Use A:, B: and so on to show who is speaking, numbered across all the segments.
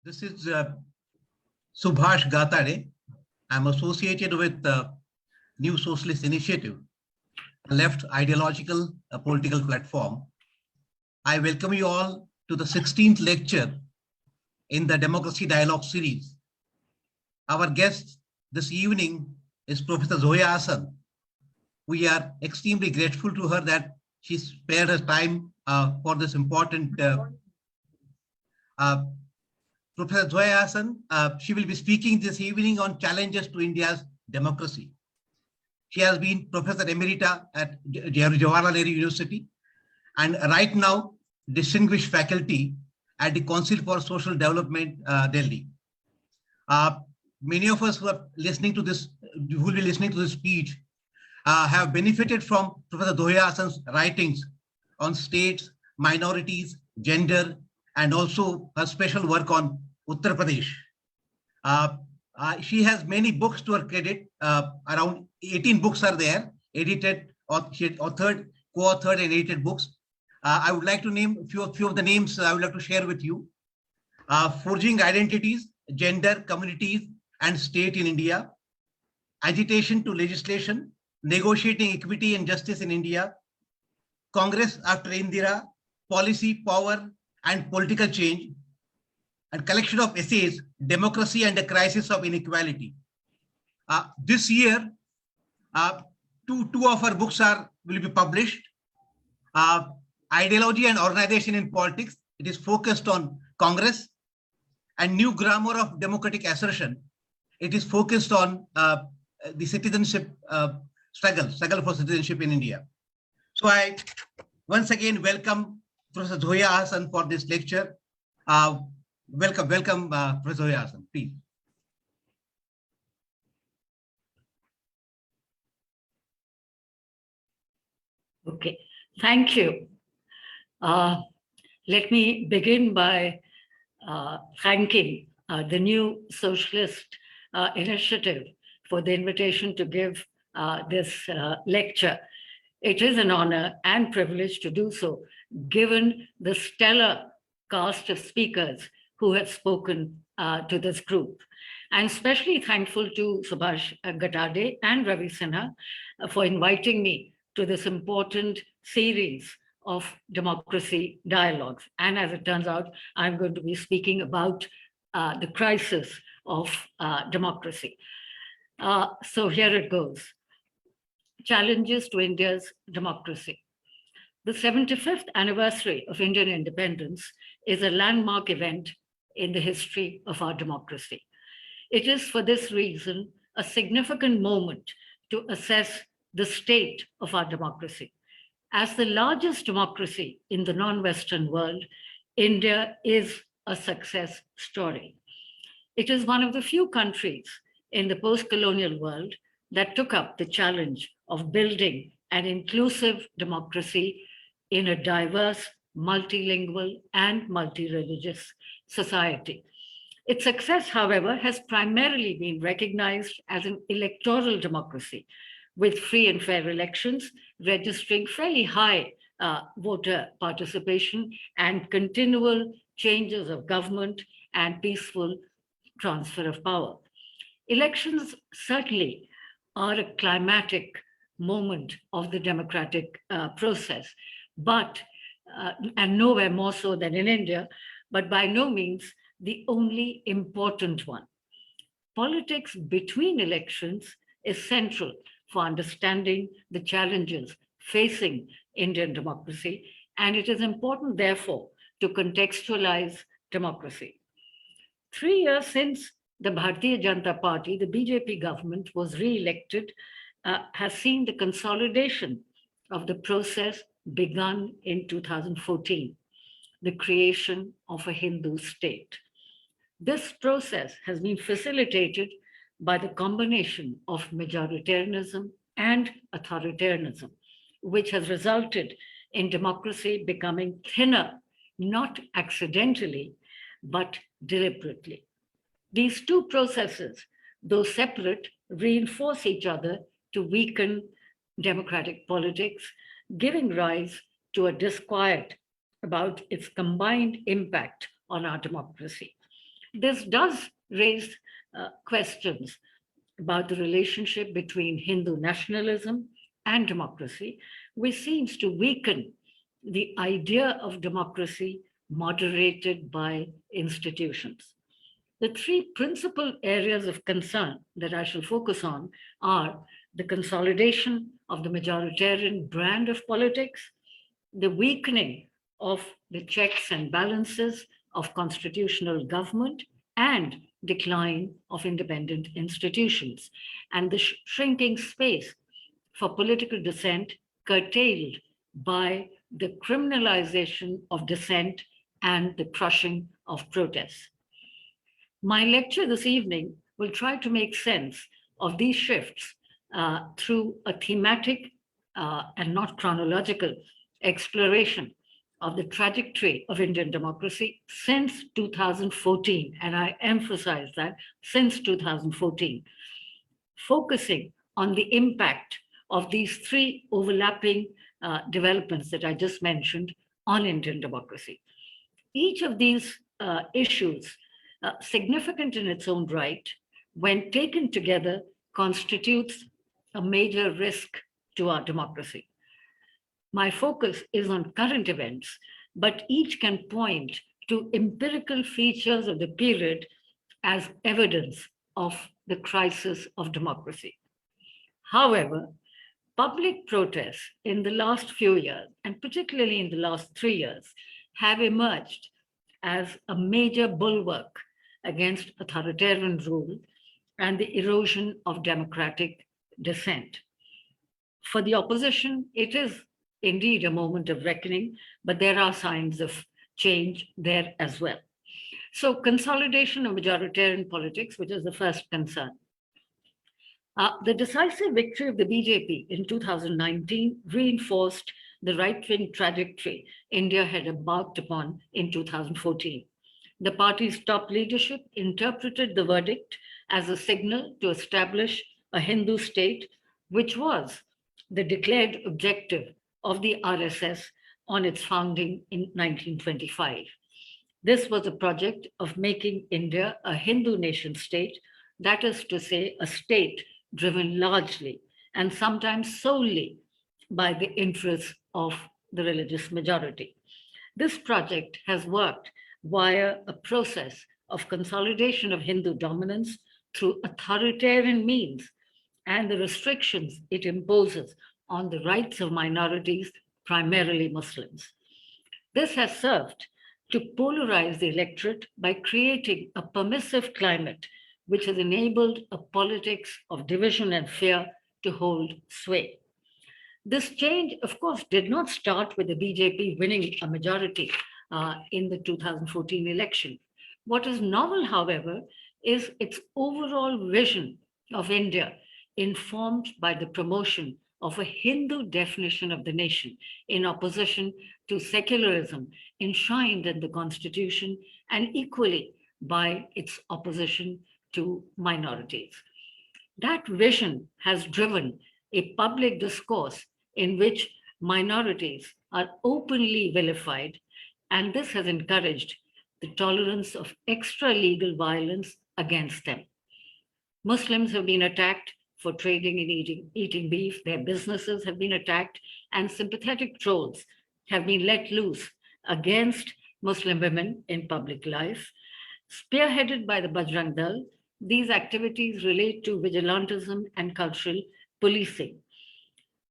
A: This is Subhash Gatare. I'm associated with the New Socialist Initiative, a left ideological political platform. I welcome you all to the 16th lecture in the Democracy Dialogue series. Our guest this evening is Professor Zoya Hasan. We are extremely grateful to her that she spared her time for this important Professor Zoya Hasan, she will be speaking this evening on challenges to India's democracy. She has been Professor Emerita at Jawaharlal Nehru University and right now distinguished faculty at the Council for Social Development, Delhi. Many of us who are listening to this, who will be listening to this speech, have benefited from Professor Zoya Hasan's writings on states, minorities, gender, and also her special work on Uttar Pradesh. She has many books to her credit. Around 18 books are there, edited, she authored, co-authored and edited books. I would like to name a few of the names I would like to share with you. Forging Identities, Gender, Communities, and State in India. Agitation to Legislation, Negotiating Equity and Justice in India. Congress after Indira, Policy, Power, and Political Change. And collection of essays, Democracy and the Crisis of Inequality. This year, two of our books will be published. Ideology and Organization in Politics. It is focused on Congress. And New Grammar of Democratic Assertion. It is focused on the citizenship struggle for citizenship in India. So I once again welcome Professor Zoya Hasan for this lecture. Welcome, Professor Zoya Hasan, please.
B: Okay, thank you. Let me begin by thanking the New Socialist Initiative for the invitation to give this lecture. It is an honor and privilege to do so, given the stellar cast of speakers who have spoken to this group. I'm especially thankful to Subhash Gatade and Ravi Sinha for inviting me to this important series of democracy dialogues. And as it turns out, I'm going to be speaking about the crisis of democracy. So here it goes. Challenges to India's democracy. The 75th anniversary of Indian independence is a landmark event in the history of our democracy. It is for this reason a significant moment to assess the state of our democracy. As the largest democracy in the non-Western world, India is a success story. It is one of the few countries in the post-colonial world that took up the challenge of building an inclusive democracy in a diverse, multilingual, and multi-religious society. Its success, however, has primarily been recognized as an electoral democracy, with free and fair elections registering fairly high voter participation and continual changes of government and peaceful transfer of power. Elections certainly are a climatic moment of the democratic process, but, and nowhere more so than in India, but by no means the only important one. Politics between elections is central for understanding the challenges facing Indian democracy, and it is important, therefore, to contextualize democracy. 3 years since the Bharatiya Janata Party, the BJP government, was re-elected, has seen the consolidation of the process begun in 2014, the creation of a Hindu state. This process has been facilitated by the combination of majoritarianism and authoritarianism, which has resulted in democracy becoming thinner, not accidentally, but deliberately. These two processes, though separate, reinforce each other to weaken democratic politics, giving rise to a disquiet about its combined impact on our democracy. This does raise questions about the relationship between Hindu nationalism and democracy, which seems to weaken the idea of democracy moderated by institutions. The three principal areas of concern that I shall focus on are the consolidation of the majoritarian brand of politics, the weakening of the checks and balances of constitutional government, and decline of independent institutions, and the shrinking space for political dissent curtailed by the criminalization of dissent and the crushing of protests. My lecture this evening will try to make sense of these shifts through a thematic and not chronological exploration of the trajectory of Indian democracy since 2014. And I emphasize that since 2014, focusing on the impact of these three overlapping developments that I just mentioned on Indian democracy. Each of these issues, significant in its own right, when taken together, constitutes a major risk to our democracy. My focus is on current events, but each can point to empirical features of the period as evidence of the crisis of democracy. However, public protests in the last few years, and particularly in the last 3 years, have emerged as a major bulwark against authoritarian rule and the erosion of democratic dissent. For the opposition, it is indeed a moment of reckoning, but there are signs of change there as well. So, consolidation of majoritarian politics, which is the first concern. The decisive victory of the BJP in 2019 reinforced the right-wing trajectory India had embarked upon in 2014. The party's top leadership interpreted the verdict as a signal to establish a Hindu state, which was the declared objective of the RSS on its founding in 1925. This was a project of making India a Hindu nation state, that is to say, a state driven largely and sometimes solely by the interests of the religious majority. This project has worked via a process of consolidation of Hindu dominance through authoritarian means and the restrictions it imposes on the rights of minorities, primarily Muslims. This has served to polarize the electorate by creating a permissive climate which has enabled a politics of division and fear to hold sway. This change, of course, did not start with the BJP winning a majority in the 2014 election. What is novel, however, is its overall vision of India, informed by the promotion of a Hindu definition of the nation in opposition to secularism enshrined in the Constitution, and equally by its opposition to minorities. That vision has driven a public discourse in which minorities are openly vilified, and this has encouraged the tolerance of extra-legal violence against them. Muslims have been attacked for trading and eating beef, their businesses have been attacked, and sympathetic trolls have been let loose against Muslim women in public life. Spearheaded by the Bajrang Dal, these activities relate to vigilantism and cultural policing.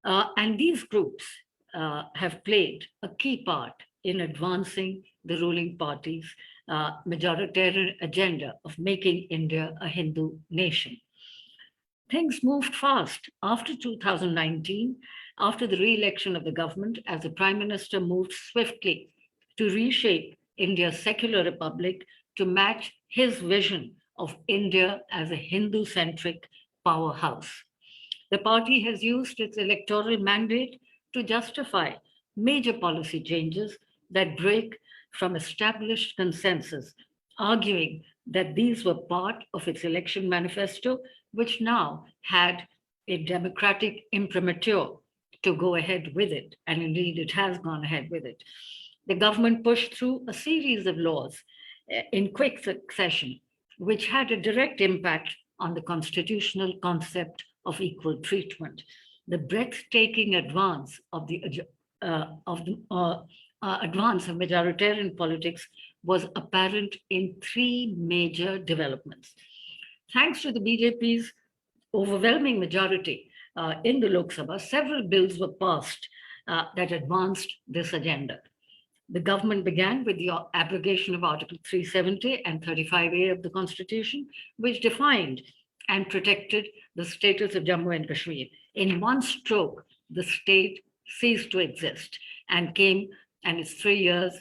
B: And these groups have played a key part in advancing the ruling party's majoritarian agenda of making India a Hindu nation. Things moved fast after 2019, after the re-election of the government, as the Prime Minister moved swiftly to reshape India's secular republic to match his vision of India as a Hindu-centric powerhouse. The party has used its electoral mandate to justify major policy changes that break from established consensus, arguing that these were part of its election manifesto, which now had a democratic imprimatur to go ahead with it. And indeed, it has gone ahead with it. The government pushed through a series of laws in quick succession, which had a direct impact on the constitutional concept of equal treatment. The breathtaking advance of the advance of majoritarian politics was apparent in three major developments. Thanks to the BJP's overwhelming majority in the Lok Sabha, several bills were passed that advanced this agenda. The government began with the abrogation of Article 370 and 35A of the Constitution, which defined and protected the status of Jammu and Kashmir. In one stroke, the state ceased to exist and its 3 years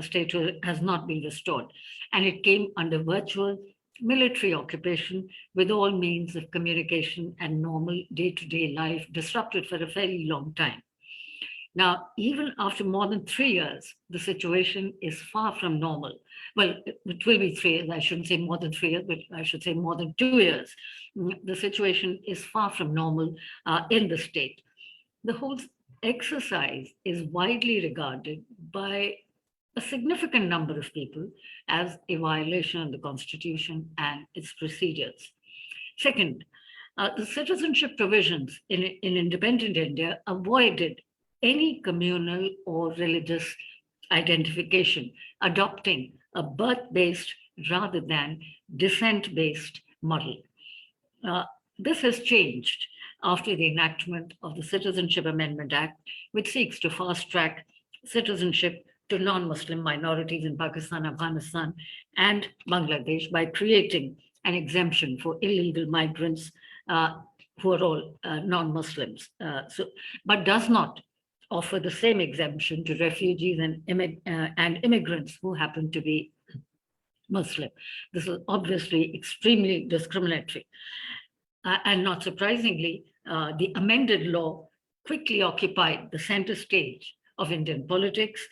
B: statehood has not been restored. And it came under virtual military occupation with all means of communication and normal day-to-day life disrupted for a fairly long time. Now, even after more than 3 years, the situation is far from normal. Well, it will be 3 years. I shouldn't say more than 3 years, but I should say more than 2 years. The situation is far from normal in the state. The whole exercise is widely regarded by a significant number of people as a violation of the Constitution and its procedures. Second, the citizenship provisions in independent India avoided any communal or religious identification, adopting a birth-based rather than descent-based model. This has changed after the enactment of the Citizenship Amendment Act, which seeks to fast-track citizenship to non-Muslim minorities in Pakistan, Afghanistan, and Bangladesh by creating an exemption for illegal migrants who are all non-Muslims, but does not offer the same exemption to refugees and immigrants who happen to be Muslim. This is obviously extremely discriminatory. And not surprisingly, the amended law quickly occupied the center stage of Indian politics.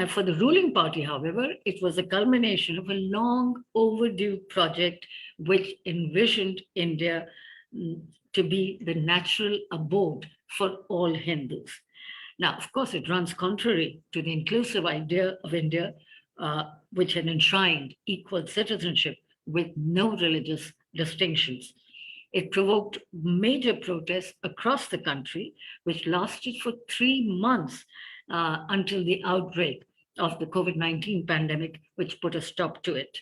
B: For the ruling party, however, it was a culmination of a long overdue project which envisioned India to be the natural abode for all Hindus. Now, of course, it runs contrary to the inclusive idea of India, which had enshrined equal citizenship with no religious distinctions. It provoked major protests across the country, which lasted for 3 months until the outbreak of the COVID-19 pandemic, which put a stop to it.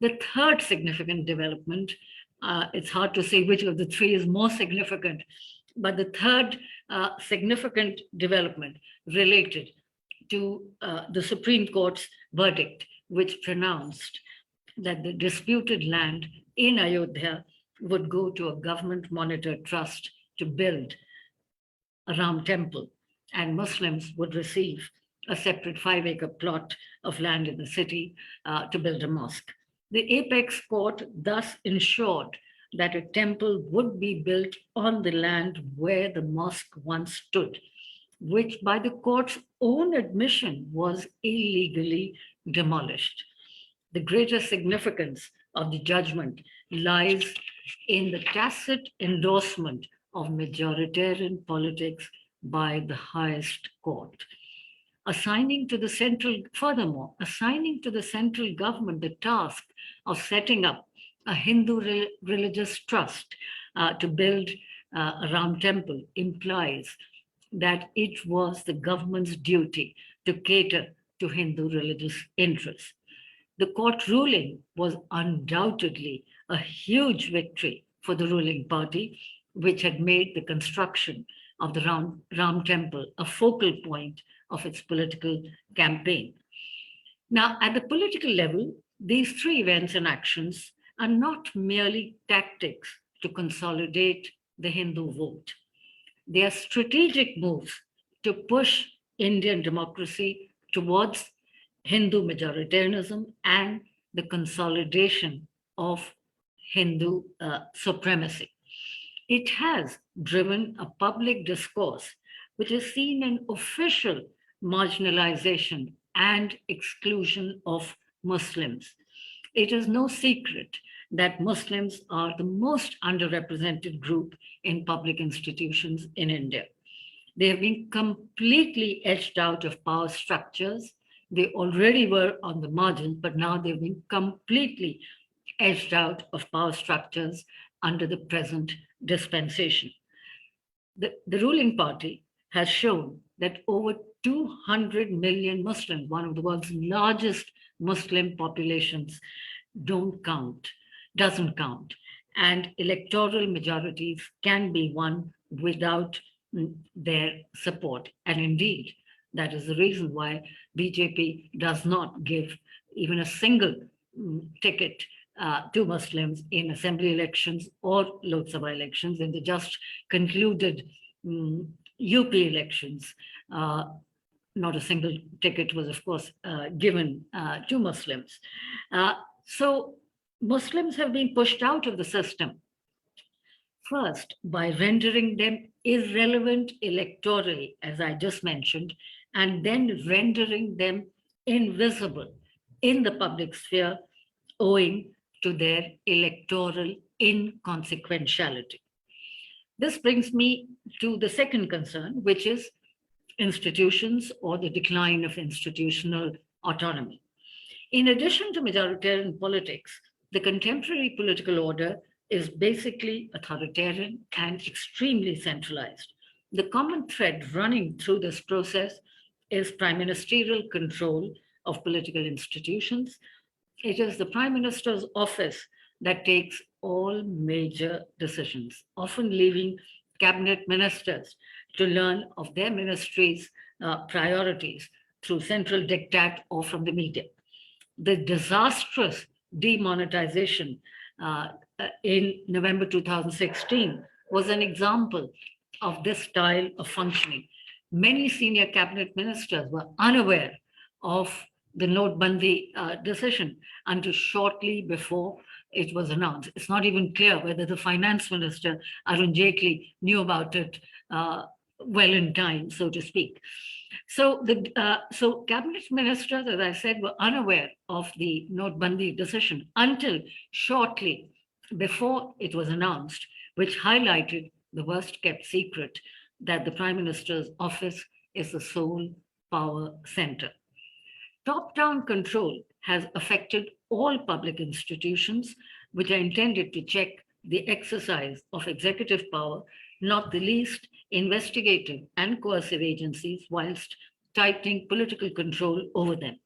B: The third significant development, it's hard to say which of the three is more significant, but the third significant development related to the Supreme Court's verdict, which pronounced that the disputed land in Ayodhya would go to a government-monitored trust to build a Ram temple, and Muslims would receive a separate 5-acre plot of land in the city to build a mosque. The apex court thus ensured that a temple would be built on the land where the mosque once stood, which by the court's own admission was illegally demolished. The greatest significance of the judgment lies in the tacit endorsement of majoritarian politics by the highest court. Furthermore, assigning to the central government the task of setting up a Hindu religious trust to build a Ram temple implies that it was the government's duty to cater to Hindu religious interests. The court ruling was undoubtedly a huge victory for the ruling party, which had made the construction of the Ram temple a focal point of its political campaign. Now, at the political level, these three events and actions are not merely tactics to consolidate the Hindu vote. They are strategic moves to push Indian democracy towards Hindu majoritarianism and the consolidation of Hindu supremacy. It has driven a public discourse which has seen an official marginalization and exclusion of Muslims. It is no secret that Muslims are the most underrepresented group in public institutions in India. They have been completely edged out of power structures They already were on the margins, but now they've been completely edged out of power structures under the present dispensation. The ruling party has shown that over 200 million Muslims, one of the world's largest Muslim populations, doesn't count. And electoral majorities can be won without their support. And indeed, that is the reason why BJP does not give even a single ticket to Muslims in assembly elections or Lok Sabha elections. In the just concluded UP elections, not a single ticket was, of course, given to Muslims. So Muslims have been pushed out of the system, first by rendering them irrelevant electorally, as I just mentioned, and then rendering them invisible in the public sphere owing to their electoral inconsequentiality. This brings me to the second concern, which is institutions or the decline of institutional autonomy. In addition to majoritarian politics, the contemporary political order is basically authoritarian and extremely centralized. The common thread running through this process is prime ministerial control of political institutions. It is the prime minister's office that takes all major decisions, often leaving cabinet ministers to learn of their ministry's priorities through central diktat or from the media. The disastrous demonetization in November 2016 was an example of this style of functioning. Many senior cabinet ministers were unaware of the Notebandi decision until shortly before it was announced. It's not even clear whether the finance minister, Arun Jaitley, knew about it well in time, so to speak. So cabinet ministers, as I said, were unaware of the Notebandi decision until shortly before it was announced, which highlighted the worst kept secret that the prime minister's office is the sole power center. Top-down control has affected all public institutions which are intended to check the exercise of executive power, not the least investigative and coercive agencies, whilst tightening political control over them.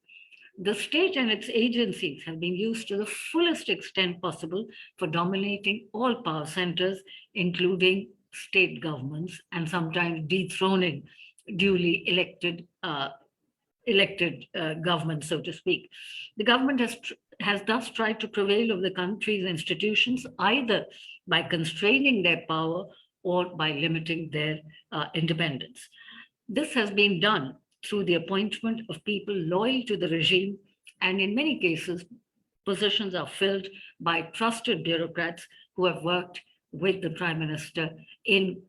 B: The state and its agencies have been used to the fullest extent possible for dominating all power centers, including state governments, and sometimes dethroning duly elected government, so to speak. The government has thus tried to prevail over the country's institutions, either by constraining their power or by limiting their independence. This has been done through the appointment of people loyal to the regime, and in many cases, positions are filled by trusted bureaucrats who have worked with the Prime Minister in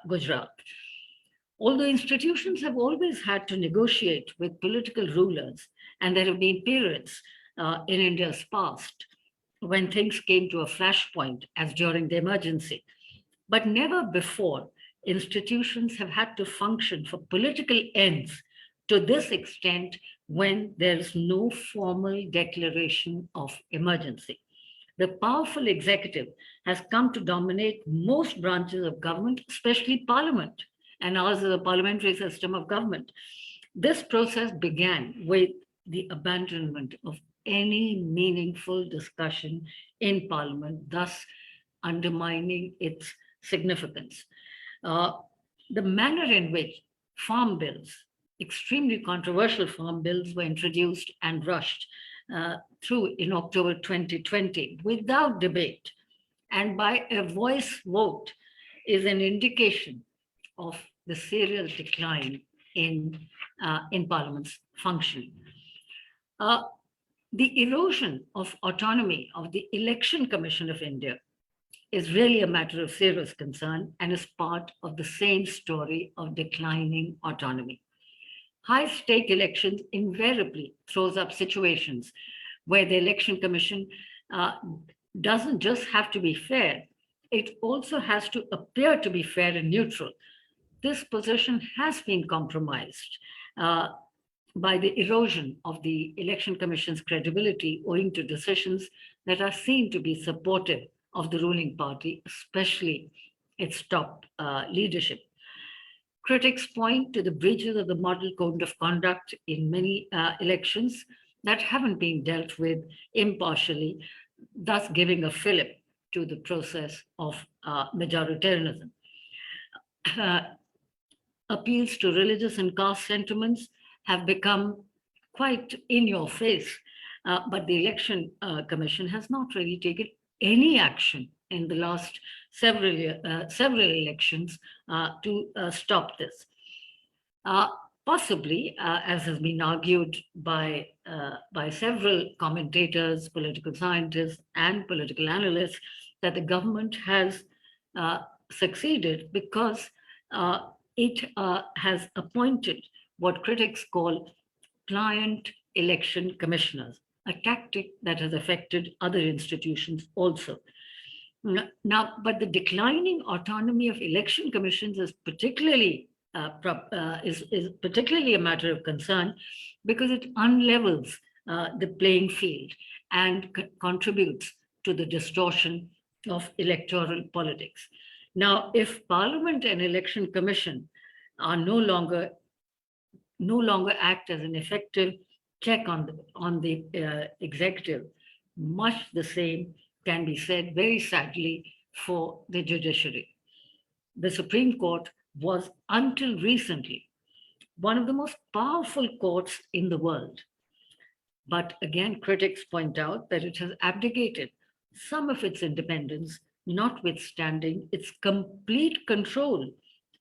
B: Gujarat. Although institutions have always had to negotiate with political rulers, and there have been periods in India's past when things came to a flashpoint, as during the emergency, but never before institutions have had to function for political ends to this extent when there is no formal declaration of emergency. The powerful executive has come to dominate most branches of government, especially parliament, and ours is a parliamentary system of government. This process began with the abandonment of any meaningful discussion in parliament, thus undermining its significance. The manner in which farm bills, extremely controversial farm bills, were introduced and rushed through in October 2020 without debate and by a voice vote is an indication of the serious decline in Parliament's function. The erosion of autonomy of the Election Commission of India is really a matter of serious concern and is part of the same story of declining autonomy. High-stake elections invariably throws up situations where the Election Commission doesn't just have to be fair, it also has to appear to be fair and neutral. This position has been compromised by the erosion of the Election Commission's credibility owing to decisions that are seen to be supportive of the ruling party, especially its top leadership. Critics point to the breaches of the model code of conduct in many elections that haven't been dealt with impartially, thus giving a fillip to the process of majoritarianism. Appeals to religious and caste sentiments have become quite in your face, but the Election Commission has not really taken any action in the last several elections to stop this. Possibly, as has been argued by several commentators, political scientists, and political analysts, that the government has succeeded because it has appointed what critics call pliant election commissioners, a tactic that has affected other institutions also. Now, but the declining autonomy of election commissions is particularly particularly a matter of concern because it unlevels the playing field and contributes to the distortion of electoral politics. Now, if Parliament and Election Commission are no longer act as an effective check on the executive, much the same can be said very sadly for the judiciary. The Supreme Court was until recently one of the most powerful courts in the world. But again, critics point out that it has abdicated some of its independence, notwithstanding its complete control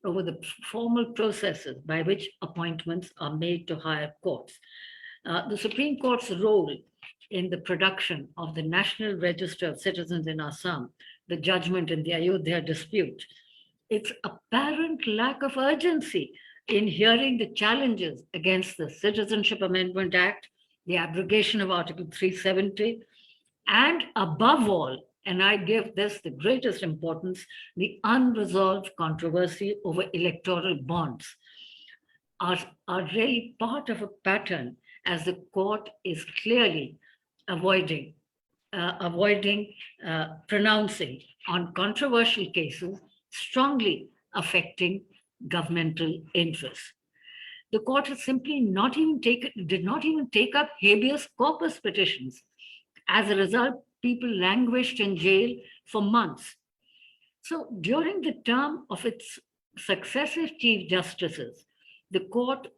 B: over the formal processes by which appointments are made to higher courts. The Supreme Court's role in the production of the National Register of Citizens in Assam, the judgment in the Ayodhya dispute, its apparent lack of urgency in hearing the challenges against the Citizenship Amendment Act, the abrogation of Article 370, and above all, and I give this the greatest importance, the unresolved controversy over electoral bonds are really part of a pattern, as the court is clearly avoiding pronouncing on controversial cases strongly affecting governmental interests. The court has simply did not even take up habeas corpus petitions. As a result, people languished in jail for months. So during the term of its successive chief justices, the court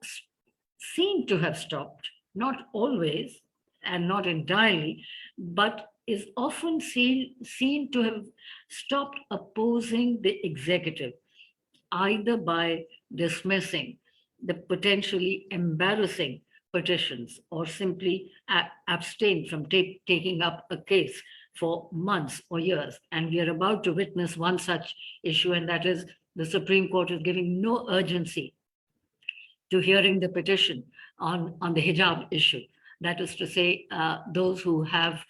B: seemed to have stopped, not always and not entirely, but is often seen to have stopped opposing the executive, either by dismissing the potentially embarrassing petitions or simply abstain from taking up a case for months or years. And we are about to witness one such issue, and that is the Supreme Court is giving no urgency to hearing the petition on the hijab issue. That is to say, those who have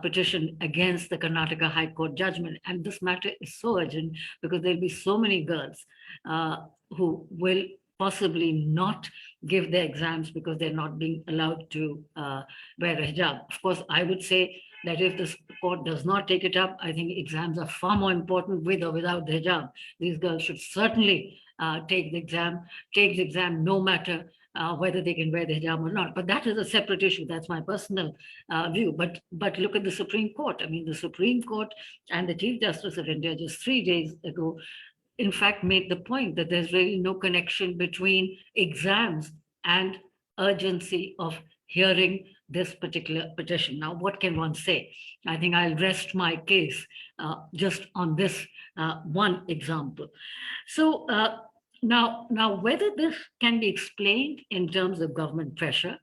B: petitioned against the Karnataka High Court judgment. And this matter is so urgent because there'll be so many girls who will possibly not give their exams because they're not being allowed to wear a hijab. Of course, I would say that if the court does not take it up, I think exams are far more important with or without the hijab. These girls should certainly take the exam no matter whether they can wear the hijab or not. But that is a separate issue. That's my personal view. But look at the Supreme Court. I mean, the Supreme Court and the Chief Justice of India just 3 days ago, in fact, made the point that there's really no connection between exams and urgency of hearing this particular petition. Now, what can one say? I think I'll rest my case just on this one example. So now, whether this can be explained in terms of government pressure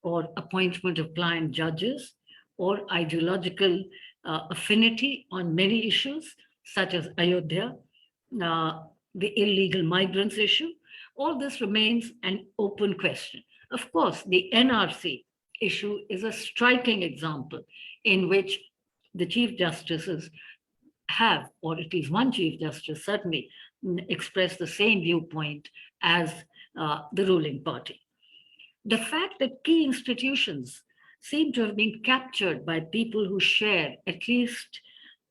B: or appointment of client judges or ideological affinity on many issues, such as Ayodhya, the illegal migrants issue, all this remains an open question. Of course, the NRC issue is a striking example in which the Chief Justices have, or at least one Chief Justice certainly, expressed the same viewpoint as the ruling party. The fact that key institutions seem to have been captured by people who share, at least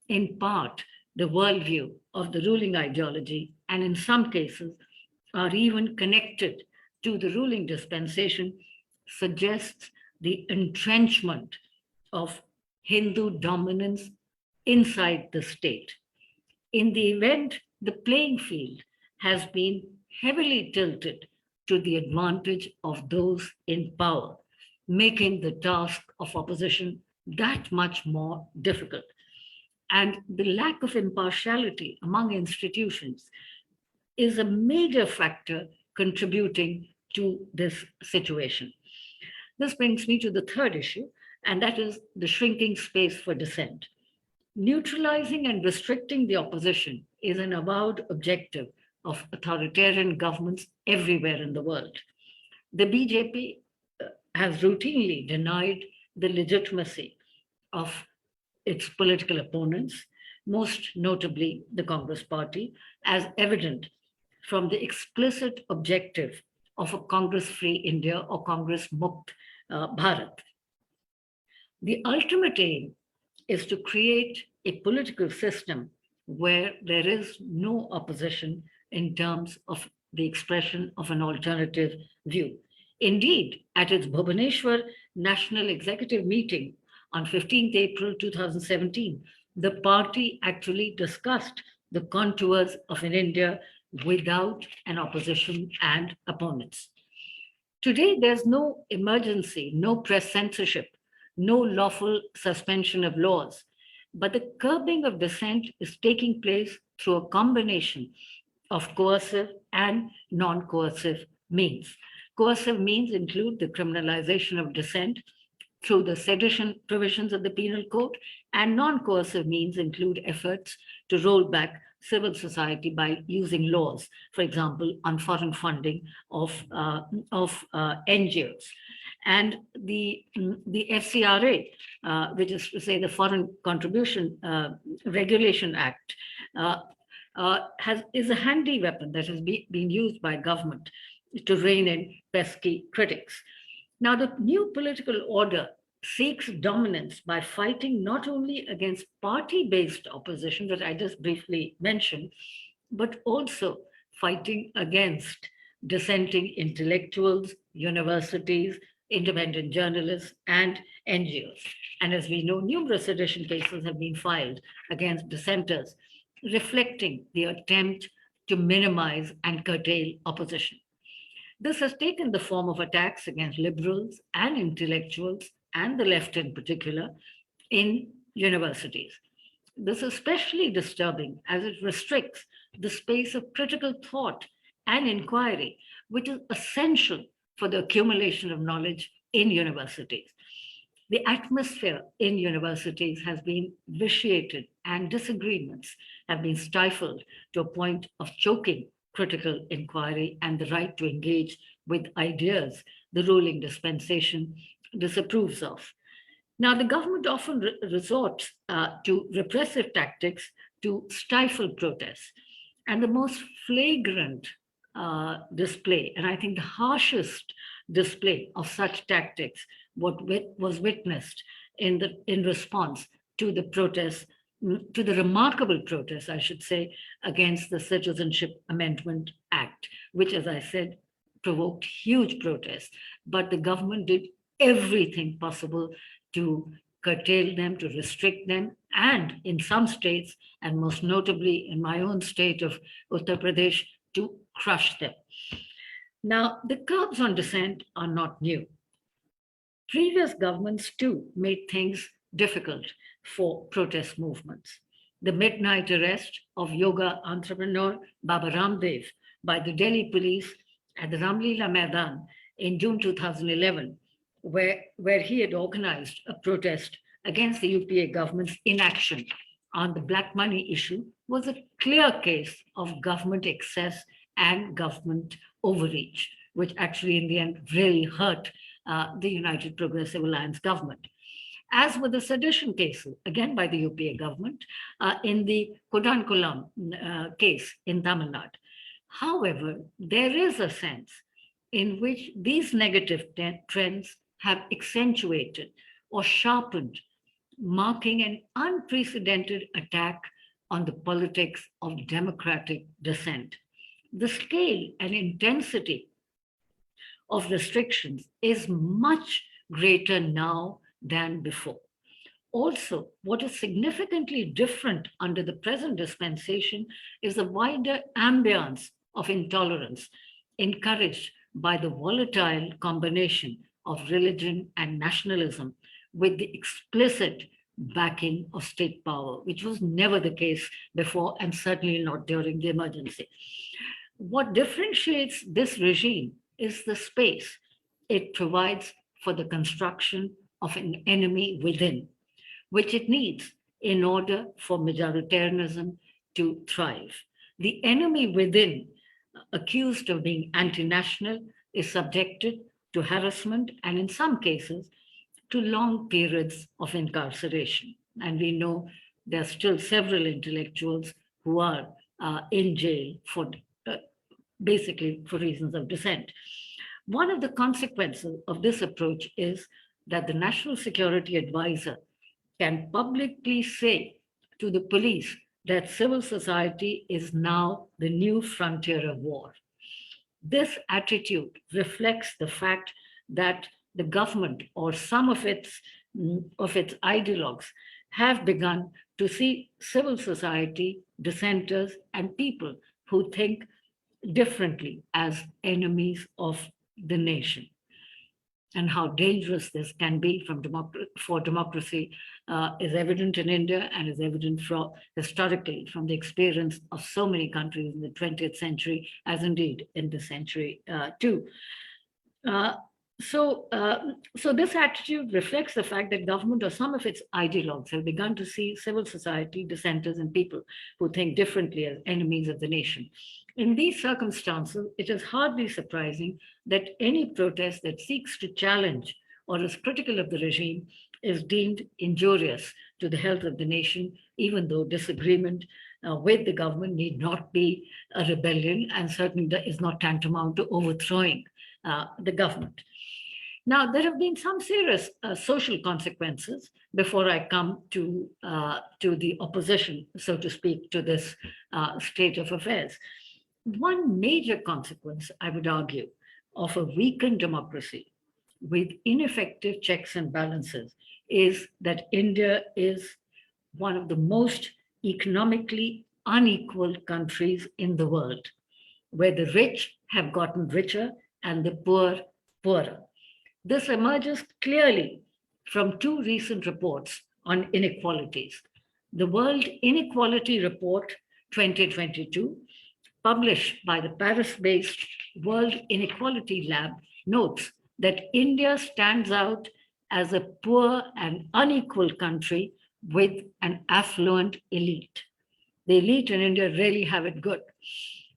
B: in part, the worldview of the ruling ideology, and in some cases are even connected to the ruling dispensation, suggests the entrenchment of Hindu dominance inside the state. In the event, the playing field has been heavily tilted to the advantage of those in power, making the task of opposition that much more difficult. And the lack of impartiality among institutions is a major factor contributing to this situation. This brings me to the third issue, and that is the shrinking space for dissent. Neutralizing and restricting the opposition is an avowed objective of authoritarian governments everywhere in the world. The BJP has routinely denied the legitimacy of its political opponents, most notably the Congress Party, as evident from the explicit objective of a Congress-free India or Congress-Mukt Bharat. The ultimate aim is to create a political system where there is no opposition in terms of the expression of an alternative view. Indeed, at its Bhubaneswar National Executive Meeting on 15th April 2017, the party actually discussed the contours of an India without an opposition and opponents. Today, there's no emergency, no press censorship, no lawful suspension of laws, but the curbing of dissent is taking place through a combination of coercive and non-coercive means. Coercive means include the criminalization of dissent through the sedition provisions of the Penal Code, and non-coercive means include efforts to roll back civil society by using laws, for example, on foreign funding of NGOs. And the FCRA, which is to say the Foreign Contribution Regulation Act, is a handy weapon that has been used by government to rein in pesky critics. Now, the new political order seeks dominance by fighting not only against party-based opposition that I just briefly mentioned, but also fighting against dissenting intellectuals, universities, independent journalists, and NGOs. And as we know, numerous sedition cases have been filed against dissenters, reflecting the attempt to minimize and curtail opposition. This has taken the form of attacks against liberals and intellectuals, and the left in particular, in universities. This is especially disturbing as it restricts the space of critical thought and inquiry, which is essential for the accumulation of knowledge in universities. The atmosphere in universities has been vitiated and disagreements have been stifled to a point of choking critical inquiry and the right to engage with ideas the ruling dispensation disapproves of. Now, the government often resorts to repressive tactics to stifle protests. And the most flagrant display, and I think the harshest display of such tactics, was witnessed in response to the protests, to the remarkable protests, I should say, against the Citizenship Amendment Act, which, as I said, provoked huge protests. But the government did everything possible to curtail them, to restrict them, and in some states, and most notably in my own state of Uttar Pradesh, to crush them. Now, the curbs on dissent are not new. Previous governments too made things difficult for protest movements. The midnight arrest of yoga entrepreneur Baba Ramdev by the Delhi police at the Ramlila Maidan in June 2011, where he had organized a protest against the UPA government's inaction on the black money issue, was a clear case of government excess and government overreach, which actually in the end really hurt the United Progressive Alliance government. As with the sedition cases, again by the UPA government, in the Kudankulam case in Tamil Nadu. However, there is a sense in which these negative trends have accentuated or sharpened, marking an unprecedented attack on the politics of democratic dissent. The scale and intensity of restrictions is much greater now than before. Also, what is significantly different under the present dispensation is the wider ambience of intolerance encouraged by the volatile combination of religion and nationalism with the explicit backing of state power, which was never the case before and certainly not during the emergency. What differentiates this regime is the space it provides for the construction of an enemy within, which it needs in order for majoritarianism to thrive. The enemy within, accused of being anti-national, is subjected to harassment and in some cases to long periods of incarceration. And we know there are still several intellectuals who are in jail for basically for reasons of dissent. One of the consequences of this approach is that the National Security Advisor can publicly say to the police that civil society is now the new frontier of war. This attitude reflects the fact that the government or some of its ideologues have begun to see civil society, dissenters, and people who think differently as enemies of the nation. And how dangerous this can be for democracy is evident in India and is evident historically from the experience of so many countries in the 20th century, as indeed in this century too. So this attitude reflects the fact that government or some of its ideologues have begun to see civil society, dissenters, and people who think differently as enemies of the nation. In these circumstances, it is hardly surprising that any protest that seeks to challenge or is critical of the regime is deemed injurious to the health of the nation, even though disagreement with the government need not be a rebellion and certainly is not tantamount to overthrowing the government. Now, there have been some serious social consequences before I come to the opposition, so to speak, to this state of affairs. One major consequence, I would argue, of a weakened democracy with ineffective checks and balances is that India is one of the most economically unequal countries in the world, where the rich have gotten richer and the poor poorer. This emerges clearly from two recent reports on inequalities. The World Inequality Report 2022, published by the Paris-based World Inequality Lab, notes that India stands out as a poor and unequal country with an affluent elite. The elite in India really have it good,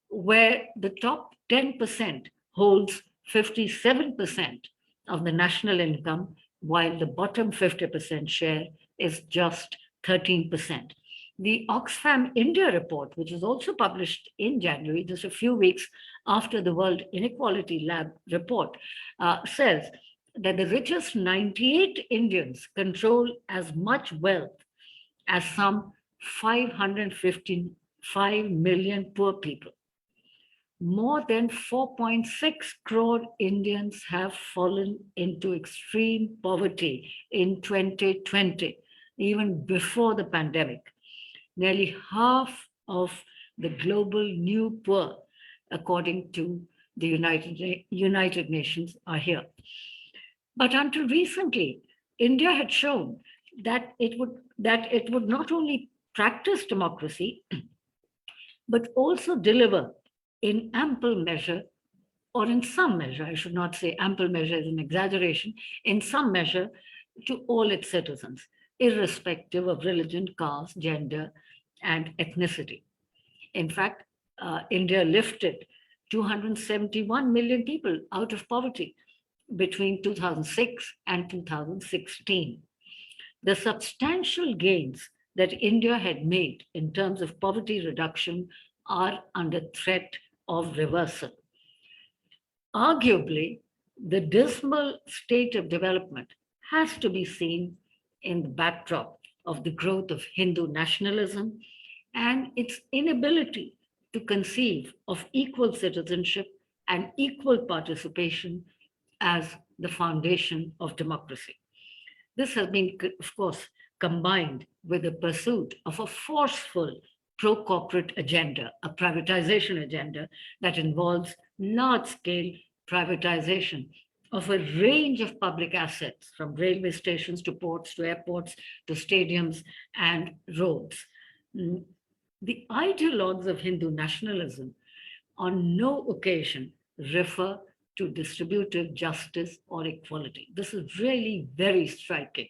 B: where the top 10% holds 57% of the national income, while the bottom 50% share is just 13%. The Oxfam India report, which was also published in January, just a few weeks after the World Inequality Lab report, says that the richest 98 Indians control as much wealth as some 555 million poor people. More than 4.6 crore Indians have fallen into extreme poverty in 2020, even before the pandemic. Nearly half of the global new poor, according to the United Nations, are here. But until recently, India had shown that it would not only practice democracy, but also deliver in ample measure, or in some measure, I should not say ample measure is an exaggeration, in some measure to all its citizens, irrespective of religion, caste, gender, and ethnicity. In fact, India lifted 271 million people out of poverty between 2006 and 2016. The substantial gains that India had made in terms of poverty reduction are under threat of reversal. arguably, the dismal state of development has to be seen in the backdrop of the growth of Hindu nationalism and its inability to conceive of equal citizenship and equal participation as the foundation of democracy. This has been, of course, combined with the pursuit of a forceful pro corporate agenda, a privatization agenda that involves large scale privatization of a range of public assets, from railway stations to ports to airports to stadiums and roads. The ideologues of Hindu nationalism on no occasion refer to distributive justice or equality. This is really very striking.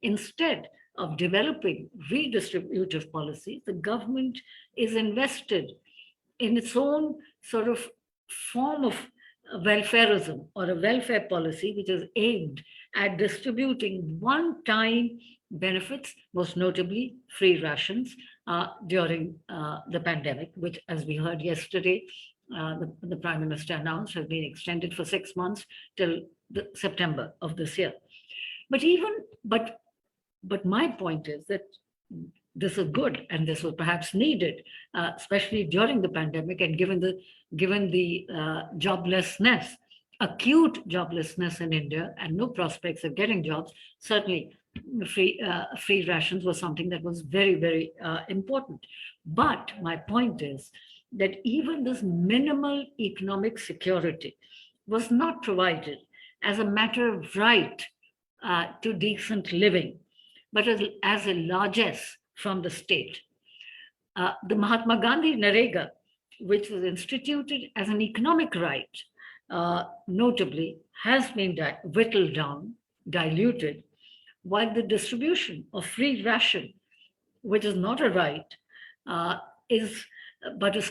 B: Instead of developing redistributive policies, the government is invested in its own sort of form of welfareism or a welfare policy which is aimed at distributing one-time benefits, most notably free rations during the pandemic, which, as we heard yesterday, the Prime Minister announced has been extended for 6 months till September of this year. But my point is that this is good and this was perhaps needed, especially during the pandemic and given the joblessness, acute joblessness in India and no prospects of getting jobs. Certainly, free rations was something that was very, very important. But my point is that even this minimal economic security was not provided as a matter of right to decent living, but as a largesse from the state. The Mahatma Gandhi Narega, which was instituted as an economic right, notably has been whittled down, diluted, while the distribution of free ration, which is not a right, is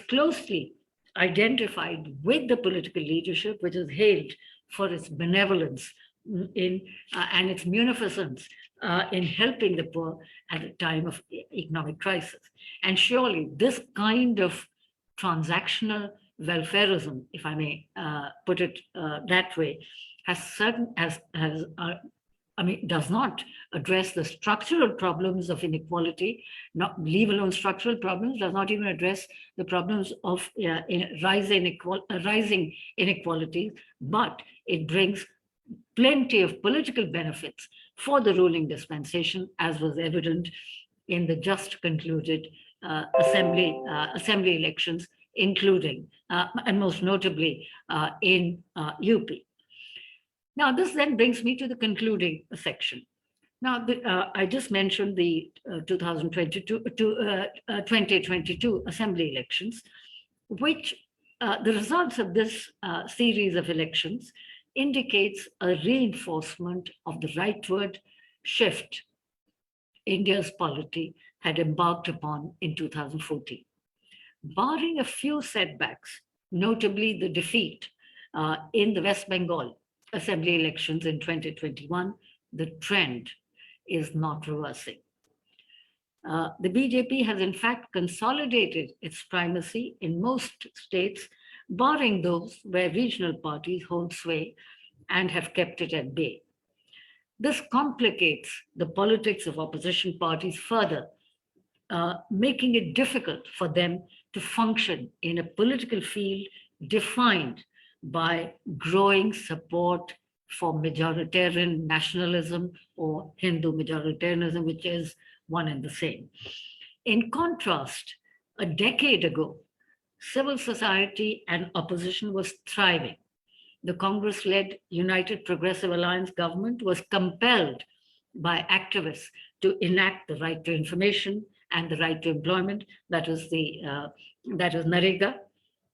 B: closely identified with the political leadership, which is hailed for its benevolence and its munificence in helping the poor at a time of economic crisis. And surely this kind of transactional welfareism, if I may put it that way, does not address the structural problems of inequality, not leave alone structural problems, does not even address the problems of rising inequalities, but it brings plenty of political benefits for the ruling dispensation, as was evident in the just concluded assembly elections, including and most notably in UP. Now, this then brings me to the concluding section. Now, I just mentioned the 2022 assembly elections, which the results of this series of elections indicates a reinforcement of the rightward shift India's polity had embarked upon in 2014. Barring a few setbacks, notably the defeat in the West Bengal assembly elections in 2021, the trend is not reversing. The BJP has in fact consolidated its primacy in most states, barring those where regional parties hold sway and have kept it at bay. This complicates the politics of opposition parties further, making it difficult for them to function in a political field defined by growing support for majoritarian nationalism or Hindu majoritarianism, which is one and the same. In contrast, a decade ago, civil society and opposition was thriving. The Congress-led United Progressive Alliance government was compelled by activists to enact the right to information and the right to employment, that is Narega.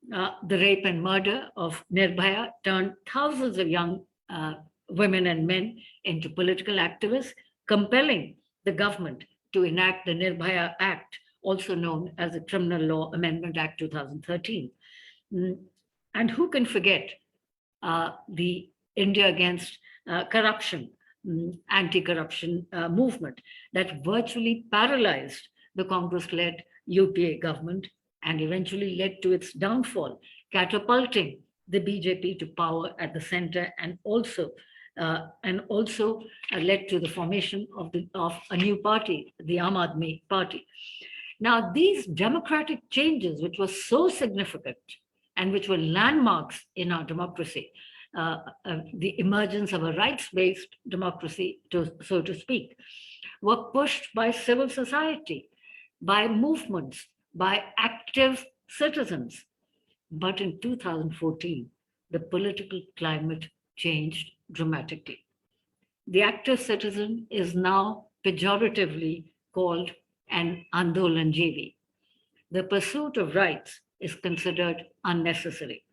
B: The rape and murder of Nirbhaya turned thousands of young women and men into political activists, compelling the government to enact the Nirbhaya Act, also known as the Criminal Law Amendment Act 2013. And who can forget the India Against Corruption, anti-corruption movement that virtually paralyzed the Congress-led UPA government and eventually led to its downfall, catapulting the BJP to power at the center, and also led to the formation of a new party, the Aam Aadmi Party. Now, these democratic changes, which were so significant and which were landmarks in our democracy, the emergence of a rights-based democracy, so to speak, were pushed by civil society, by movements, by active citizens. But in 2014, the political climate changed dramatically. The active citizen is now pejoratively called an Andolanjeevi. The pursuit of rights is considered unnecessary.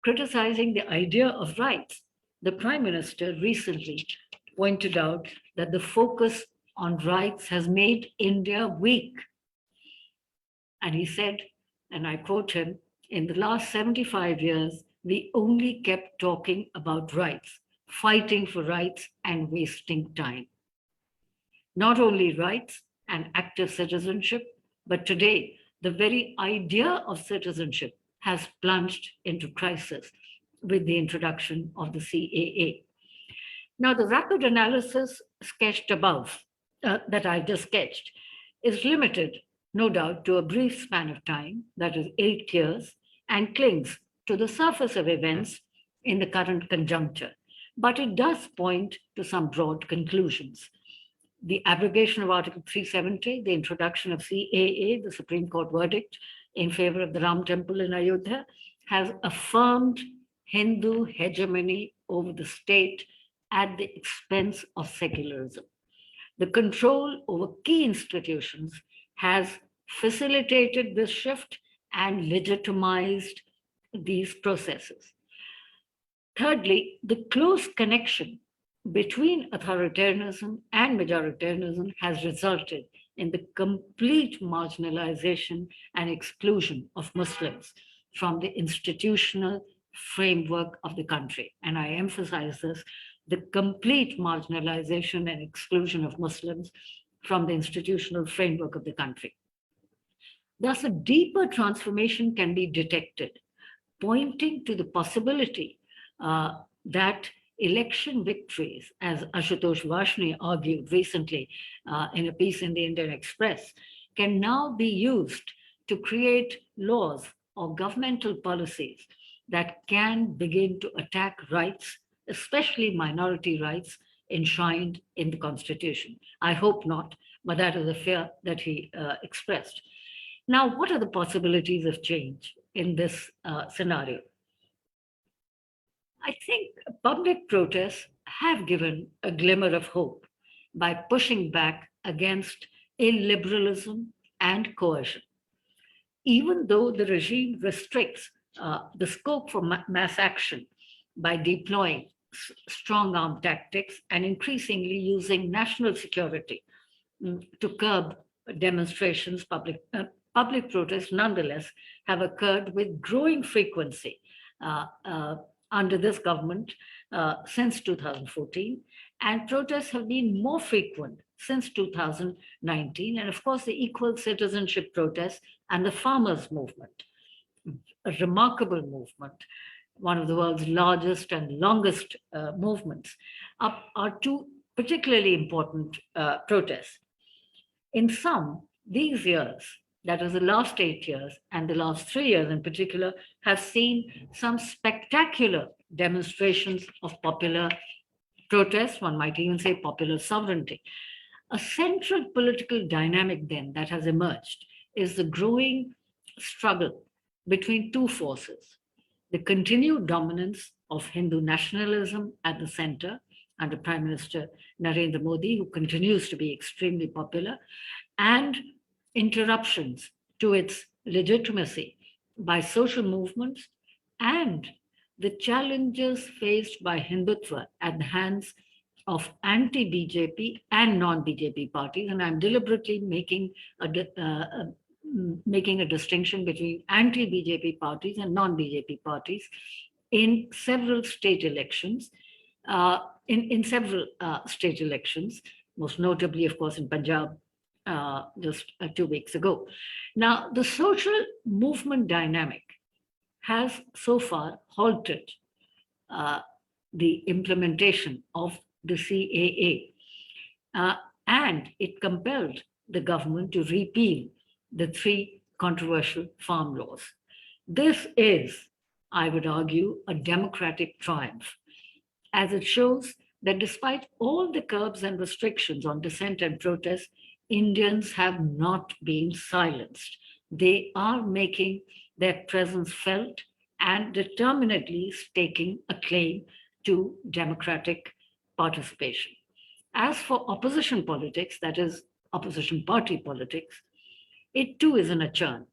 B: Criticizing the idea of rights, the Prime Minister recently pointed out that the focus on rights has made India weak. And he said, and I quote him, "In the last 75 years, we only kept talking about rights, fighting for rights and wasting time." Not only rights and active citizenship, but today, the very idea of citizenship has plunged into crisis with the introduction of the CAA. Now, the rapid analysis sketched above, that I just sketched, is limited, no doubt, to a brief span of time, that is 8 years, and clings to the surface of events in the current conjuncture. But it does point to some broad conclusions. The abrogation of Article 370, the introduction of CAA, the Supreme Court verdict in favor of the Ram Temple in Ayodhya, has affirmed Hindu hegemony over the state at the expense of secularism. The control over key institutions has facilitated this shift and legitimized these processes. Thirdly, the close connection between authoritarianism and majoritarianism has resulted in the complete marginalization and exclusion of Muslims from the institutional framework of the country. And I emphasize this, the complete marginalization and exclusion of Muslims from the institutional framework of the country. Thus, a deeper transformation can be detected, pointing to the possibility that election victories, as Ashutosh Vashni argued recently in a piece in the Indian Express, can now be used to create laws or governmental policies that can begin to attack rights, especially minority rights enshrined in the Constitution. I hope not, but that is a fear that he expressed. Now, what are the possibilities of change in this scenario? I think public protests have given a glimmer of hope by pushing back against illiberalism and coercion. Even though the regime restricts the scope for mass action by deploying strong arm tactics and increasingly using national security to curb demonstrations, public protests nonetheless have occurred with growing frequency under this government since 2014, and protests have been more frequent since 2019, and of course the equal citizenship protests and the farmers' movement, a remarkable movement, one of the world's largest and longest movements, are two particularly important protests. In sum, these years, that is the last 8 years and the last 3 years in particular, have seen some spectacular demonstrations of popular protest, one might even say popular sovereignty. A central political dynamic then that has emerged is the growing struggle between two forces: the continued dominance of Hindu nationalism at the center under Prime Minister Narendra Modi, who continues to be extremely popular, and interruptions to its legitimacy by social movements and the challenges faced by Hindutva at the hands of anti-BJP and non-BJP parties. And I'm deliberately making a distinction between anti-BJP parties and non-BJP parties in several state elections, most notably, of course, in Punjab, just 2 weeks ago. Now, the social movement dynamic has so far halted the implementation of the CAA, and it compelled the government to repeal the three controversial farm laws. This is, I would argue, a democratic triumph, as it shows that despite all the curbs and restrictions on dissent and protest, Indians have not been silenced. They are making their presence felt and determinedly staking a claim to democratic participation. As for opposition politics, that is, opposition party politics, it too is in a churn.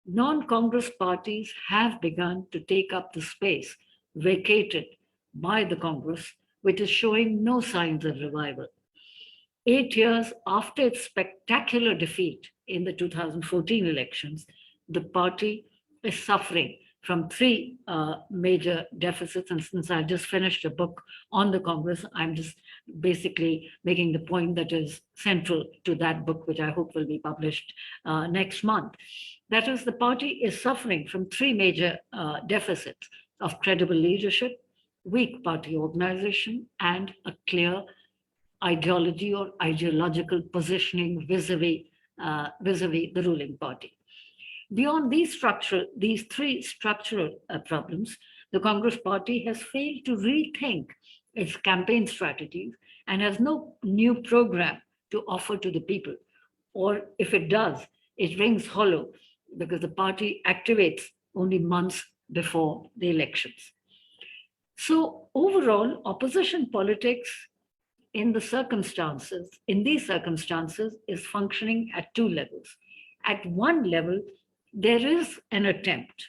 B: Non Congress parties have begun to take up the space vacated by the Congress, which is showing no signs of revival. 8 years after its spectacular defeat in the 2014 elections, the party is suffering from three major deficits. And since I just finished a book on the Congress, I'm just basically making the point that is central to that book, which I hope will be published next month. That is, the party is suffering from three major deficits of credible leadership, weak party organization, and a clear ideology or ideological positioning vis-a-vis the ruling party. Beyond these three structural problems, the Congress party has failed to rethink its campaign strategies and has no new program to offer to the people. Or if it does, it rings hollow because the party activates only months before the elections. So overall, opposition politics in these circumstances, is functioning at two levels. At one level, there is an attempt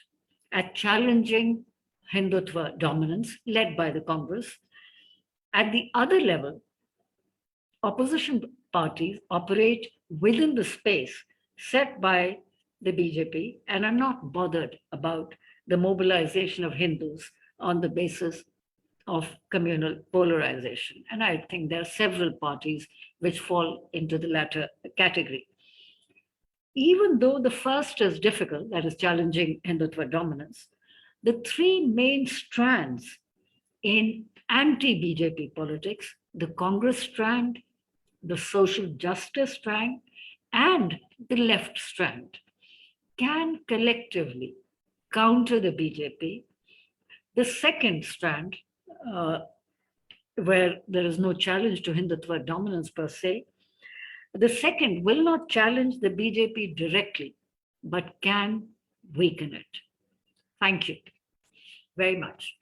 B: at challenging Hindutva dominance led by the Congress. At the other level, opposition parties operate within the space set by the BJP and are not bothered about the mobilization of Hindus on the basis of communal polarization. And I think there are several parties which fall into the latter category. Even though the first is difficult, that is challenging Hindutva dominance, the three main strands in anti-BJP politics, the Congress strand, the social justice strand, and the left strand, can collectively counter the BJP. The second strand, where there is no challenge to Hindutva dominance per se, the second will not challenge the BJP directly, but can weaken it. Thank you very much.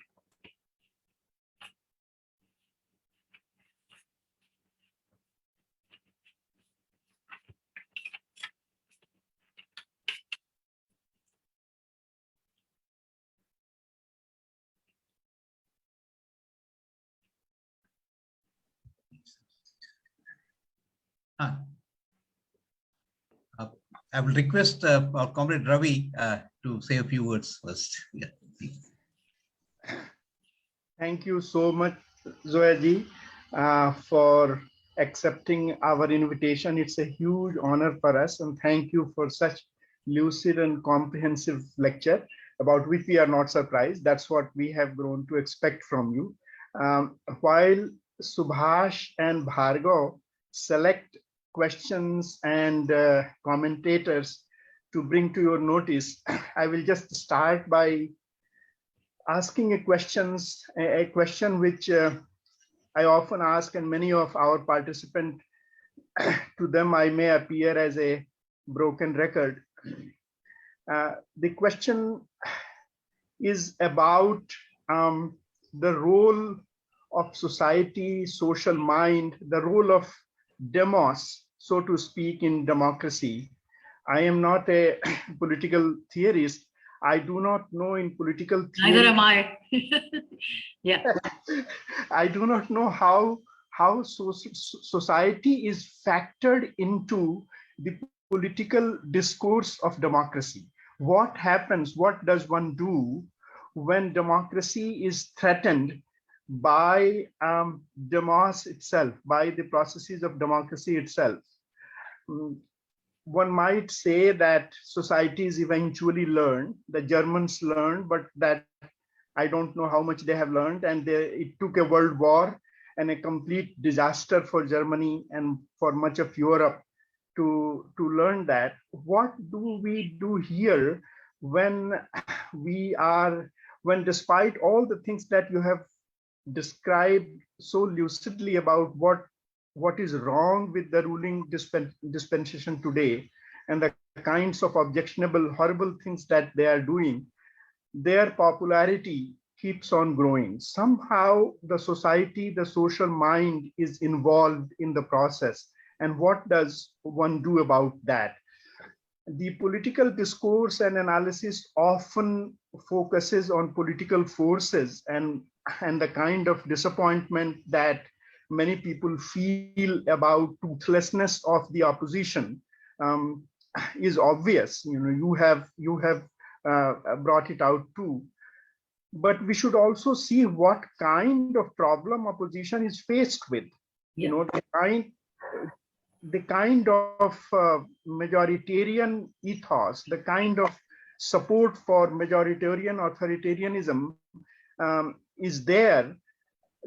A: I will request our comrade Ravi to say a few words first. Yeah.
C: Thank you so much, Zoya ji, for accepting our invitation. It's a huge honor for us, and thank you for such lucid and comprehensive lecture about which we are not surprised. That's what we have grown to expect from you. While Subhash and Bhargav select questions and commentators to bring to your notice, I will just start by asking a question which I often ask, and many of our participants, to them I may appear as a broken record. The question is about the role of society, social mind, the role of demos, so to speak, in democracy. I am not a political theorist. I do not know in political theory.
B: Neither am I. Yeah.
C: I do not know how society is factored into the political discourse of democracy. What happens, what does one do when democracy is threatened by demos itself, by the processes of democracy itself? one might say that societies eventually learn. The Germans learned, but that I don't know how much they have learned. And it took a world war and a complete disaster for Germany and for much of Europe to learn that. What do we do here when when despite all the things that you have described so lucidly about what is wrong with the ruling dispensation today and the kinds of objectionable, horrible things that they are doing, their popularity keeps on growing. Somehow the society, the social mind is involved in the process. And what does one do about that? The political discourse and analysis often focuses on political forces and the kind of disappointment that many people feel about toothlessness of the opposition is obvious. You have brought it out too. But we should also see what kind of problem opposition is faced with.
B: Yeah.
C: The kind of majoritarian ethos, the kind of support for majoritarian authoritarianism is there.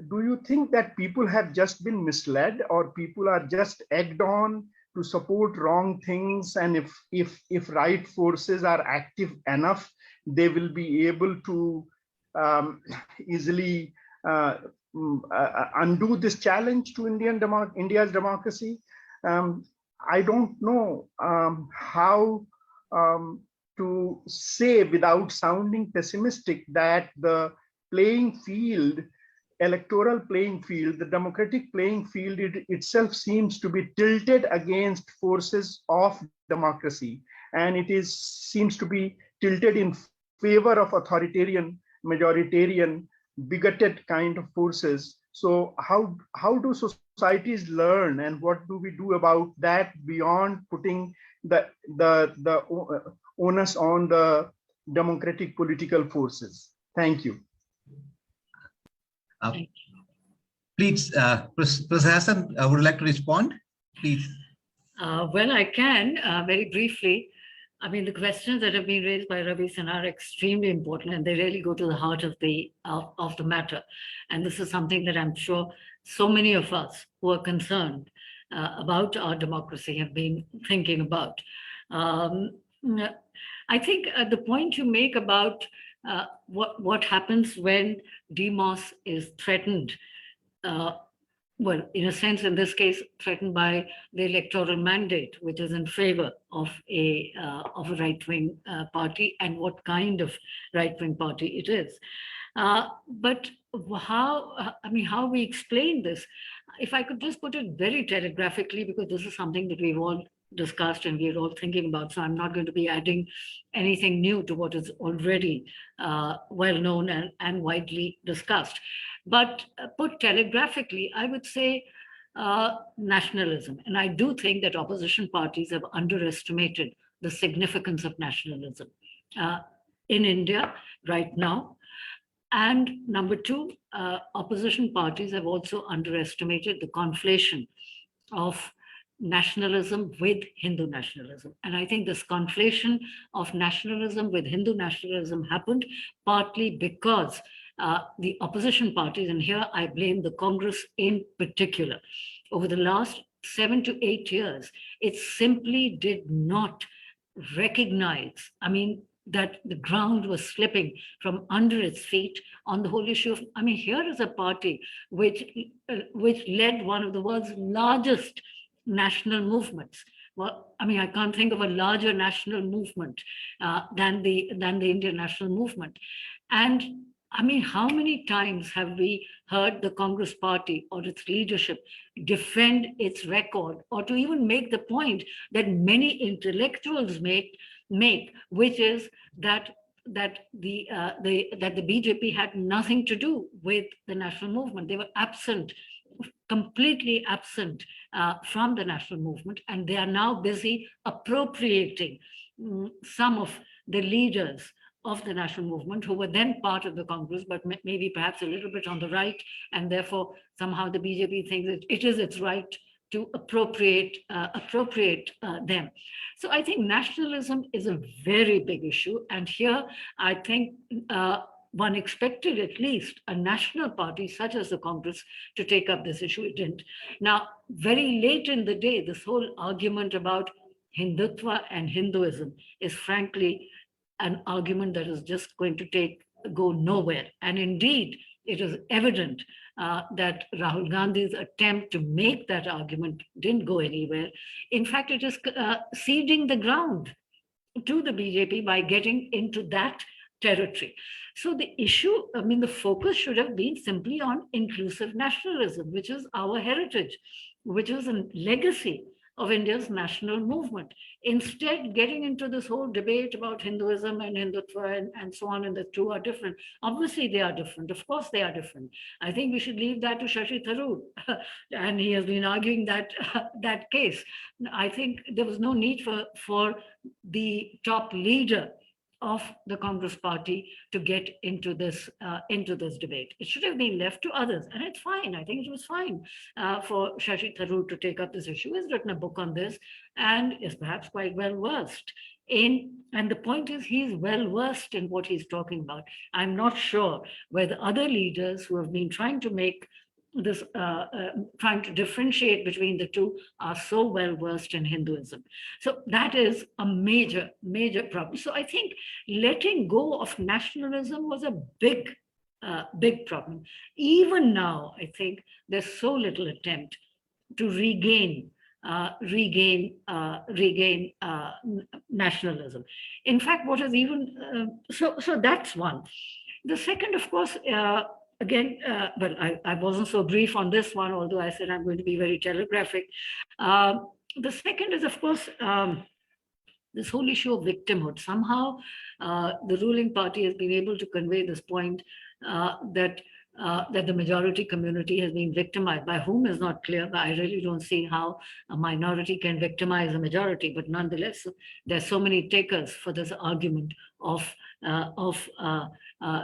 C: Do you think that people have just been misled, or people are just egged on to support wrong things, and if right forces are active enough, they will be able to easily undo this challenge to India's democracy? I don't know how to say without sounding pessimistic that the playing field, electoral playing field, the democratic playing field itself seems to be tilted against forces of democracy, and seems to be tilted in favor of authoritarian, majoritarian, bigoted kind of forces. So how do societies learn, and what do we do about that beyond putting the onus on the democratic political forces? Thank you.
A: Please, Professor Hasan, would you like to respond? Please.
B: Well, I can very briefly. I mean, the questions that have been raised by Ravi Sinha are extremely important, and they really go to the heart of the matter. And this is something that I'm sure so many of us who are concerned about our democracy have been thinking about. I think the point you make about what happens when demos is threatened, well, in a sense, in this case, threatened by the electoral mandate, which is in favor of a right-wing party, and what kind of right-wing party it is. But how we explain this? If I could just put it very telegraphically, because this is something that we've all discussed and we're all thinking about, so I'm not going to be adding anything new to what is already well known and widely discussed. But put telegraphically, I would say nationalism. And I do think that opposition parties have underestimated the significance of nationalism in India right now. And number two, opposition parties have also underestimated the conflation of nationalism with Hindu nationalism. And I think this conflation of nationalism with Hindu nationalism happened partly because the opposition parties, and here I blame the Congress in particular, over the last 7 to 8 years, it simply did not recognize, that the ground was slipping from under its feet on the whole issue of, here is a party which led one of the world's largest national movements. Well, I can't think of a larger national movement than the Indian national movement. And how many times have we heard the Congress party or its leadership defend its record, or to even make the point that many intellectuals make, which is that the BJP had nothing to do with the national movement. They were absent, completely absent from the national movement, and they are now busy appropriating some of the leaders of the national movement who were then part of the Congress, but maybe perhaps a little bit on the right, and therefore somehow the BJP thinks that it is its right to appropriate them. So I think nationalism is a very big issue. And here, I think one expected at least a national party such as the Congress to take up this issue. It didn't. Now, very late in the day, this whole argument about Hindutva and Hinduism is frankly an argument that is just going to go nowhere. And indeed, it is evident that Rahul Gandhi's attempt to make that argument didn't go anywhere. In fact, it is ceding the ground to the BJP by getting into that territory. So the issue, I mean, the focus should have been simply on inclusive nationalism, which is our heritage, which is a legacy of India's national movement. Instead, getting into this whole debate about Hinduism and Hindutva and so on, and the two are different. Obviously, they are different. Of course, they are different. I think we should leave that to Shashi Tharoor, and he has been arguing that case. I think there was no need for the top leader of the Congress party to get into this debate. It should have been left to others, and it's fine. I think it was fine for Shashi Tharoor to take up this issue. He's written a book on this and is perhaps quite well versed in. And the point is, he's well versed in what he's talking about. I'm not sure whether other leaders who have been trying to make this trying to differentiate between the two are so well versed in Hinduism. So that is a major problem. So I think letting go of nationalism was a big problem. Even now, I think there's so little attempt to regain nationalism. In fact, what is even so that's one. The second, of course, again, well, I wasn't so brief on this one, although I said I'm going to be very telegraphic. The second is, of course, this whole issue of victimhood. Somehow, the ruling party has been able to convey this point that the majority community has been victimized. By whom is not clear, but I really don't see how a minority can victimize a majority. But nonetheless, there's so many takers for this argument of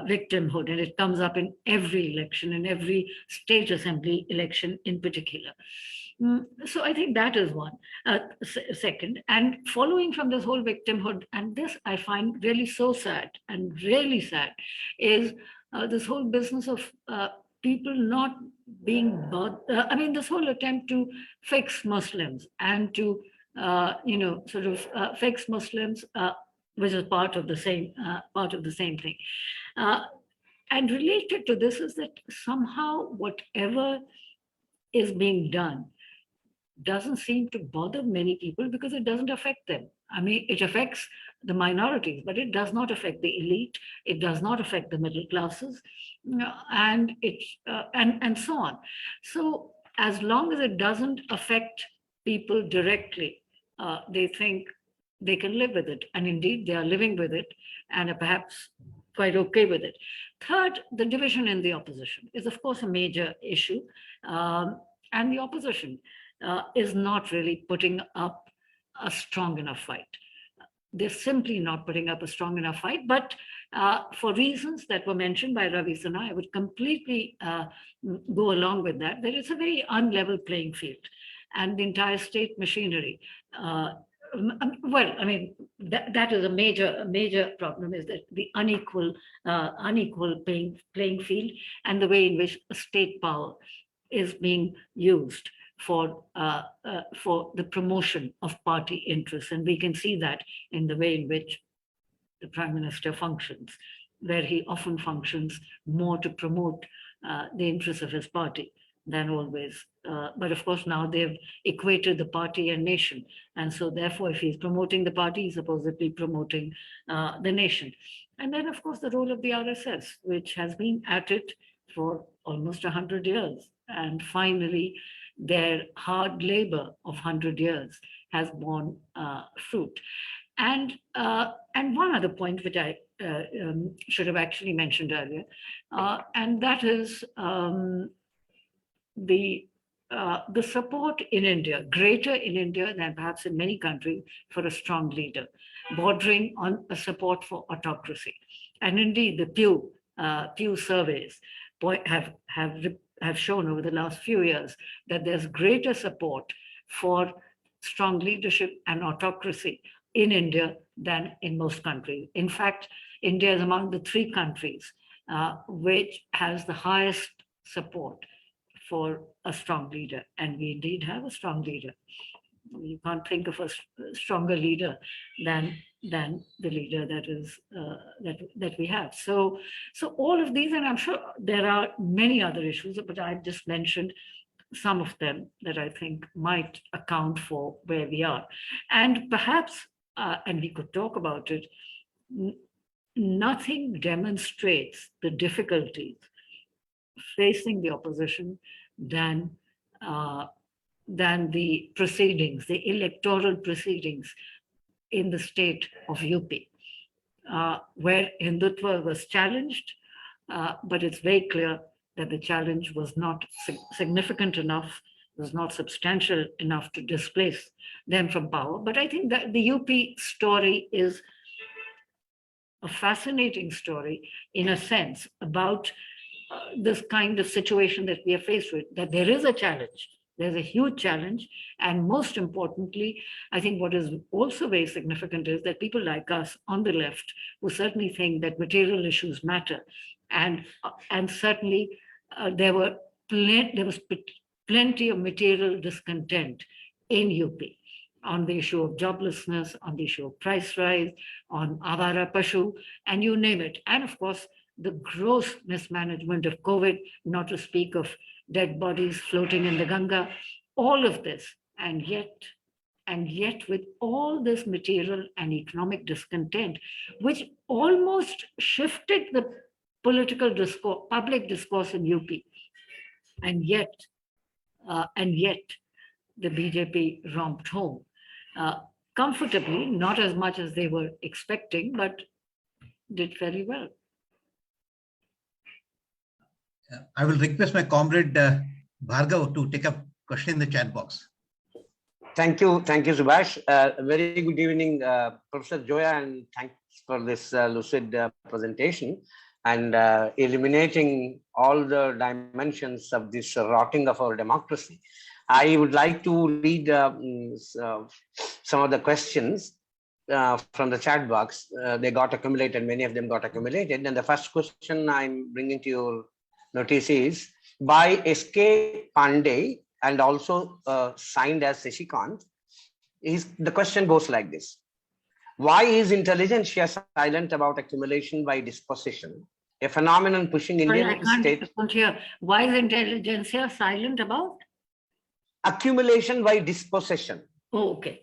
B: victimhood, and it comes up in every election, in every state assembly election in particular. So I think that is one. Second, and following from this whole victimhood, and this I find really so sad and really sad, is this whole business of people not being bothered. I mean, this whole attempt to fix Muslims and to, sort of fix Muslims, which is part of the same thing. And related to this is that somehow whatever is being done doesn't seem to bother many people because it doesn't affect them. I mean, it affects the minorities, but it does not affect the elite. It does not affect the middle classes, and so on. So as long as it doesn't affect people directly, they think they can live with it. And indeed, they are living with it and are perhaps quite okay with it. Third, the division in the opposition is, of course, a major issue. And the opposition is not really putting up a strong enough fight. They're simply not putting up a strong enough fight. But for reasons that were mentioned by Ravi Sinha, I would completely go along with that. There is a very unlevel playing field. And the entire state machinery, well, I mean, that is a major problem, is that the unequal playing field and the way in which state power is being used for the promotion of party interests. And we can see that in the way in which the Prime Minister functions, where he often functions more to promote the interests of his party than always. But of course, now they've equated the party and nation. And so therefore, if he's promoting the party, he's supposedly promoting the nation. And then, of course, the role of the RSS, which has been at it for almost 100 years. And finally, their hard labor of 100 years has borne fruit. And one other point, which I should have actually mentioned earlier, and that is the support in India, greater in India than perhaps in many countries, for a strong leader, bordering on a support for autocracy. And indeed, the Pew surveys have have shown over the last few years that there's greater support for strong leadership and autocracy in India than in most countries. In fact, India is among the 3 countries which has the highest support for a strong leader. And we indeed have a strong leader. You can't think of a stronger leader than the leader that is that we have. So all of these, and I'm sure there are many other issues, but I've just mentioned some of them that I think might account for where we are. And perhaps, and we could talk about it, nothing demonstrates the difficulties facing the opposition than the proceedings, the electoral proceedings in the state of UP, where Hindutva was challenged, but it's very clear that the challenge was not significant enough, was not substantial enough to displace them from power. But I think that the UP story is a fascinating story in a sense about this kind of situation that we are faced with, that there is a challenge. There's a huge challenge. And most importantly, I think what is also very significant is that people like us on the left, who certainly think that material issues matter, and certainly there was plenty of material discontent in UP on the issue of joblessness, on the issue of price rise, on Avara Pashu, and you name it. And of course, the gross mismanagement of COVID, not to speak of dead bodies floating in the Ganga, all of this. And yet with all this material and economic discontent, which almost shifted the political discourse, public discourse in UP, and yet the BJP romped home comfortably, not as much as they were expecting, but did very well.
A: I will request my comrade Bhargav to take a question in the chat box.
D: Thank you, Subhash. Very good evening, Professor Zoya, and thanks for this lucid presentation and eliminating all the dimensions of this rotting of our democracy. I would like to read some of the questions from the chat box. They got accumulated, many of them got accumulated. And the first question I'm bringing to your notice is by S.K. Pandey and also signed as Shashikant. The question goes like this. Why is intelligentsia silent about accumulation by dispossession? A phenomenon pushing Indian state.
B: Why is intelligentsia silent about?
D: Accumulation by dispossession.
B: Oh, okay.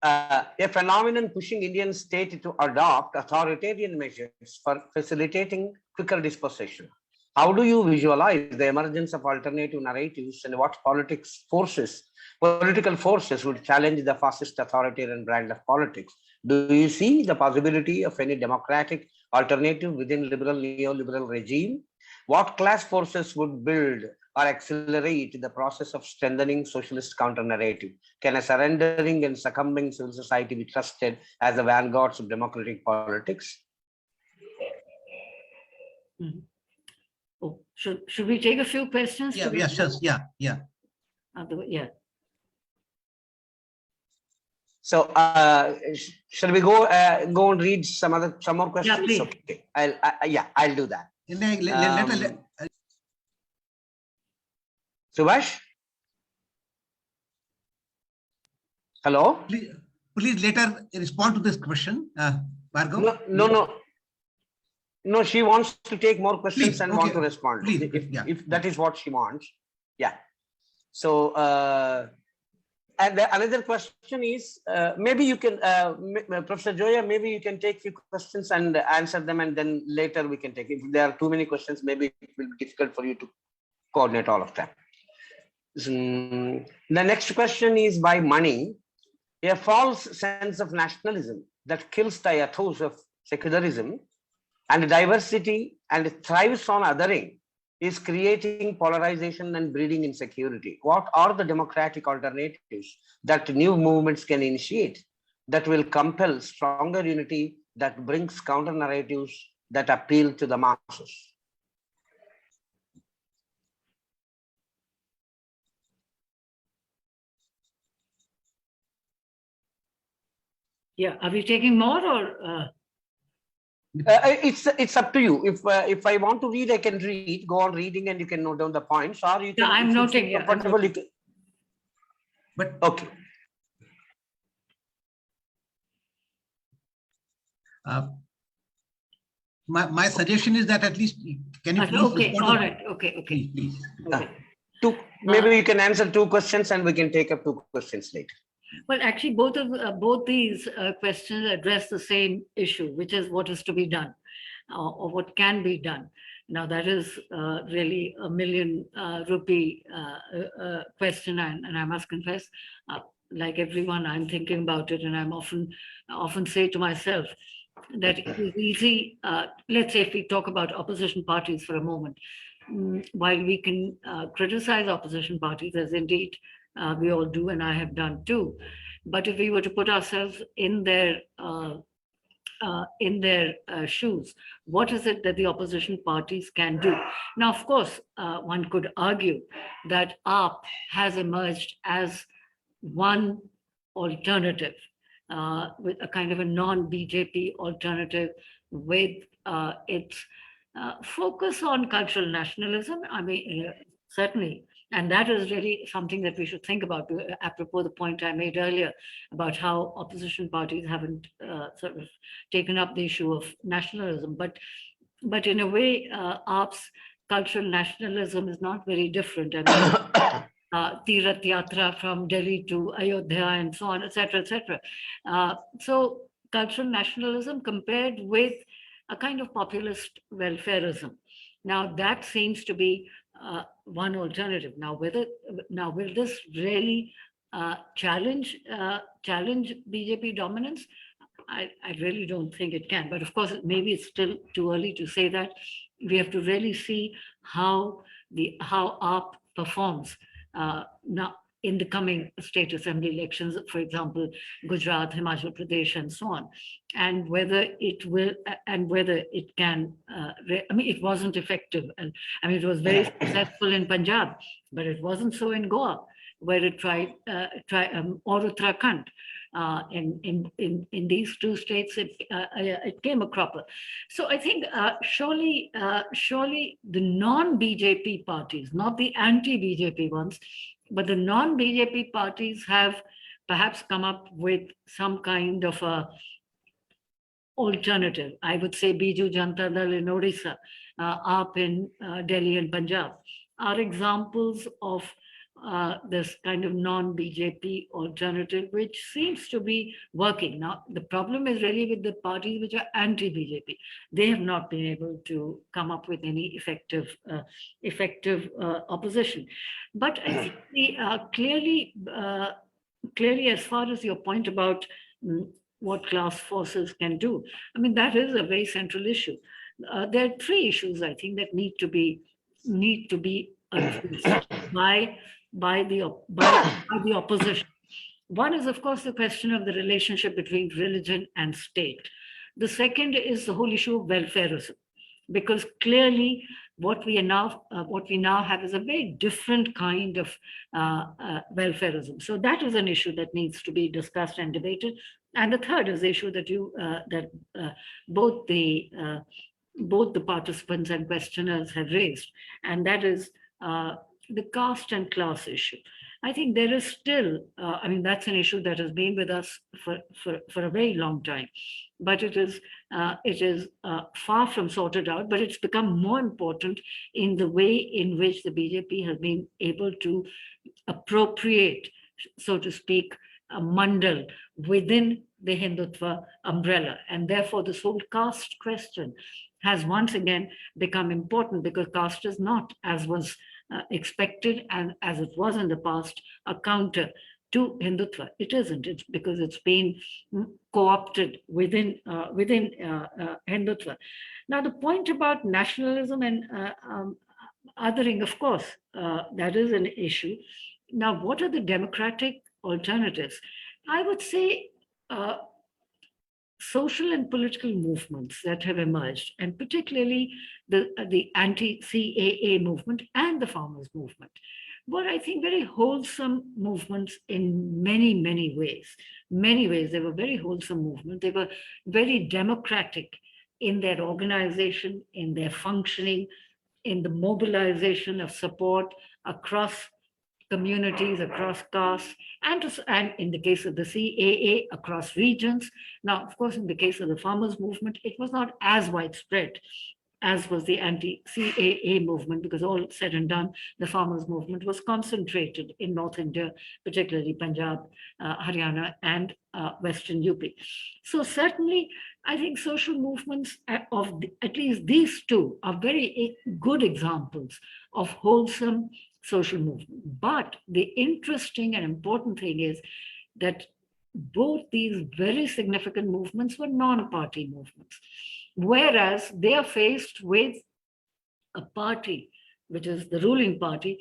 D: A phenomenon pushing Indian state to adopt authoritarian measures for facilitating quicker dispossession. How do you visualize the emergence of alternative narratives and what political forces would challenge the fascist authoritarian brand of politics? Do you see the possibility of any democratic alternative within liberal neoliberal regime? What class forces would build or accelerate the process of strengthening socialist counter-narrative? Can a surrendering and succumbing civil society be trusted as the vanguards of democratic politics?
B: Mm-hmm. Oh, should we take a few questions?
A: Yeah. Yeah.
D: So, shall we go and read some more questions?
B: Yeah, please.
D: Okay, I'll do that. Subhash? Hello?
A: Please later respond to this question, Bhargav.
D: No, she wants to take more questions. Please, and want to respond.
A: Please,
D: if that is what she wants. Yeah. So, and another question is, maybe you can, Professor Zoya, maybe you can take a few questions and answer them, and then later we can take it. If there are too many questions, maybe it will be difficult for you to coordinate all of them. The next question is by Mani. A false sense of nationalism that kills the ethos of secularism and diversity and thrives on othering is creating polarization and breeding insecurity. What are the democratic alternatives that new movements can initiate that will compel stronger unity, that brings counter narratives that appeal to the masses?
B: Yeah, are we taking more or?
D: It's up to you. If I want to read, I can read. Go on reading, and you can note down the points, or you can.
B: Yeah, I'm noting. Yeah,
D: comfortable. You can,
A: But
D: okay.
A: My suggestion is that at least can you please
B: okay,
A: respond
B: all
A: to-
B: right, okay,
A: Please.
B: okay.
D: Maybe you can answer 2 questions, and we can take up 2 questions later.
B: Well, actually, both these questions address the same issue, which is what is to be done, or what can be done. Now, that is really a million rupee question, and I must confess, like everyone, I'm thinking about it, and I'm often say to myself that it is easy. Let's say if we talk about opposition parties for a moment, while we can criticize opposition parties, as indeed we all do, and I have done too. But if we were to put ourselves in their shoes, what is it that the opposition parties can do? Now, of course, one could argue that AAP has emerged as one alternative, with a kind of a non-BJP alternative, with its focus on cultural nationalism. I mean, certainly. And that is really something that we should think about, apropos the point I made earlier about how opposition parties haven't sort of taken up the issue of nationalism. But in a way, AAP's cultural nationalism is not very different. I mean, Tirath Yatra from Delhi to Ayodhya and so on, etc., etc. So cultural nationalism compared with a kind of populist welfareism. Now, that seems to be one alternative. Now, will this really challenge BJP dominance? I really don't think it can. But of course, maybe it's still too early to say that. We have to really see how AAP performs now in the coming state assembly elections, for example, Gujarat, Himachal Pradesh, and so on, and whether it will, and whether it can. I mean, it wasn't effective, and I mean, it was very successful in Punjab, but it wasn't so in Goa, where it tried, or Uttarakhand. In these 2 states, it came a cropper. So I think surely the non-BJP parties, not the anti-BJP ones, but the non-BJP parties have perhaps come up with some kind of a alternative. I would say Biju Janata Dal in Odisha, AAP in Delhi and Punjab are examples of this kind of non-BJP alternative, which seems to be working. Now, the problem is really with the parties which are anti-BJP. They have not been able to come up with any effective opposition. But I think clearly, as far as your point about what class forces can do, I mean, that is a very central issue. There are 3 issues, I think, that need to be addressed by the opposition. One is, of course, the question of the relationship between religion and state. The second is the whole issue of welfareism, because clearly what we now have is a very different kind of welfareism. So that is an issue that needs to be discussed and debated. And the third is the issue that both the participants and questioners have raised, and that is the caste and class issue. I think there is still, I mean, that's an issue that has been with us for a very long time, but it is far from sorted out, but it's become more important in the way in which the BJP has been able to appropriate, so to speak, a mandal within the Hindutva umbrella. And therefore, this whole caste question has once again become important, because caste is not, as was expected and as it was in the past, a counter to Hindutva. It isn't. It's because it's been co-opted within Hindutva. Now, the point about nationalism and othering, of course, that is an issue. Now, what are the democratic alternatives? I would say social and political movements that have emerged, and particularly the anti-CAA movement and the farmers movement, were, I think, very wholesome movements in many, many ways. Many ways, they were very wholesome movements. They were very democratic in their organization, in their functioning, in the mobilization of support across communities, across castes, and in the case of the CAA, across regions. Now, of course, in the case of the farmers' movement, it was not as widespread as was the anti-CAA movement, because all said and done, the farmers' movement was concentrated in North India, particularly Punjab, Haryana, and Western UP. So certainly, I think social movements at least these two are very good examples of wholesome social movement. But the interesting and important thing is that both these very significant movements were non-party movements, whereas they are faced with a party, which is the ruling party,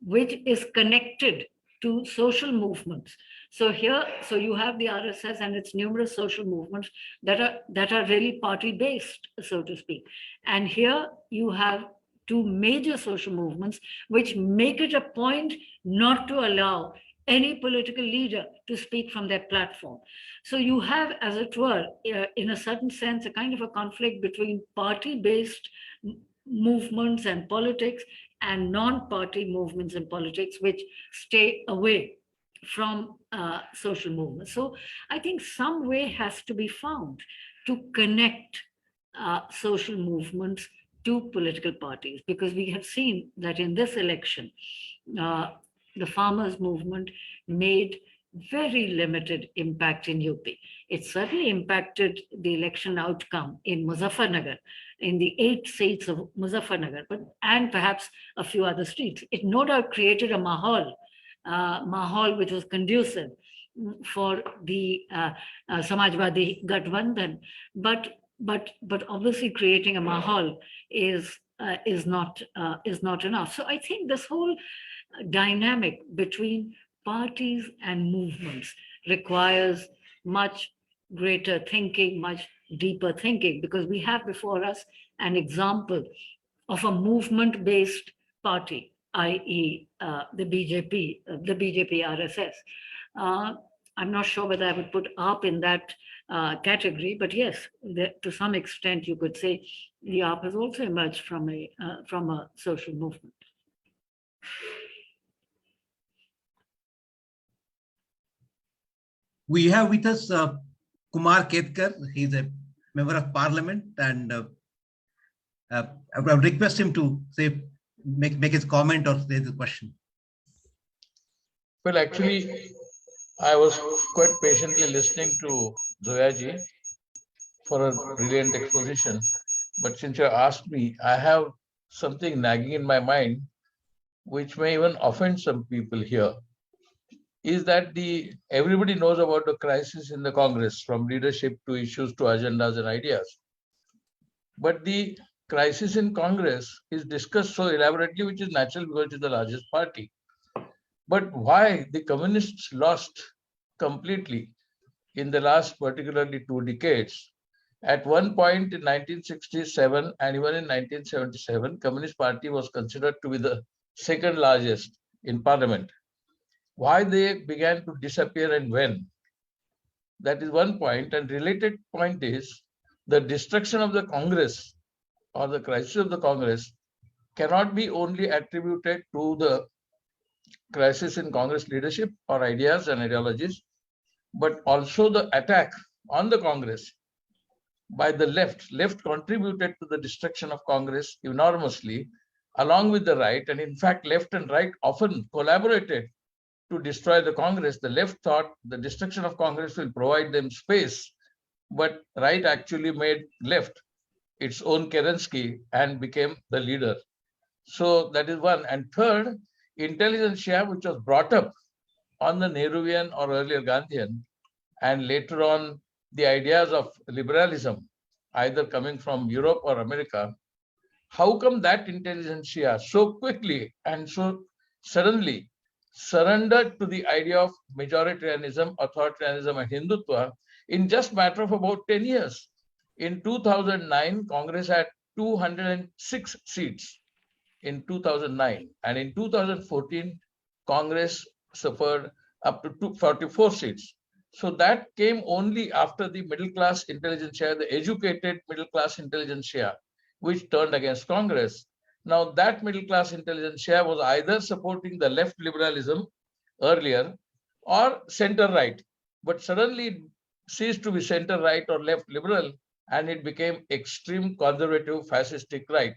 B: which is connected to social movements. So you have the RSS and its numerous social movements that are really party-based, so to speak. And here you have two major social movements which make it a point not to allow any political leader to speak from their platform. So you have, as it were, in a certain sense, a kind of a conflict between party-based movements and politics and non-party movements and politics, which stay away from social movements. So I think some way has to be found to connect social movements to political parties, because we have seen that in this election, the farmers' movement made very limited impact in UP. It certainly impacted the election outcome in Muzaffarnagar, in the 8 seats of Muzaffarnagar, and perhaps a few other streets. It no doubt created a mahal which was conducive for the Samajwadi Gathbandhan, but obviously creating a mahal is not enough. So I think this whole dynamic between parties and movements requires much greater thinking, much deeper thinking, because we have before us an example of a movement-based party, i.e. the BJP RSS. I'm not sure whether I would put AAP in that category, but yes, to some extent you could say the AAP has also emerged from a social movement.
A: We have with us Kumar Ketkar. He's a member of parliament, and I would request him to make his comment or say the question.
E: Well, actually, I was quite patiently listening to Zoya ji for a brilliant exposition. But since you asked me, I have something nagging in my mind, which may even offend some people here, is that everybody knows about the crisis in the Congress, from leadership to issues to agendas and ideas. But the crisis in Congress is discussed so elaborately, which is natural because it is the largest party. But why the communists lost completely in the last particularly 2 decades? At one point in 1967 and even in 1977, Communist Party was considered to be the second largest in parliament. Why they began to disappear and when? That is one point. And related point is the destruction of the Congress or the crisis of the Congress cannot be only attributed to the crisis in Congress leadership or ideas and ideologies, but also the attack on the Congress by the left. Left contributed to the destruction of Congress enormously, along with the right. And in fact, left and right often collaborated to destroy the Congress. The left thought the destruction of Congress will provide them space, but right actually made left its own Kerensky and became the leader. So that is one. And third, intelligentsia, which was brought up on the Nehruvian or earlier Gandhian, and later on the ideas of liberalism, either coming from Europe or America, how come that intelligentsia so quickly and so suddenly surrendered to the idea of majoritarianism, authoritarianism, and Hindutva in just a matter of about 10 years? In 2009, Congress had 206 seats in 2009, and in 2014, Congress suffered up to 244 seats. So that came only after the middle class intelligentsia, the educated middle class intelligentsia, which turned against Congress. Now that middle class intelligentsia was either supporting the left liberalism earlier or center right, but suddenly ceased to be center right or left liberal, and it became extreme conservative fascistic right.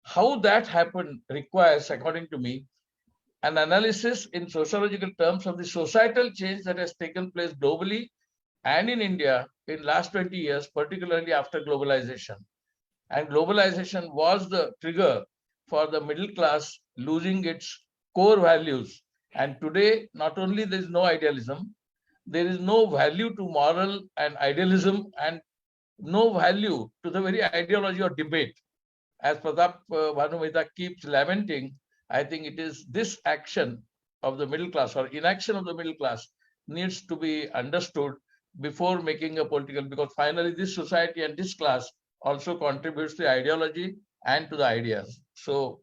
E: How that happened requires, according to me, an analysis in sociological terms of the societal change that has taken place globally and in India in last 20 years, particularly after globalization. And globalization was the trigger for the middle class losing its core values. And today, not only there is no idealism, there is no value to moral and idealism, and no value to the very ideology or debate. As Pratap Bhanumita keeps lamenting, I think it is this action of the middle class or inaction of the middle class needs to be understood before making a political, because finally this society and this class also contributes to the ideology and to the ideas. So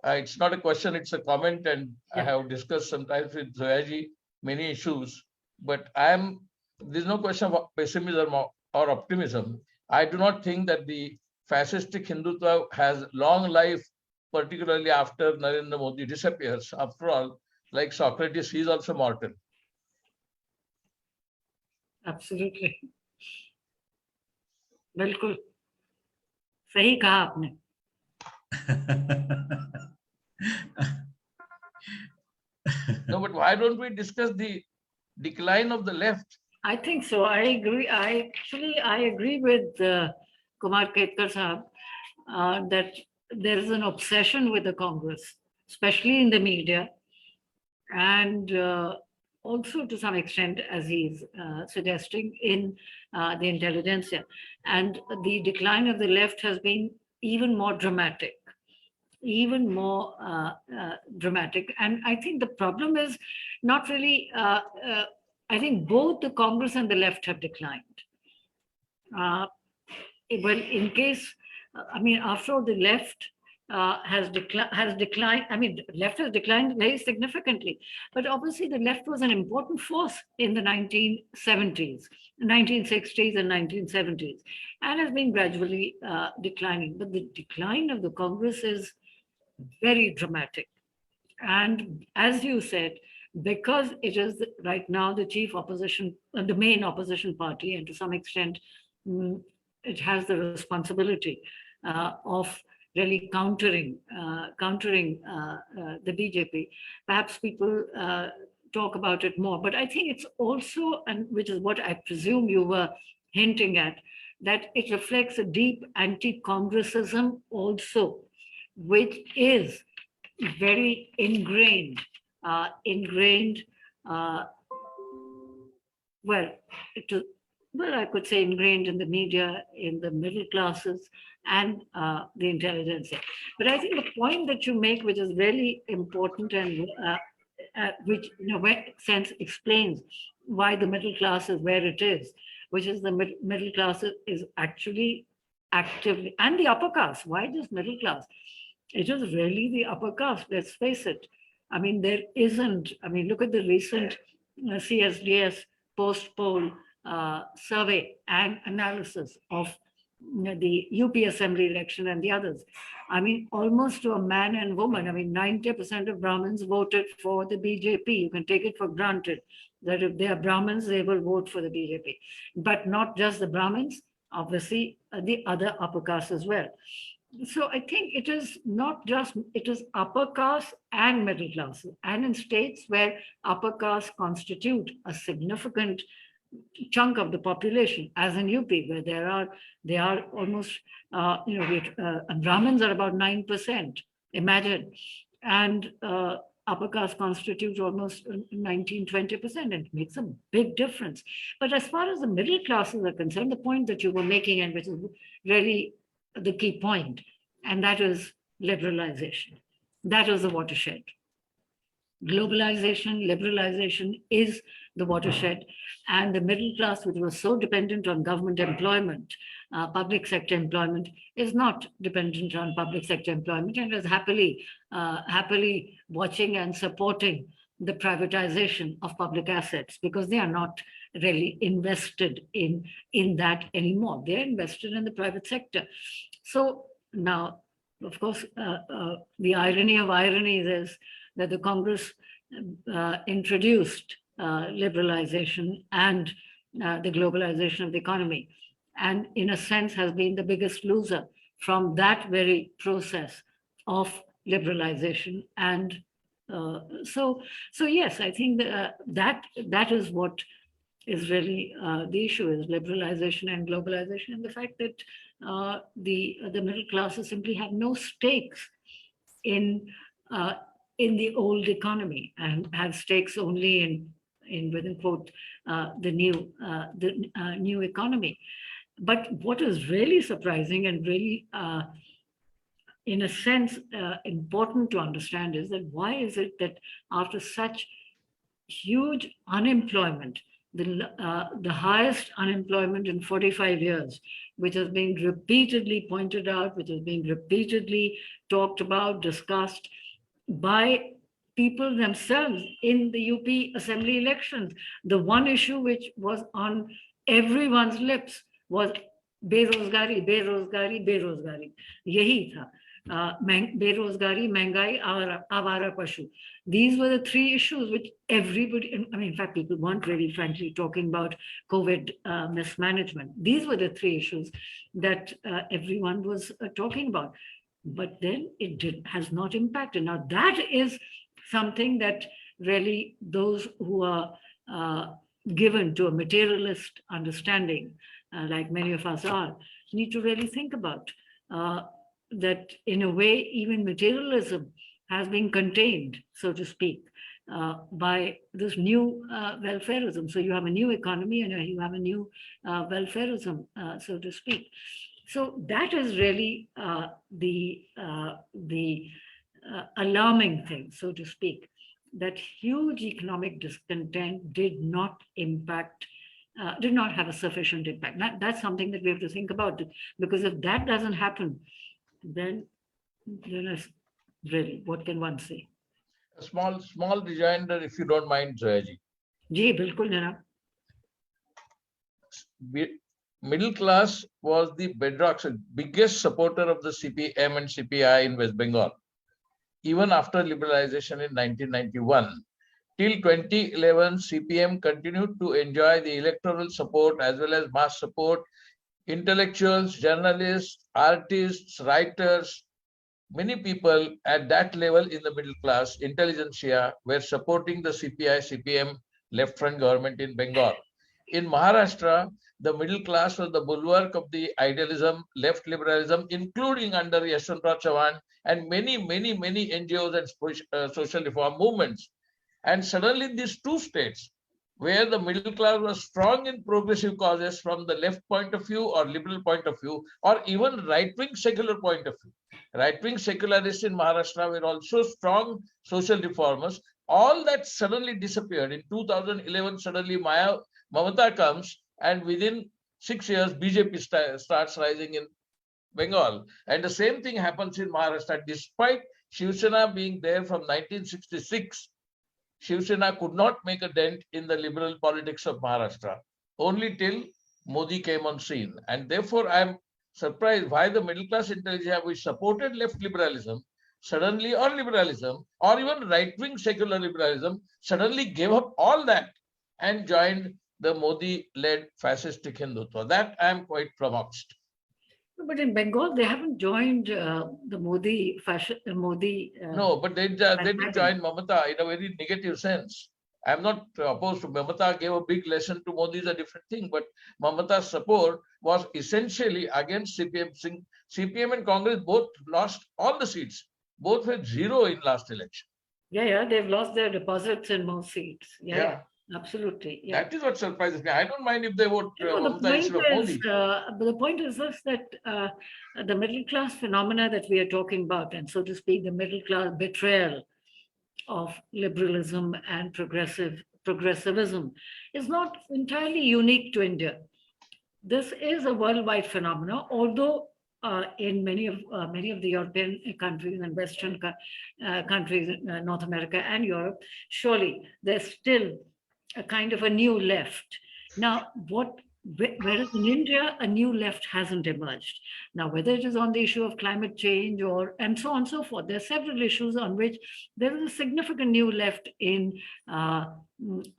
E: it's not a question, it's a comment, and I have discussed sometimes with Zoya many issues, but there's no question of pessimism or optimism. I do not think that the fascistic Hindutva has long life, particularly after Narendra Modi disappears. After all, like Socrates, he is also mortal.
B: Absolutely. बिल्कुल सही कहा आपने.
E: No, but why don't we discuss the decline of the left?
B: I think so. I agree. I agree with Kumar Ketkar Sahab that there is an obsession with the Congress, especially in the media, and also to some extent, as he's suggesting, in the intelligentsia. And the decline of the left has been even more dramatic. And I think the problem is not really, I think both the Congress and the left have declined. Well, in case, after all, the left has declined. I mean, the left has declined very significantly. But obviously, the left was an important force in the 1970s, 1960s, and 1970s, and has been gradually declining. But the decline of the Congress is very dramatic. And as you said, because it is right now the chief opposition, the main opposition party, and to some extent, it has the responsibility of really countering the BJP. Perhaps people talk about it more, but I think it's also, and which is what I presume you were hinting at, that it reflects a deep anti-Congressism also, which is very ingrained, I could say ingrained in the media, in the middle classes, and the intelligentsia. But I think the point that you make, which is really important, and which in a sense explains why the middle class is where it is, which is the middle class is actually actively, and the upper caste. Why just middle class? It is really the upper caste, let's face it. I mean, there isn't, look at the recent CSDS post-poll survey and analysis of the UP Assembly election and the others. Almost to a man and woman, 90% of Brahmins voted for the BJP. You can take it for granted that if they are Brahmins, they will vote for the BJP. But not just the Brahmins, obviously the other upper castes as well. So I think it is not just, it is upper caste and middle class. And in states where upper caste constitute a significant chunk of the population, as in UP, where they are almost, Brahmins are about 9%, imagine. And upper caste constitutes almost 19-20%, and it makes a big difference. But as far as the middle classes are concerned, the point that you were making, and which is really the key point, and that is liberalization. That is the watershed. Globalization, liberalization is the watershed, and the middle class, which was so dependent on government employment, public sector employment, is not dependent on public sector employment, and is happily watching and supporting the privatization of public assets, because they are not really invested in that anymore. They're invested in the private sector. So now, of course, the irony of ironies is that the Congress introduced liberalization and the globalization of the economy, and in a sense has been the biggest loser from that very process of liberalization. And so yes, I think that is what is really the issue, is liberalization and globalization, and the fact that the middle classes simply have no stakes in the old economy, and have stakes only in within quote the new economy. But what is really surprising and really in a sense important to understand is that why is it that after such huge unemployment, the highest unemployment in 45 years, which has been repeatedly pointed out, which has been repeatedly talked about, discussed by people themselves in the UP assembly elections. The one issue which was on everyone's lips was बेरोजगारी बेरोजगारी बेरोजगारी, यही था. बेरोजगारी, महंगाई, आवारा पशु. These were the three issues which everybody, I mean, in fact, people weren't really frankly talking about COVID mismanagement. These were the three issues that everyone was talking about. But then it has not impacted. Now that is something that really those who are given to a materialist understanding, like many of us are, need to really think about. That in a way, even materialism has been contained, so to speak, by this new welfareism. So you have a new economy and you have a new welfareism, so to speak. So that is really the alarming thing, so to speak, that huge economic discontent did not have a sufficient impact. That's something that we have to think about, because if that doesn't happen, then really, what can one say?
E: A small rejoinder, if you don't mind, Zoya ji.
B: Ji, bilkul, Janab.
E: Middle class was the bedrock, so biggest supporter of the CPM and CPI in West Bengal, even after liberalization in 1991. Till 2011, CPM continued to enjoy the electoral support as well as mass support. Intellectuals, journalists, artists, writers, many people at that level in the middle class, intelligentsia, were supporting the CPI, CPM left front government in Bengal. In Maharashtra, the middle class was the bulwark of the idealism, left liberalism, including under Yashwantrao Chavan and many NGOs and social reform movements. And suddenly these two states, where the middle class was strong in progressive causes from the left point of view or liberal point of view, or even right-wing secular point of view. Right-wing secularists in Maharashtra were also strong social reformers. All that suddenly disappeared. In 2011, suddenly Mamata comes, and within 6 years, BJP starts rising in Bengal. And the same thing happens in Maharashtra. Despite Shiv Sena being there from 1966, Shiv Sena could not make a dent in the liberal politics of Maharashtra, only till Modi came on scene. And therefore, I am surprised why the middle class intelligentsia, which supported left liberalism, suddenly, or liberalism, or even right-wing secular liberalism, suddenly gave up all that and joined the Modi-led fascistic Hindutva. That I am quite flummoxed.
B: But in Bengal, they haven't joined the Modi.
E: No, but they did join Mamata in a very negative sense. I'm not opposed to Mamata. Gave a big lesson to Modi is a different thing, but Mamata's support was essentially against CPM. CPM and Congress both lost all the seats. Both were zero in last election.
B: Yeah, they've lost their deposits in most seats. Yeah. Absolutely. Yeah.
E: That is what surprises me. I don't mind if they vote
B: Mamata
E: instead of Modi.
B: But the point is this, that the middle class phenomena that we are talking about, and so to speak, the middle class betrayal of liberalism and progressivism is not entirely unique to India. This is a worldwide phenomenon, although in many of the European countries and Western countries, North America and Europe, surely there's still a kind of a new left. Now, whereas in India, a new left hasn't emerged. Now, whether it is on the issue of climate change and so on and so forth, there are several issues on which there is a significant new left in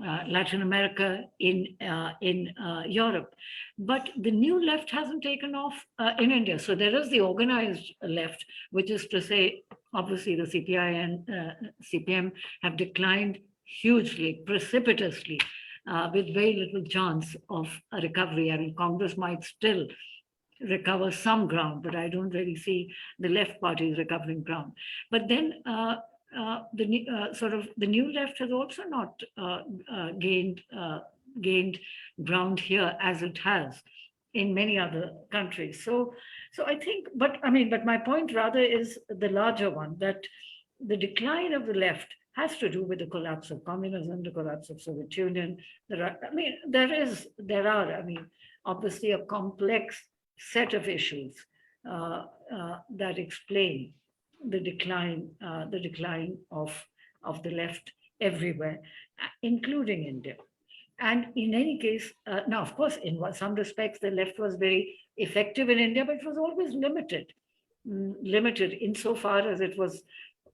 B: Latin America, in Europe. But the new left hasn't taken off in India. So there is the organized left, which is to say, obviously the CPI and CPM have declined hugely, precipitously, with very little chance of a recovery. I mean, Congress might still recover some ground, but I don't really see the left parties recovering ground. But then the new left has also not gained ground here as it has in many other countries. So I think, but my point rather is the larger one, that the decline of the left has to do with the collapse of communism, the collapse of Soviet Union. There are obviously a complex set of issues that explain the decline of the left everywhere, including India. And in any case, now, of course, in some respects, the left was very effective in India, but it was always limited insofar as it was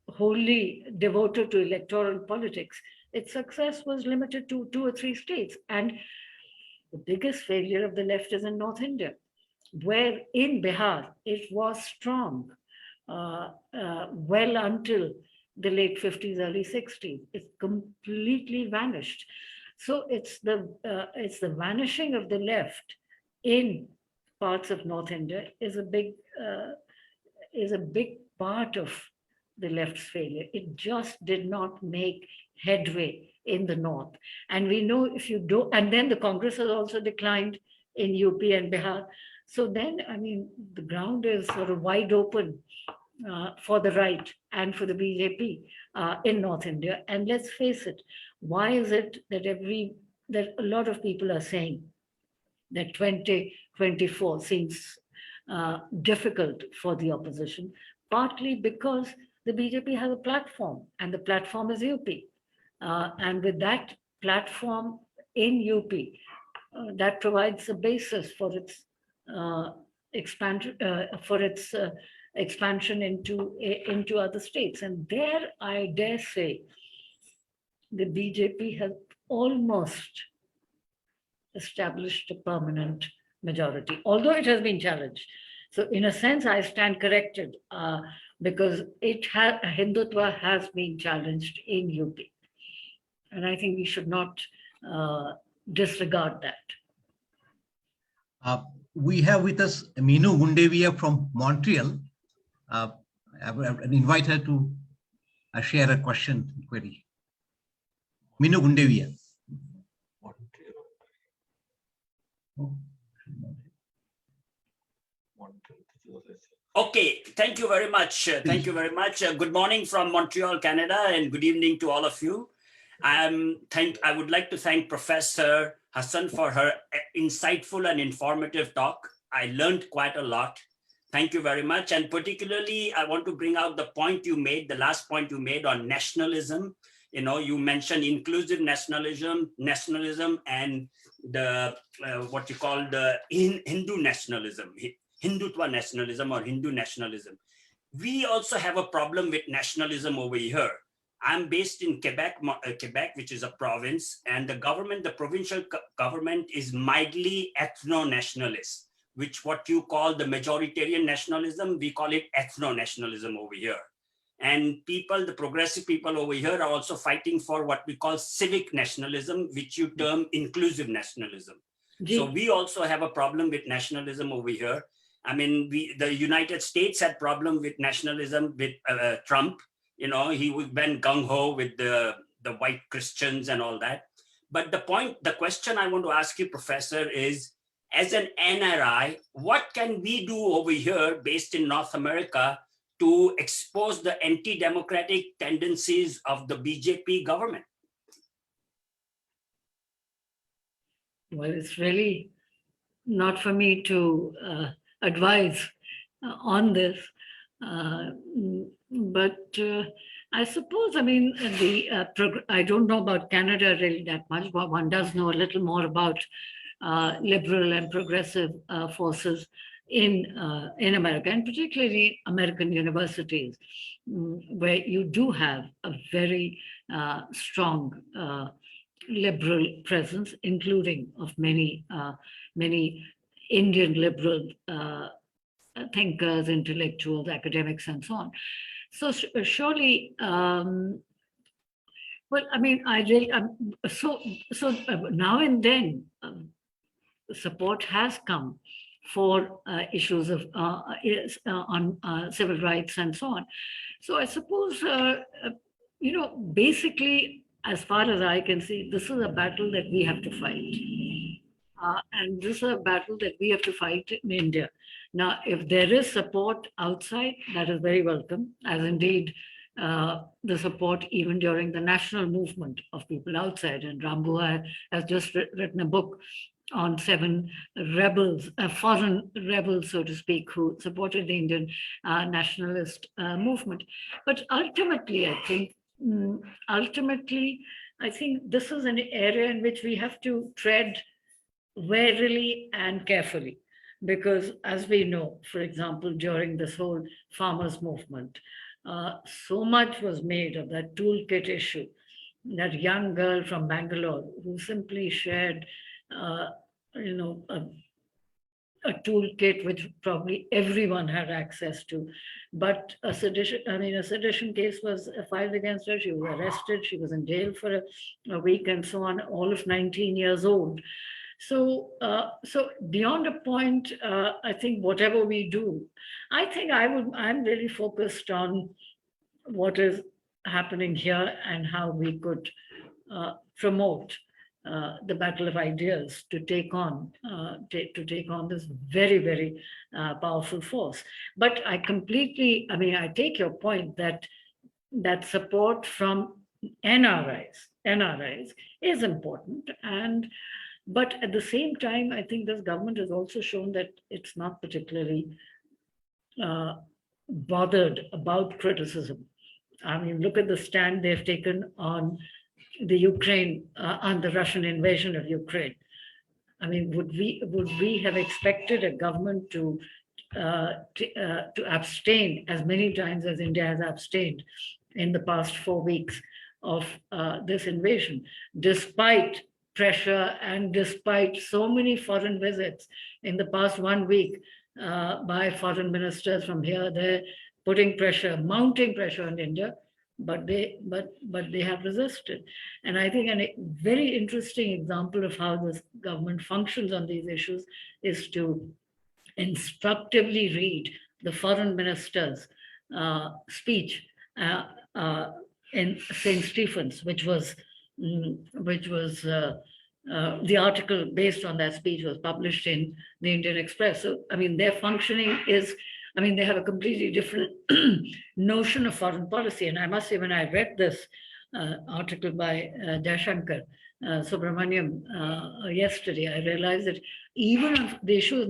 B: wholly devoted to electoral politics. Its success was limited to 2 or 3 states. And the biggest failure of the left is in North India, where in Bihar, it was strong well until the late 50s, early 60s. It completely vanished. So it's the vanishing of the left in parts of North India is a big part of the left's failure. It just did not make headway in the north. And we know if you do, and then the Congress has also declined in UP and Bihar. So then, the ground is sort of wide open for the right and for the BJP in North India. And let's face it, why is it that a lot of people are saying that 2024 seems difficult for the opposition, partly because the BJP has a platform, and the platform is UP. And with that platform in UP, that provides a basis for its expansion into other states. And there, I dare say, the BJP has almost established a permanent majority, although it has been challenged. So in a sense, I stand corrected because Hindutva has been challenged in UP. And I think we should not disregard that.
A: We have with us Meenu Gundevia from Montreal. I will invite her to share a question, query. Meenu Gundevia.
F: Okay, thank you very much. Thank you very much. Good morning from Montreal, Canada, and good evening to all of you. I would like to thank Professor Hasan for her insightful and informative talk. I learned quite a lot. Thank you very much. And particularly, I want to bring out the point you made, the last point you made on nationalism. You mentioned inclusive nationalism, and the what you call the Hindu nationalism, Hindutva nationalism or Hindu nationalism. We also have a problem with nationalism over here. I'm based in Quebec, which is a province, and the provincial government is mildly ethno-nationalist, which what you call the majoritarian nationalism, we call it ethno-nationalism over here. And the progressive people over here are also fighting for what we call civic nationalism, which you term inclusive nationalism. So we also have a problem with nationalism over here. The United States had problem with nationalism with Trump. He went gung-ho with the white Christians and all that. But the question I want to ask you, Professor, is as an NRI, what can we do over here based in North America to expose the anti-democratic tendencies of the BJP government?
B: Well, it's really not for me to advise on this. But I suppose, I mean, I don't know about Canada really that much, but one does know a little more about liberal and progressive forces in America, and particularly American universities, where you do have a very strong liberal presence, including of many Indian liberal thinkers, intellectuals, academics, and so on. So surely, well, I mean, I really now and then support has come for issues of on civil rights and so on. So I suppose, you know, basically, as far as I can see, this is a battle that we have to fight. And this is a battle that we have to fight in India. Now, if there is support outside, that is very welcome, as indeed the support even during the national movement of people outside. And Rambu has just written a book on 7 rebels, foreign rebels, so to speak, who supported the Indian nationalist movement. But ultimately, I think, this is an area in which we have to tread warily and carefully, because as we know, for example, during this whole farmers movement, so much was made of that toolkit issue, that young girl from Bangalore who simply shared, you know, a toolkit which probably everyone had access to, but a sedition case was filed against her. She was arrested. She was in jail for a week and so on, all of 19 years old. So, so beyond a point, I think whatever we do, I think I'm really focused on what is happening here and how we could promote the battle of ideas to take on this very, very powerful force. But I take your point that support from NRIs is important, but at the same time, I think this government has also shown that it's not particularly bothered about criticism. I mean, look at the stand they've taken on the Ukraine, on the Russian invasion of Ukraine. I mean, would we have expected a government to abstain as many times as India has abstained in the past 4 weeks of this invasion, despite pressure and despite so many foreign visits in the past 1 week by foreign ministers from here, there, putting pressure, mounting pressure on India, but they have resisted. And I think a very interesting example of how this government functions on these issues is to instructively read the foreign minister's speech in St. Stephen's, which was the article based on that speech was published in the Indian Express. So, I mean, their functioning is, I mean, they have a completely different notion of foreign policy. And I must say, when I read this article by Jaishankar Subramaniam yesterday, I realized that even the issue is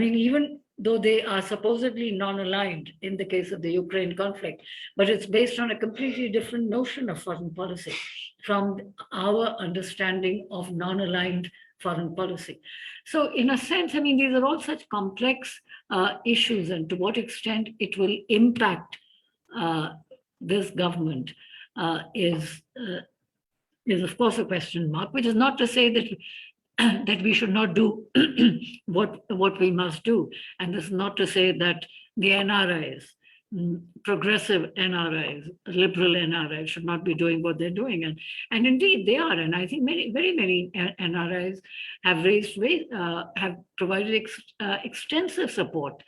B: even though they are supposedly non-aligned in the case of the Ukraine conflict, but it's based on a completely different notion of foreign policy from our understanding of non-aligned foreign policy. So in a sense, I mean, these are all such complex issues, and to what extent it will impact this government is of course a question mark, which is not to say that that we should not do what we must do. And this is not to say that the NRIs, progressive NRIs, liberal NRIs should not be doing what they're doing. And indeed they are. And I think very many NRIs have provided extensive support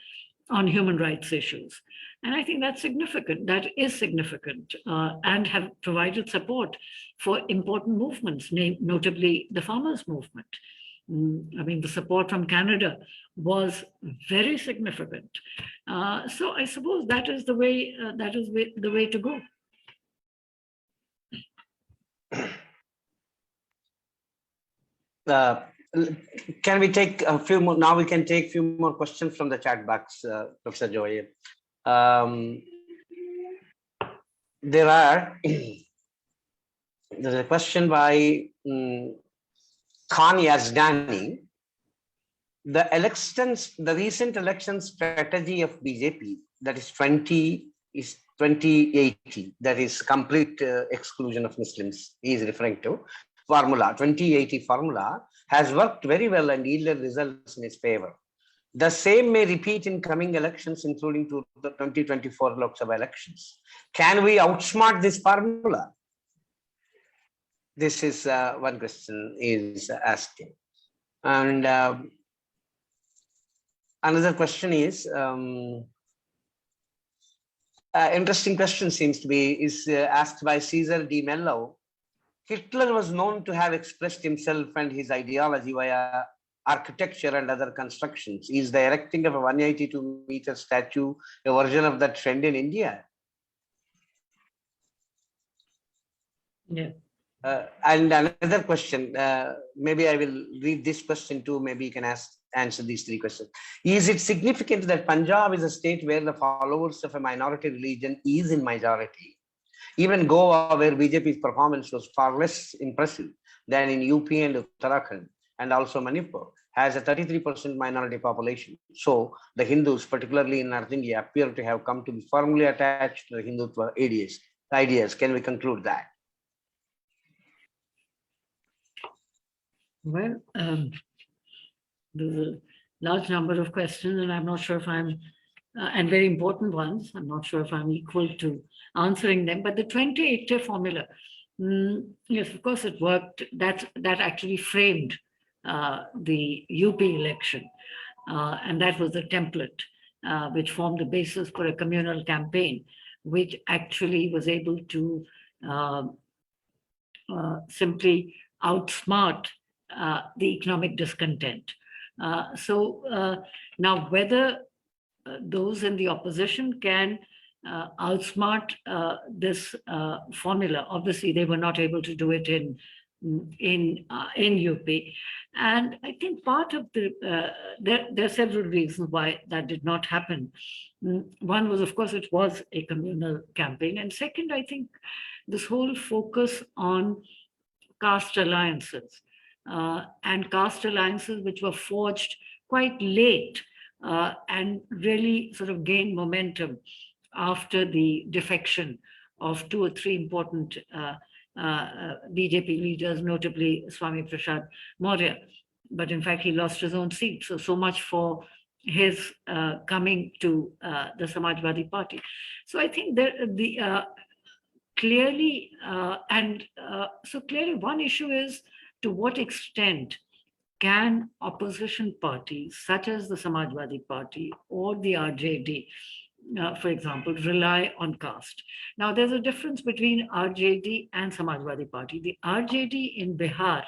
B: on human rights issues. And I think that's significant. That is significant, and have provided support for important movements, notably the farmers' movement. I mean, the support from Canada was very significant. So I suppose that is the way. That is the way to go.
D: Can we take a few more? Now we can take a few more questions from the chat box, Professor Zoya. There's a question by Khan Yazdani. The recent election strategy of BJP, that is 2080, that is complete exclusion of Muslims, he is referring to. Formula, 2080 formula has worked very well and yielded results in his favor. The same may repeat in coming elections, including to the 2024 Lok Sabha elections. Can we outsmart this formula? This is one question is asking. And another question is, interesting question seems to be, is asked by Caesar de Mello. Hitler was known to have expressed himself and his ideology via architecture and other constructions. Is the erecting of a 182-meter statue a version of that trend in India?
B: Yeah.
D: And another question, maybe I will read this question too, maybe you can answer these three questions. Is it significant that Punjab is a state where the followers of a minority religion is in majority? Even Goa, where BJP's performance was far less impressive than in UP and Uttarakhand, and also Manipur, has a 33% minority population. So the Hindus, particularly in North India, appear to have come to be firmly attached to the hindutva ideas. Can we conclude that?
B: Well, there's a large number of questions, and I'm not sure if I'm, and very important ones, I'm not sure if I'm equal to answering them, but the 2080 formula, yes, of course it worked. That actually framed the UP election, and that was the template which formed the basis for a communal campaign, which actually was able to simply outsmart the economic discontent. So now whether those in the opposition can outsmart this formula, obviously they were not able to do it in UP. And I think part of the, there are several reasons why that did not happen. One was, of course, it was a communal campaign. And second, I think this whole focus on caste alliances and caste alliances which were forged quite late and really sort of gained momentum after the defection of two or three important BJP leaders, notably Swami Prasad Maurya. But in fact, he lost his own seat. So much for his coming to the Samajwadi Party. So I think clearly, so clearly one issue is to what extent can opposition parties such as the Samajwadi Party or the RJD, for example, rely on caste. Now, there's a difference between RJD and Samajwadi Party. The RJD in Bihar,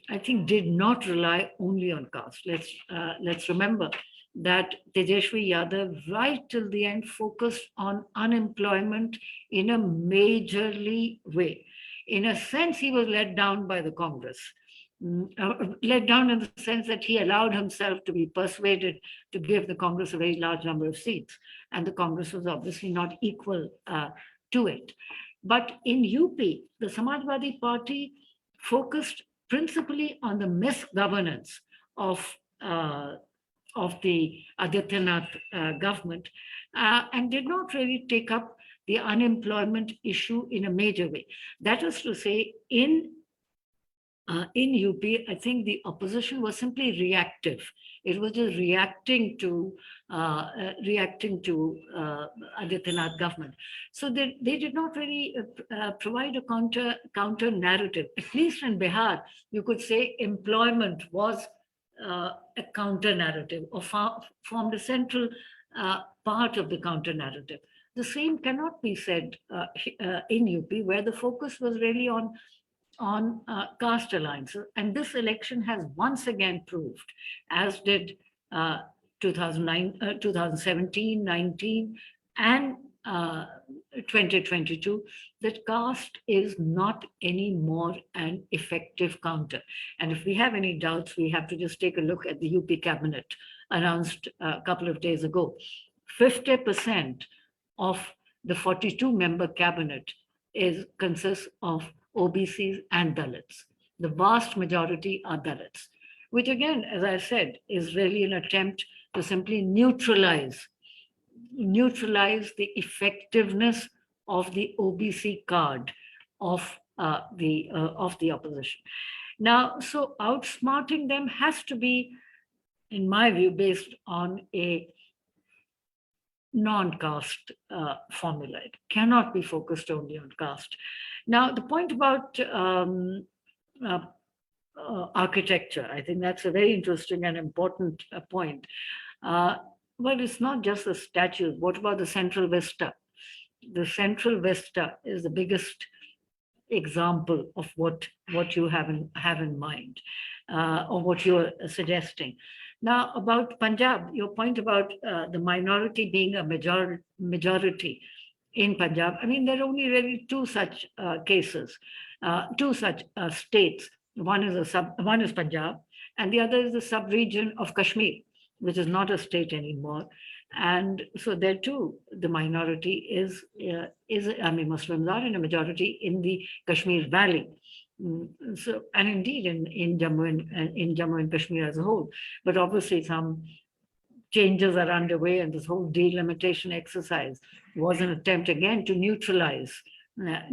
B: I think, did not rely only on caste. Let's remember that Tejashwi Yadav, right till the end, focused on unemployment in a majorly way. In a sense, he was let down by the Congress. Let down in the sense that he allowed himself to be persuaded to give the Congress a very large number of seats. And the Congress was obviously not equal to it. But in UP, the Samajwadi Party focused principally on the misgovernance of the Adityanath government and did not really take up the unemployment issue in a major way. That is to say, in UP, I think the opposition was simply reactive. It was just reacting to Adityanath government. So they did not really provide a counter narrative. At least in Bihar, you could say employment was a counter narrative or formed a central part of the counter narrative. The same cannot be said in UP, where the focus was really on caste alliances. And this election has once again proved, as did 2017, 19, and 2022 that caste is not anymore an effective counter. And if we have any doubts, we have to just take a look at the UP cabinet announced a couple of days ago. 50% of the 42-member cabinet consists of OBCs and Dalits. The vast majority are Dalits, which again, as I said, is really an attempt to simply neutralize the effectiveness of the OBC card of the opposition. Now, so outsmarting them has to be, in my view, based on a non-caste formula. It cannot be focused only on caste. Now, the point about architecture, I think that's a very interesting and important point. Well, it's not just the statues. What about the central vista? The central vista is the biggest example of what you have in mind, or what you're suggesting. Now, about Punjab, your point about the minority being a majority in Punjab. I mean, there are only really two such cases, two such states. One is Punjab, and the other is the sub-region of Kashmir, which is not a state anymore. And so there too, the minority is I mean, Muslims are in a majority in the Kashmir Valley. So, and indeed in Jammu and Kashmir as a whole. But obviously some changes are underway, and this whole delimitation exercise was an attempt again to neutralize that.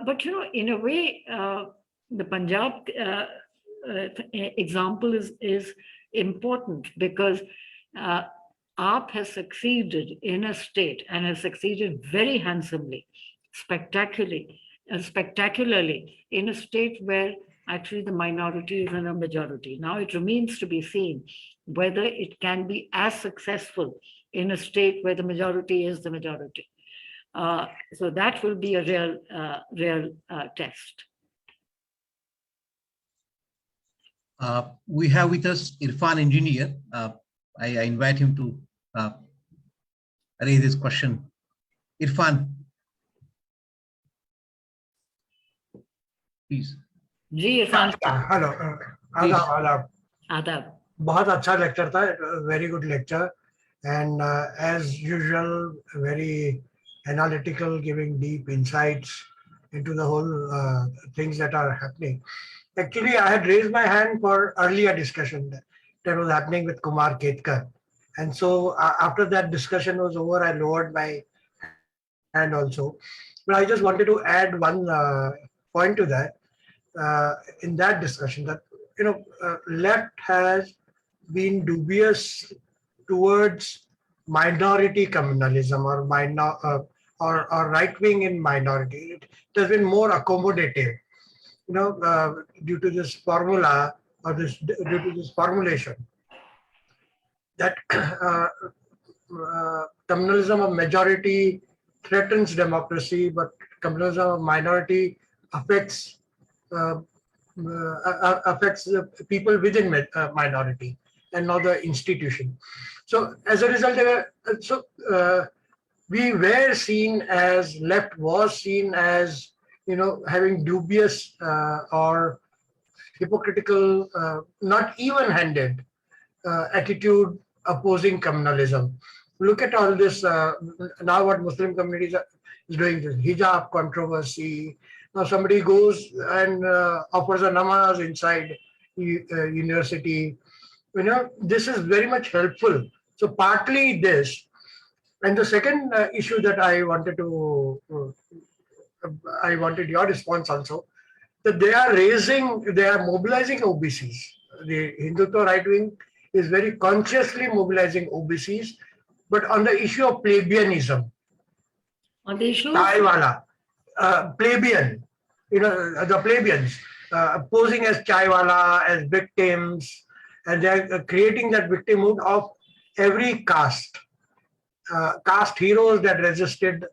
B: But you know, in a way, the Punjab example is important because AAP has succeeded in a state and has succeeded very handsomely, spectacularly in a state where actually the minority is in a majority. Now it remains to be seen whether it can be as successful in a state where the majority is the majority. So that will be a real test.
A: We have with us Irfan Engineer. I invite him to raise this question. Irfan, please.
B: जी Irfan
G: hello आदाब
B: आदाब
G: बहुत अच्छा lecture था very good lecture and as usual very analytical, giving deep insights into the whole things that are happening. Actually, I had raised my hand for earlier discussion that was happening with Kumar Ketkar, and so after that discussion was over, I lowered my hand also. But I just wanted to add one point to that. In that discussion, that left has been dubious towards minority communalism or right wing in minority. It has been more accommodative, due to this formula or due to this formulation that communalism of majority threatens democracy, but communalism of minority affects the people within minority and not the institution. So as a result, we were seen as, left was seen as, having dubious or hypocritical, not even-handed attitude opposing communalism. Look at all this now what Muslim communities is doing, this hijab controversy. Now somebody goes and offers a namaz inside university. This is very much helpful. So partly this, and the second issue that I wanted your response also, that they are mobilizing OBCs. The Hindutva right wing is very consciously mobilizing OBCs, but on the issue of plebeianism,
B: on the issue
G: Chaiwala, plebeian, the plebeians posing as Chaiwala, as victims, and they're creating that victimhood of every caste, caste heroes that resisted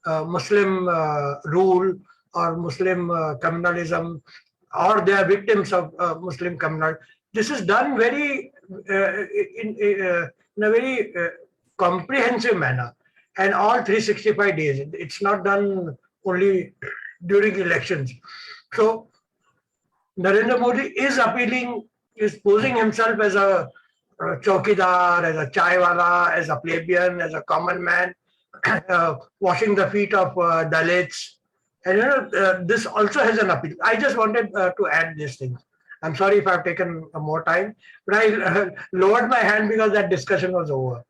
G: Muslim rule or Muslim communalism, or they are victims of Muslim communalism. This is done very in a very comprehensive manner, and all 365 days. It's not done only during elections. So Narendra Modi is appealing, is posing himself as a chowkidar, as a chaiwala, as a plebeian, as a common man, washing the feet of Dalits. And this also has an appeal. I just wanted to add these things. I'm sorry if I've taken more time, but I lowered my hand because that discussion was over.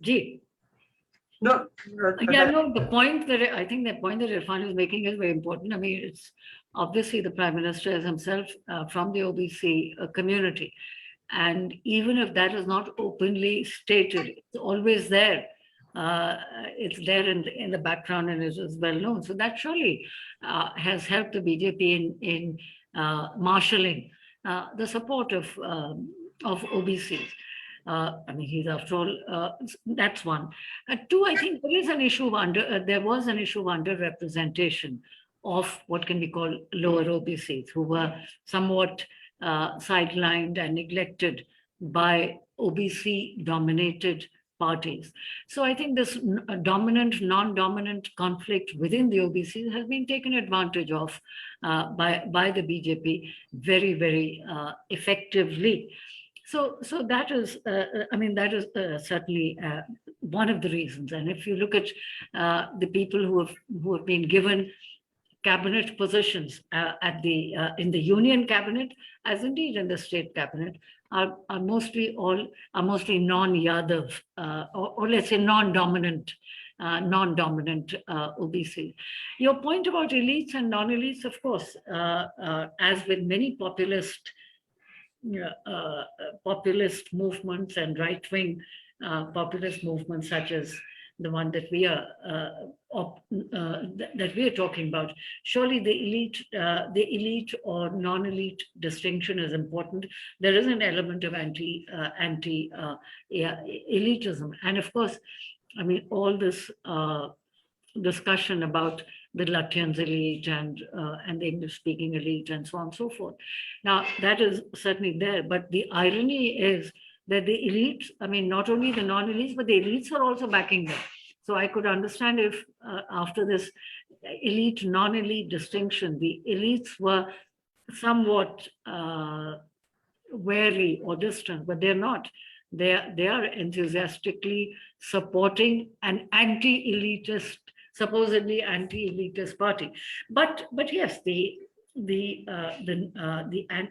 B: Gee.
G: No.
B: Yeah, no, the point that I think the point that Irfan is making is very important. I mean, it's obviously the Prime Minister is himself from the OBC community. And even if that is not openly stated, it's always there. It's there in the background and it is well known. So that surely has helped the BJP in marshalling the support of OBCs. I mean, he's after all, that's one. Two, I think there is an issue of there was an issue of underrepresentation of what can be called lower OBCs, who were somewhat sidelined and neglected by OBC-dominated parties. So I think this dominant, non-dominant conflict within the OBCs has been taken advantage of by the BJP very, very effectively. So that is, I mean, that is certainly one of the reasons. And if you look at the people who have been given cabinet positions in the union cabinet, as indeed in the state cabinet, are mostly non-Yadav or let's say non-dominant OBC. Your point about elites and non-elites, of course, as with many populist movements and right-wing populist movements, such as the one that we are talking about. Surely the elite or non-elite distinction is important. There is an element of anti-elitism, and of course, I mean, all this discussion about the Latvians elite and the English-speaking elite and so on and so forth. Now, that is certainly there, but the irony is that the elites, I mean, not only the non-elites, but the elites are also backing them. So I could understand if after this elite, non-elite distinction, the elites were somewhat wary or distant, but they're not. They are enthusiastically supporting an anti-elitist, supposedly anti-elitist party. But yes, the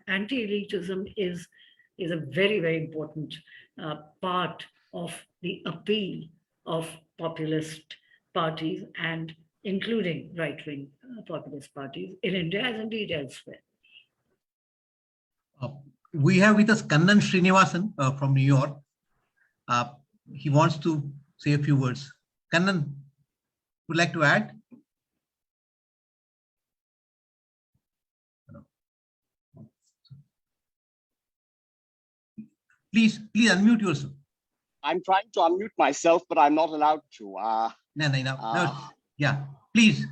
B: anti-elitism is a very, very important part of the appeal of populist parties, and including right-wing populist parties in India as indeed elsewhere.
A: We have with us Kannan Srinivasan from New York. He wants to say a few words. Kannan, would like to add? Please unmute yourself.
H: I'm trying to unmute myself, but I'm not allowed to.
A: No. Yeah, please.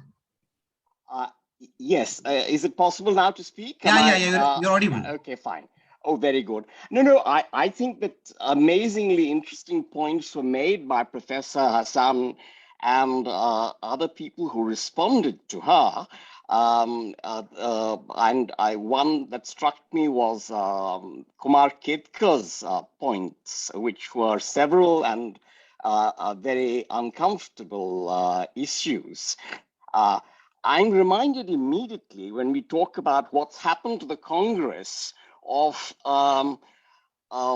H: Yes. Is it possible now to speak?
A: You're audible.
H: Okay, fine. Oh, very good. No, I think that amazingly interesting points were made by Professor Hasan and other people who responded to her. And one that struck me was Kumar Ketkar's points, which were several and very uncomfortable issues. I'm reminded immediately when we talk about what's happened to the Congress of a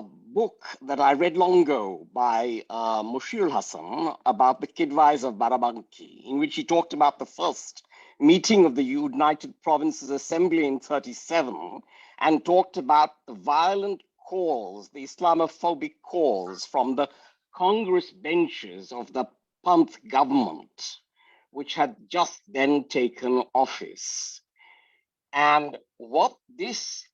H: book that I read long ago by Mushir Hasan about the Kidwais of Barabanki, in which he talked about the first meeting of the United Provinces Assembly in 1937 and talked about the violent calls, the Islamophobic calls from the Congress benches of the Panth government, which had just then taken office. And what this,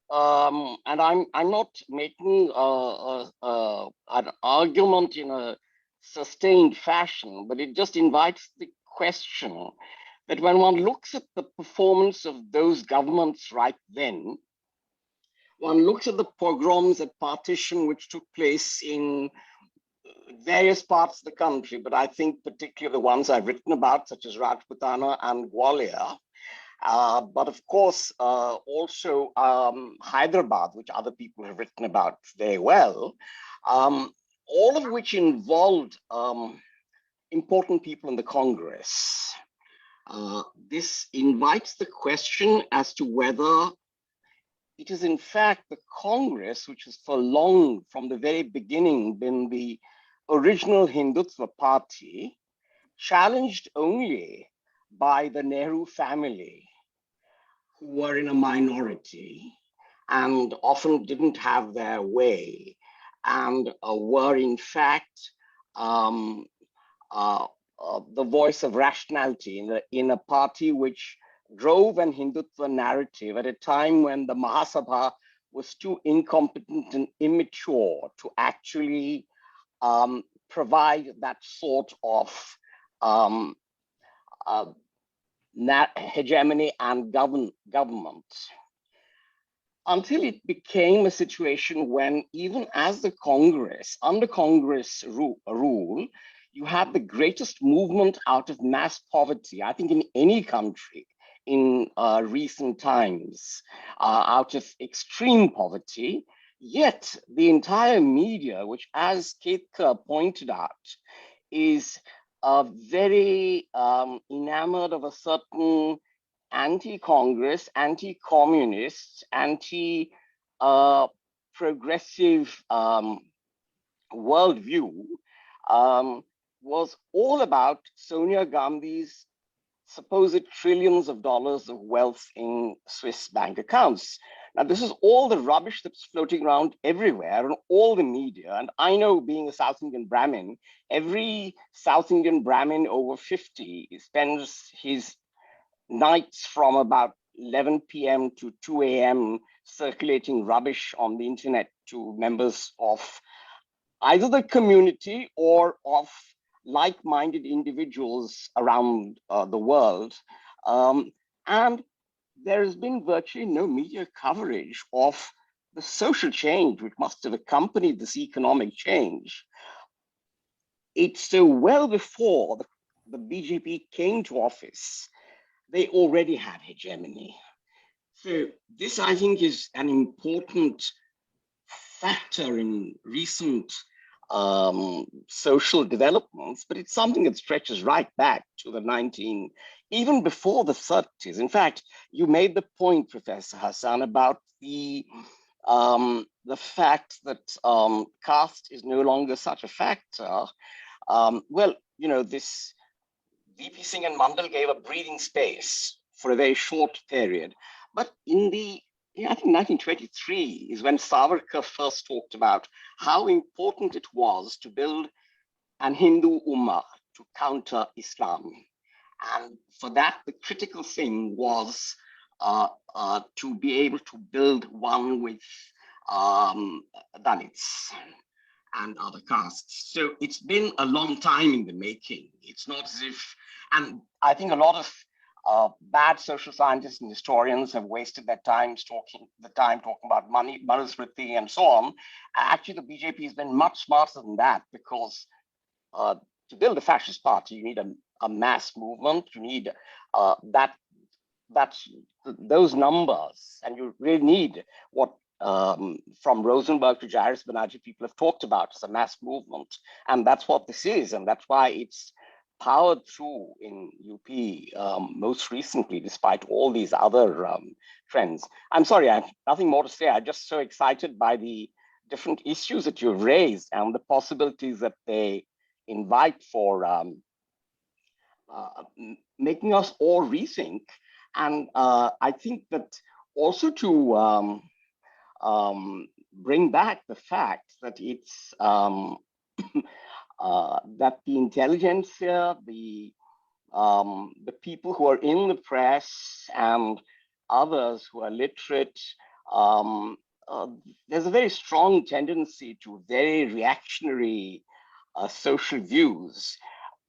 H: and I'm not making an argument in a sustained fashion, but it just invites the question that when one looks at the performance of those governments right then, one looks at the pogroms at partition which took place in various parts of the country, but I think particularly the ones I've written about, such as Rajputana and Gwalior, but of course also Hyderabad, which other people have written about very well, all of which involved important people in the Congress. This invites the question as to whether it is in fact the Congress, which has for long, from the very beginning, been the original Hindutva party, challenged only by the Nehru family, who were in a minority and often didn't have their way, and were in fact the voice of rationality in a party which drove an Hindutva narrative at a time when the Mahasabha was too incompetent and immature to actually provide that sort of hegemony and government, until it became a situation when, even as the Congress, under Congress rule, you had the greatest movement out of mass poverty, I think, in any country in recent times, out of extreme poverty. Yet the entire media, which, as Ketka pointed out, is very enamored of a certain anti-Congress, anti-communist, anti-progressive worldview, was all about Sonia Gandhi's supposed trillions of dollars of wealth in Swiss bank accounts. Now, this is all the rubbish that's floating around everywhere in all the media. And I know, being a South Indian Brahmin, every South Indian Brahmin over 50 spends his nights from about 11 p.m. to 2 a.m. circulating rubbish on the internet to members of either the community or of like-minded individuals around the world. And there has been virtually no media coverage of the social change which must have accompanied this economic change. It's so well before the BJP came to office, they already had hegemony. So this, I think, is an important factor in recent social developments, but it's something that stretches right back to the even before the 30s. In fact, you made the point, Professor Hasan, about the fact that caste is no longer such a factor. Well, you know, this VP Singh and Mandal gave a breathing space for a very short period, but in the I think 1923 is when Savarkar first talked about how important it was to build an Hindu Ummah to counter Islam. And for that, the critical thing was to be able to build one with Dalits and other castes. So it's been a long time in the making. It's not as if, and I think a lot of bad social scientists and historians have wasted their time talking about money, Manusmriti, and so on. Actually, the BJP has been much smarter than that, because to build a fascist party, you need a mass movement. You need those numbers, and you really need what from Rosenberg to Jairus Banerjee people have talked about as a mass movement, and that's what this is, and that's why it's powered through in UP most recently, despite all these other trends. I'm sorry, I have nothing more to say. I'm just so excited by the different issues that you've raised and the possibilities that they invite for making us all rethink. And I think that also to bring back the fact that it's that the intelligentsia, the people who are in the press and others who are literate, there's a very strong tendency to very reactionary social views,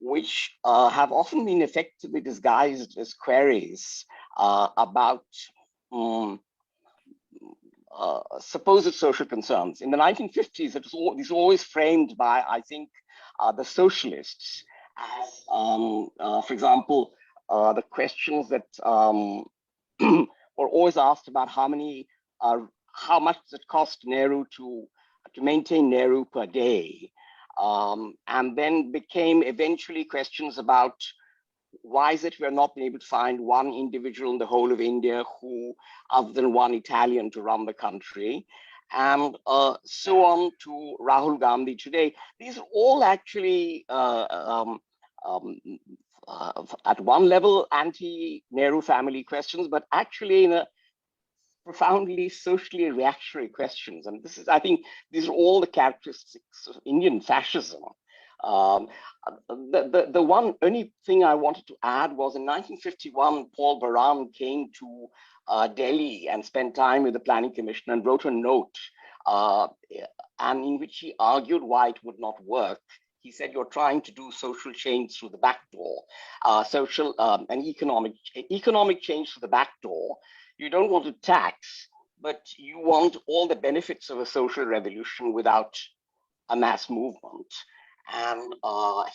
H: which have often been effectively disguised as queries about supposed social concerns. In the 1950s, these were always framed by, I think, the socialists as, for example, the questions that were always asked about how much does it cost Nehru to maintain Nehru per day, and then became eventually questions about why is it we're not able to find one individual in the whole of India who, other than one Italian, to run the country, and so on to Rahul Gandhi today. These are all actually, at one level, anti-Nehru family questions, but actually in a profoundly socially reactionary questions. And this is, I think, these are all the characteristics of Indian fascism. The one only thing I wanted to add was in 1951, Paul Baran came to Delhi and spent time with the Planning Commission and wrote a note, and in which he argued why it would not work. He said, you're trying to do social change through the back door, social and economic change through the back door. You don't want to tax, but you want all the benefits of a social revolution without a mass movement. And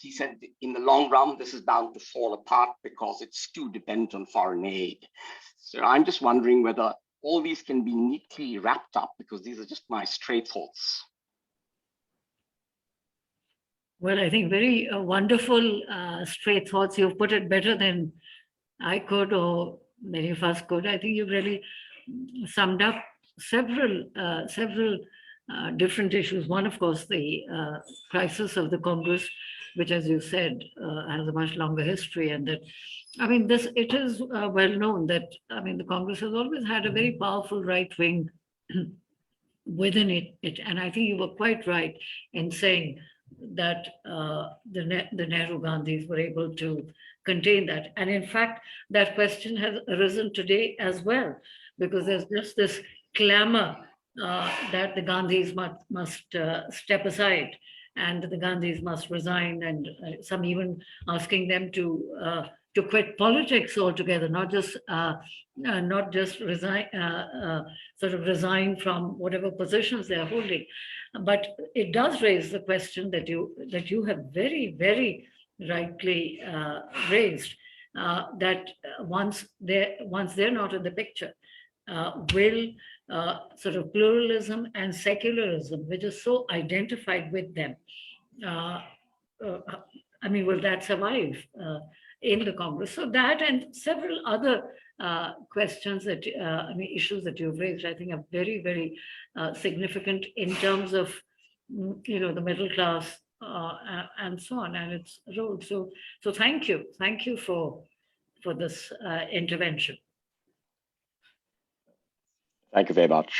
H: he said, in the long run, this is bound to fall apart because it's too dependent on foreign aid. So I'm just wondering whether all these can be neatly wrapped up, because these are just my stray thoughts.
B: Well, I think very wonderful stray thoughts. You've put it better than I could, or many of us could. I think you've really summed up several different issues. One, of course, the crisis of the Congress, which, as you said, has a much longer history. And that, I mean, it is well known that, I mean, the Congress has always had a very powerful right wing within it. And I think you were quite right in saying that the Nehru Gandhis were able to contain that. And in fact, that question has arisen today as well, because there's just this clamor that the Gandhis must step aside and the Gandhis must resign, and some even asking them to quit politics altogether, not just resign, sort of resign from whatever positions they're holding. But it does raise the question that you have very, very rightly raised, that once they're not in the picture, will sort of pluralism and secularism, which is so identified with them, I mean, will that survive in the Congress? So that and several other questions that, I mean, issues that you've raised, I think are very, very significant in terms of, you know, the middle class and so on, and its role. So thank you for this intervention.
H: Thank you very much.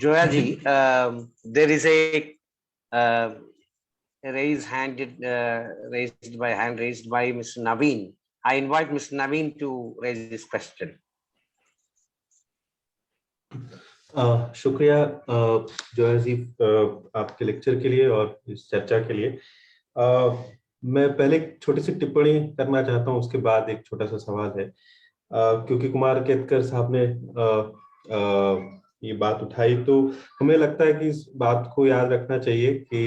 D: Zoya ji, there is a hand raised by Mr. Naveen. I invite Mr. Naveen to raise this question.
I: शुक्रिया जोया जी आपके lecture के लिए और इस चर्चा के लिए। मैं पहले एक छोटी सी टिप्पणी करना चाहता हूं, उसके बाद एक छोटा सा सवाल है, क्योंकि कुमार केतकर साहब ने ये बात उठाई, तो हमें लगता है कि इस बात को याद रखना चाहिए कि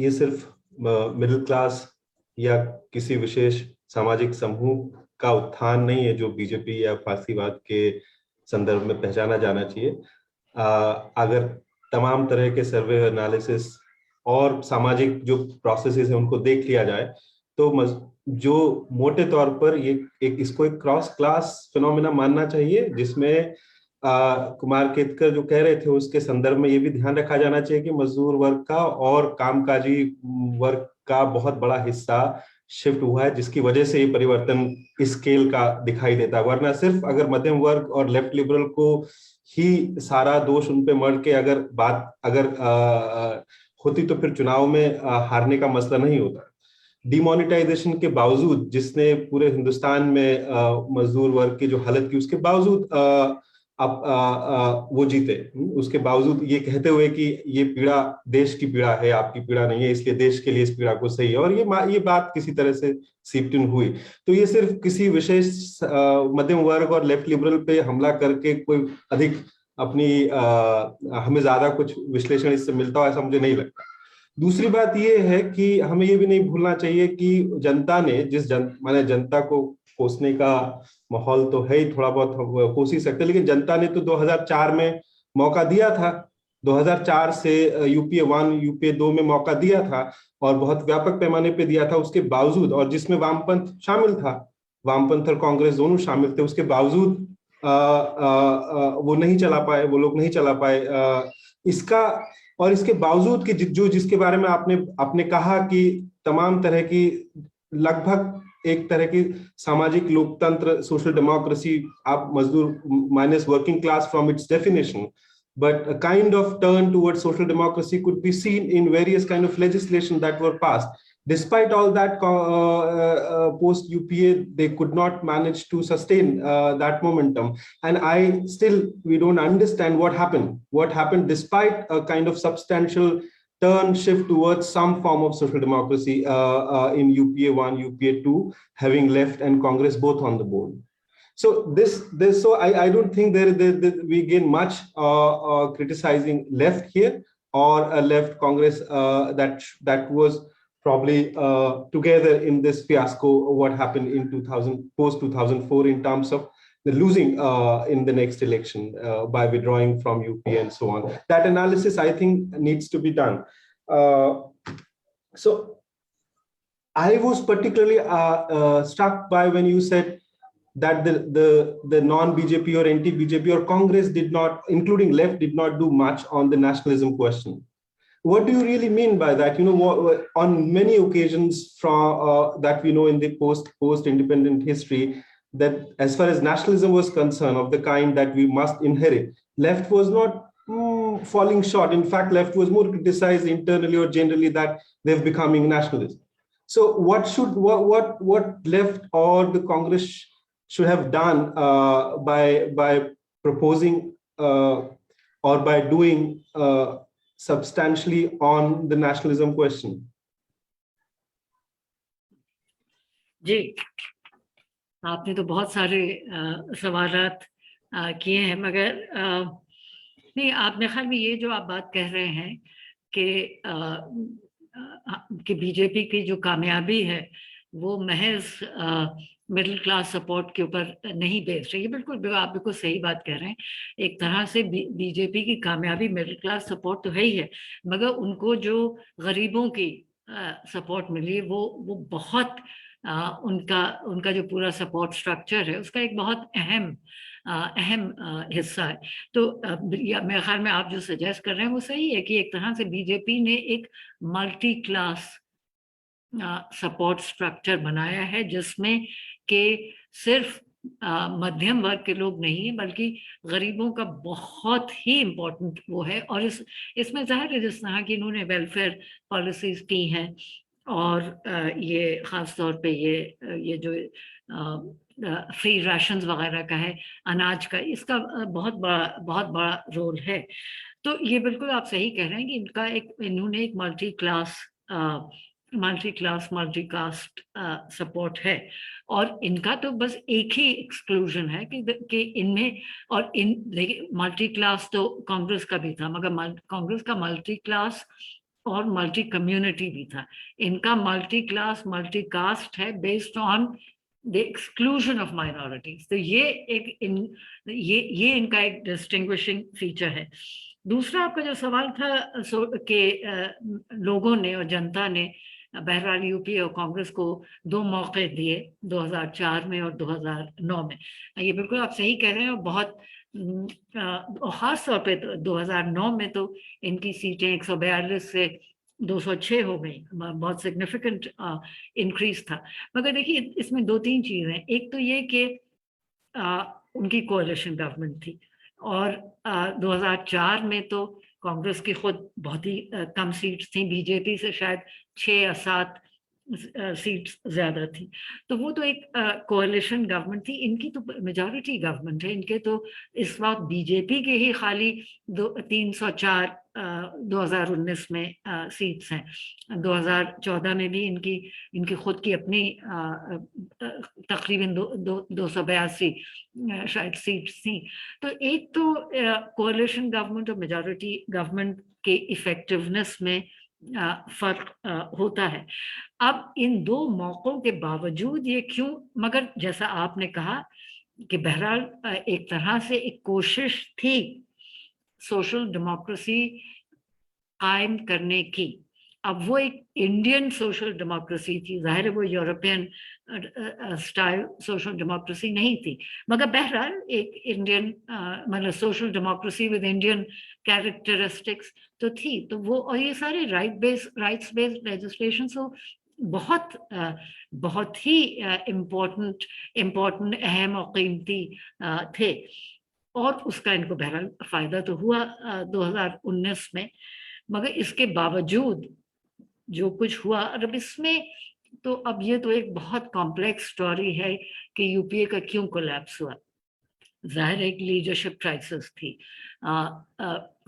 I: ये सिर्फ मिडिल क्लास या किसी विशेष सामाजिक समूह का उत्थान नहीं है जो बीजेपी या फासीवाद के संदर्भ में पहचाना जाना चाहिए। अगर तमाम तरह के सर्वे एनालिसिस और सामाजिक जो प्रोसेसेस हैं उनको देख लिया जाए, तो जो मोटे तौर पर ये इसको एक क्रॉस क्लास फिनोमेना मानना चाहिए, जिसमें कुमार केतकर जो कह रहे थे उसके संदर्भ में ये भी ध्यान रखा जाना चाहिए कि मजदूर वर्ग का और कामकाजी वर्ग का बहुत बड़ा हिस्सा शिफ्ट हुआ है, जिसकी वजह से ये परिवर्तन इस स्केल का दिखाई देता है। वरना सिर्फ अगर मध्यम वर्ग और लेफ्ट लिबरल को ही सारा दोष उन पे मर के अगर होती तो फिर चुनाव में हारने का मसला नहीं होता। डिमोनेटाइजेशन के बावजूद, जिसने पूरे हिंदुस्तान में मजदूर वर्ग की जो हालत की, उसके बावजूद अब वो जीते, उसके बावजूद ये कहते हुए कि ये पीड़ा देश की पीड़ा है, आपकी पीड़ा नहीं है, इसलिए देश के लिए इस पीड़ा को सही है, और ये बात किसी तरह से सीप्ट हुई। तो ये सिर्फ किसी विशेष मध्यम वर्ग और लेफ्ट लिबरल पे हमला करके कोई अधिक अपनी हमें ज्यादा कुछ विश्लेषण इससे मिलता हो, ऐसा मुझे नहीं लगता। दूसरी बात ये है कि हमें ये भी नहीं भूलना चाहिए कि जनता ने माने जनता को कोसने का माहौल तो है ही, थोड़ा बहुत हम कोस ही सकते, लेकिन जनता ने तो 2004 में मौका दिया था, 2004 से यूपीए 1 यूपीए 2 में मौका दिया था, और बहुत व्यापक पैमाने पे दिया था। उसके बावजूद, और जिसमें वामपंथ शामिल था, वामपंथ और कांग्रेस दोनों शामिल थे, उसके बावजूद वो नहीं चला पाए, वो लोग नहीं चला पाए इसका। और इसके बावजूद कि जिसके बारे में आपने कहा कि तमाम तरह की, लगभग एक तरह की सामाजिक लोकतंत्र, सोशल डेमोक्रेसी, आप मजदूर minus working class from its definition, but a kind of turn towards social democracy could be seen in various kind of legislation that were passed. Despite all that, post UPA, they could not manage to sustain that momentum. And we don't understand what happened. What happened despite a kind of substantial turn shift towards some form of social democracy in UPA 1, UPA 2, having left and Congress both on the board. So so I don't think we gain much criticizing left here, or a left Congress that was probably together in this fiasco, what happened in post 2004 in terms of the losing in the next election by withdrawing from UP and so on. That analysis, I think, needs to be done. So I was particularly struck by when you said that the non-BJP or anti-BJP or Congress did not, including left, did not do much on the nationalism question. What do you really mean by that? You know, on many occasions from that we know in the post-independent history, that as far as nationalism was concerned, of the kind that we must inherit, left was not falling short. In fact, left was more criticized internally or generally that they're becoming nationalist. So what left or the Congress should have done by proposing or by doing substantially on the nationalism question?
B: जी, आपने तो बहुत सारे सवालात किए हैं, मगर नहीं, आप मेरे ख्याल में ये जो आप बात कह रहे हैं कि बीजेपी की जो कामयाबी है वो महज मिडिल क्लास सपोर्ट के ऊपर नहीं बेस्ड है, ये बिल्कुल आप बिल्कुल सही बात कह रहे हैं। एक तरह से बीजेपी की कामयाबी मिडिल क्लास सपोर्ट तो है ही है, मगर उनको जो गरीबों की सपोर्ट मिली वो बहुत उनका जो पूरा सपोर्ट स्ट्रक्चर है उसका एक बहुत अहम हिस्सा है। तो मेरे ख्याल में आप जो सजेस्ट कर रहे हैं वो सही है कि एक तरह से बीजेपी ने एक मल्टी क्लास सपोर्ट स्ट्रक्चर बनाया है, जिसमें कि सिर्फ मध्यम वर्ग के लोग नहीं है बल्कि गरीबों का बहुत ही इम्पोर्टेंट वो है। और इसमें जाहिर है जिस तरह की इन्होंने वेलफेयर पॉलिसीज की हैं, और ये ख़ास तौर पे ये जो फ्री राशंस वगैरह का है, अनाज का, इसका बहुत बड़ा रोल है। तो ये बिल्कुल आप सही कह रहे हैं कि इन्होंने एक मल्टी मल्टी कास्ट सपोर्ट है, और इनका तो बस एक ही एक्सक्लूजन है कि इनमें, और देखिए मल्टी क्लास तो कांग्रेस का भी था, मगर कांग्रेस का मल्टी क्लास और मल्टी कम्युनिटी भी था। इनका मल्टी क्लास मल्टी कास्ट है based on the exclusion of minorities. तो ये इनका एक डिस्टिंग्विशिंग फीचर है। दूसरा आपका जो सवाल था कि लोगों ने और जनता ने बहरहाल यूपी और कांग्रेस को 2 मौके दिए 2004 में और 2009 में, ये बिल्कुल आप सही कह रहे हैं। और बहुत खास तौर पे 2009 में तो इनकी सीटें 142 से 206 हो गई, बहुत सिग्निफिकेंट इंक्रीज था। मगर देखिए इसमें 2-3 चीजें हैं। एक तो ये कि उनकी कोalition गवर्नमेंट थी, और 2004 में तो कांग्रेस की खुद बहुत ही कम सीट्स थी, बीजेपी से शायद 6 या 7 सीट्स ज्यादा थी। तो वो तो एक कोalition गवर्नमेंट थी, इनकी तो मेजॉरिटी गवर्नमेंट है, इनके तो इस वक्त बीजेपी के ही खाली 304 2019 में सीट्स हैं। 2014 में भी इनकी खुद की अपनी तकरीबन 282 शायद सीट्स थी। तो एक तो कोalition गवर्नमेंट और मेजॉरिटी गवर्नमेंट के इफेक्टिवनेस में फर्क होता है। अब इन दो मौकों के बावजूद ये क्यों, मगर जैसा आपने कहा कि बहरहाल एक तरह से एक कोशिश थी सोशल डेमोक्रेसी कायम करने की। अब वो एक इंडियन सोशल डेमोक्रेसी थी, जाहिर है वो यूरोपियन स्टाइल सोशल डेमोक्रेसी नहीं थी, मगर बहरहाल एक इंडियन मतलब social democracy with Indian characteristics तो थी। तो वो और ये सारे राइट्स बेस्ड लेजिस्लेशन तो बहुत ही इम्पोर्टेंट अहम और कीमती थे, और उसका इनको बहरहाल फायदा तो हुआ 2019 में। मगर इसके बावजूद जो कुछ हुआ, अब इसमें तो अब ये तो एक बहुत कॉम्प्लेक्स स्टोरी है कि यूपीए का क्यों कोलैप्स हुआ। जाहिर है एक लीडरशिप क्राइसिस थी।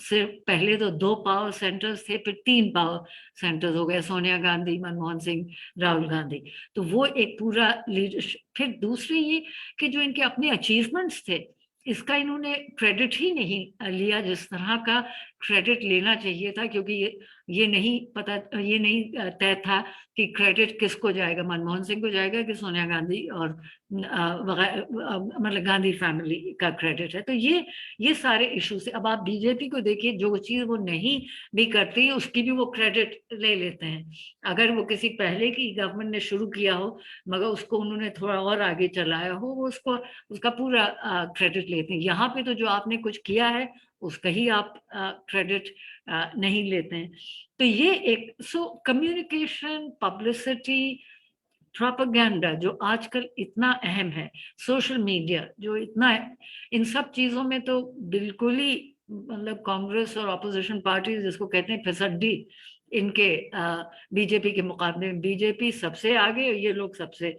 B: सिर्फ पहले तो 2 पावर सेंटर्स थे, फिर 3 पावर सेंटर्स हो गए, सोनिया गांधी, मनमोहन सिंह, राहुल गांधी। तो वो एक पूरा लीडरशिप। फिर दूसरी ये कि जो इनके अपने अचीवमेंट्स थे, इसका इन्होंने क्रेडिट ही नहीं लिया जिस तरह का क्रेडिट लेना चाहिए था, क्योंकि ये नहीं तय था कि क्रेडिट किसको जाएगा, मनमोहन सिंह को जाएगा कि सोनिया गांधी और मतलब गांधी फैमिली का क्रेडिट है। तो ये सारे इश्यूज है। अब आप बीजेपी को देखिए, जो चीज वो नहीं भी करती है उसकी भी वो क्रेडिट ले लेते हैं। अगर वो किसी पहले की गवर्नमेंट ने शुरू किया हो मगर उसको उन्होंने थोड़ा और आगे चलाया हो, वो उसका पूरा क्रेडिट लेते हैं। यहाँ पे तो जो आपने कुछ किया है उसका ही आप क्रेडिट नहीं लेते हैं। तो ये एक कम्युनिकेशन, पब्लिसिटी, प्रोपेगेंडा जो आजकल इतना अहम है, सोशल मीडिया जो इतना है, इन सब चीजों में तो बिल्कुल ही मतलब कांग्रेस और ऑपोजिशन पार्टी जिसको कहते हैं फिसड्डी, इनके बीजेपी के मुकाबले में बीजेपी सबसे आगे, ये लोग सबसे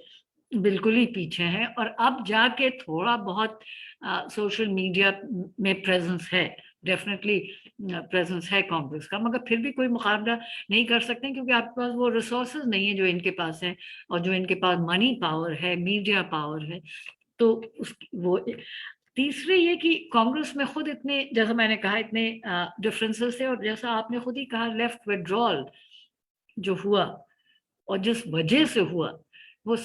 B: बिल्कुल ही पीछे हैं। और अब जाके थोड़ा बहुत सोशल मीडिया में प्रेजेंस है, डेफिनेटली प्रेजेंस है कांग्रेस का, मगर फिर भी कोई मुकाबला नहीं कर सकते क्योंकि आपके पास वो रिसोर्सेज नहीं है जो इनके पास है, और जो इनके पास मनी पावर है, मीडिया पावर है। तो वो तीसरे ये कि कांग्रेस में खुद इतने, जैसा मैंने कहा, इतने डिफरेंसेस थे, और जैसा आपने खुद ही कहा लेफ्ट विड्रॉल जो हुआ और जिस वजह से हुआ वो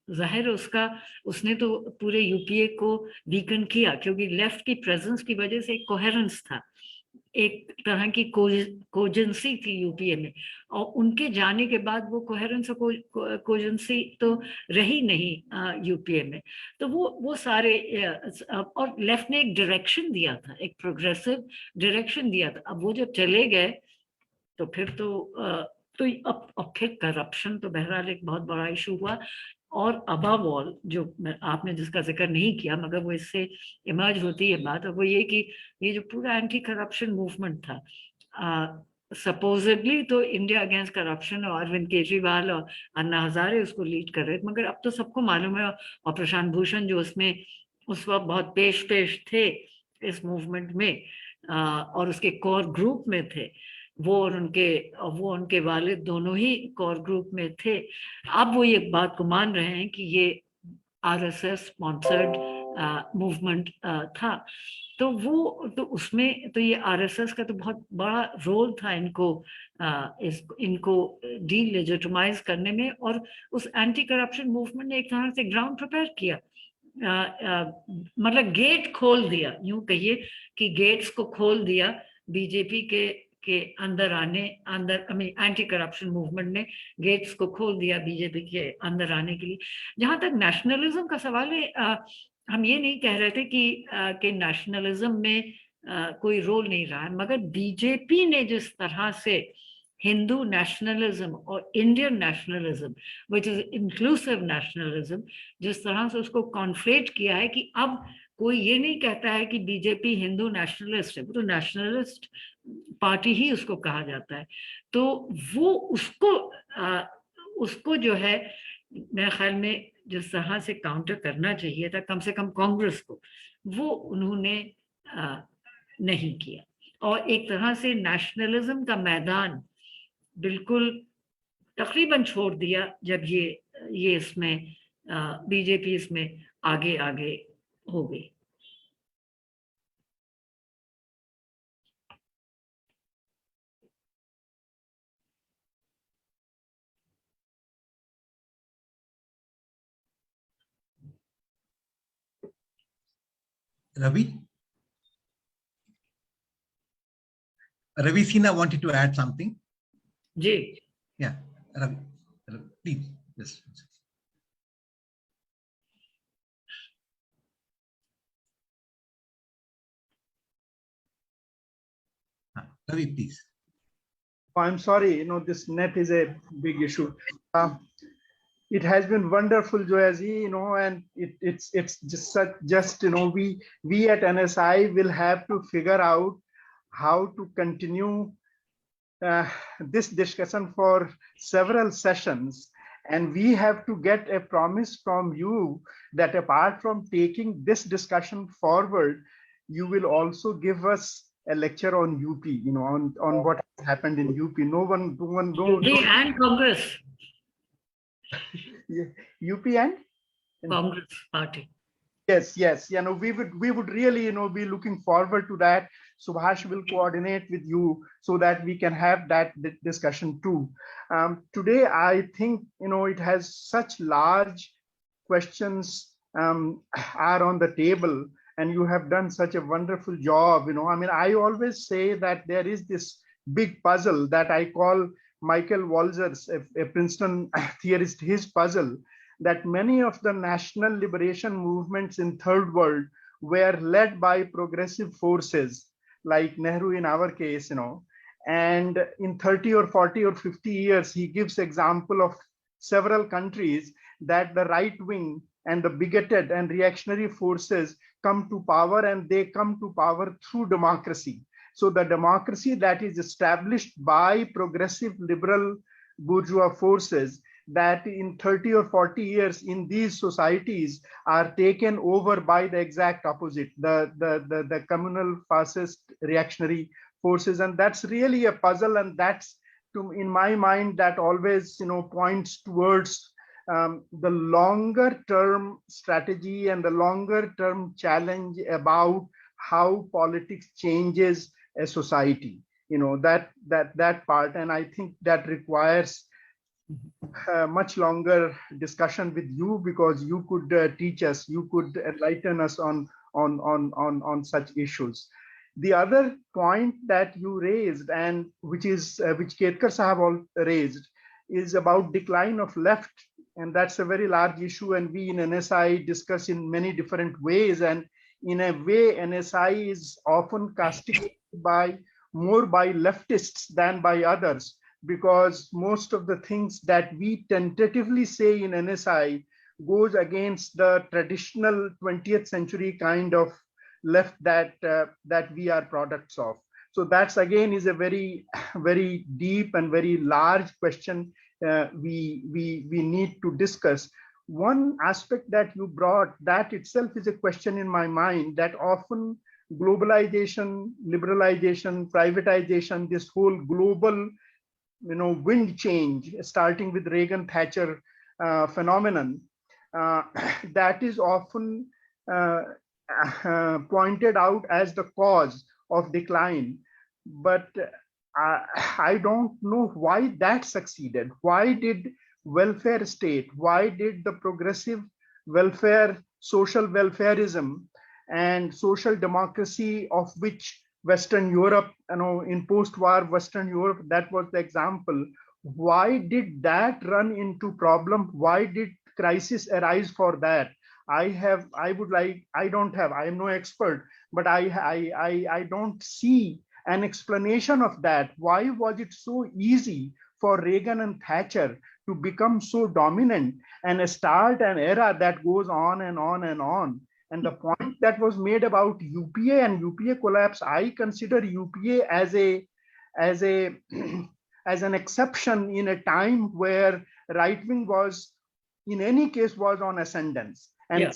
B: जाहिर उसने तो पूरे यूपीए को वीकन किया, क्योंकि लेफ्ट की प्रेजेंस की वजह से एक कोहेरेंस था, एक तरह की कोजेंसी थी यूपीए में, और उनके जाने के बाद वो कोहेरेंस और कोजेंसी तो रही नहीं यूपीए में। तो वो सारे, और लेफ्ट ने एक डायरेक्शन दिया था, एक प्रोग्रेसिव डायरेक्शन दिया था। अब वो जब चले गए तो फिर अब फिर करप्शन तो बहरहाल एक बहुत बड़ा इशू हुआ। और अबव ऑल जो आपने जिसका जिक्र नहीं किया मगर वो इससे इमर्ज होती है बात, और वो ये कि ये जो पूरा एंटी करप्शन मूवमेंट था, सपोजिटली तो इंडिया अगेंस्ट करप्शन, और अरविंद केजरीवाल और अन्ना हजारे उसको लीड कर रहे थे, मगर अब तो सबको मालूम है, और प्रशांत भूषण जो उसमें उस वक्त बहुत पेश थे इस मूवमेंट में, और उसके कोर ग्रुप में थे, वो उनके वालिद दोनों ही कोर ग्रुप में थे। अब वो ये बात को मान रहे हैं कि ये आरएसएस स्पॉन्सर्ड मूवमेंट था। तो उसमें तो ये आरएसएस का तो बहुत बड़ा रोल था इनको डीलेजिटिमाइज करने में, और उस एंटी करप्शन मूवमेंट ने एक तरह से ग्राउंड प्रिपेयर किया, मतलब गेट खोल दिया, यूं कहिए कि गेट्स को खोल दिया बीजेपी के अंदर एंटी करप्शन मूवमेंट ने गेट्स को खोल दिया बीजेपी के अंदर आने के लिए। जहां तक नेशनलिज्म का सवाल है, हम ये नहीं कह रहे थे कि नेशनलिज्म में कोई रोल नहीं रहा है, मगर बीजेपी ने जिस तरह से हिंदू नेशनलिज्म और Indian nationalism which is inclusive nationalism, जिस तरह से उसको कॉन्फ्लेट किया है कि अब कोई ये नहीं कहता है कि बीजेपी हिंदू नेशनलिस्ट है, वो तो नेशनलिस्ट पार्टी ही उसको कहा जाता है। तो वो उसको जो है मेरे ख्याल में जिस तरह से काउंटर करना चाहिए था कम से कम कांग्रेस को, वो उन्होंने नहीं किया। और एक तरह से नेशनलिज्म का मैदान बिल्कुल तकरीबन छोड़ दिया जब ये इसमें बीजेपी इसमें आगे आगे हो गई।
A: Ravi? Ravi Sina wanted to add something.
B: Ji,
A: Yeah, Ravi, please. Yes. Ravi, please.
C: I'm sorry, this net is a big issue. It has been wonderful, Zoyaji, and it's just we at NSI will have to figure out how to continue this discussion for several sessions. And we have to get a promise from you that apart from taking this discussion forward, you will also give us a lecture on UP, on what happened in UP. No,
B: and Congress.
C: UP and
B: Congress party.
C: Yes, we would really, be looking forward to that. Subhash will coordinate with you so that we can have that discussion too. Today, I think, it has such large questions are on the table, and you have done such a wonderful job. I always say that there is this big puzzle that I call Michael Walzer's, a Princeton theorist, his puzzle, that many of the national liberation movements in third world were led by progressive forces like Nehru in our case, and in 30 or 40 or 50 years, he gives example of several countries that the right wing and the bigoted and reactionary forces come to power, and they come to power through democracy. So the democracy that is established by progressive liberal bourgeois forces, that in 30 or 40 years in these societies are taken over by the exact opposite, the communal fascist reactionary forces. And that's really a puzzle, and that's, in my mind, that always points towards the longer term strategy and the longer term challenge about how politics changes a society, that part. And I think that requires much longer discussion with you, because you could teach us, you could enlighten us on such issues. The other point that you raised, and which Ketkar Sahab all raised, is about decline of left, and that's a very large issue, and we in NSI discuss in many different ways. And in a way, NSI is often castigated more by leftists than by others, because most of the things that we tentatively say in NSI goes against the traditional 20th century kind of left that we are products of. So that's again is a very, very deep and very large question we need to discuss. One aspect that you brought, that itself is a question in my mind, that often globalization, liberalization, privatization, this whole global wind change, starting with Reagan Thatcher phenomenon, that is often pointed out as the cause of decline. But I don't know why that succeeded. Why did welfare state, why did the progressive welfare, social welfarism and social democracy, of which Western Europe, in post-war Western Europe, that was the example. Why did that run into problem? Why did crisis arise for that? I am no expert, but I don't see an explanation of that. Why was it so easy for Reagan and Thatcher to become so dominant and start an era that goes on and on and on? And the point that was made about UPA and UPA collapse, I consider UPA as an exception in a time where right wing was, in any case, was on ascendance. And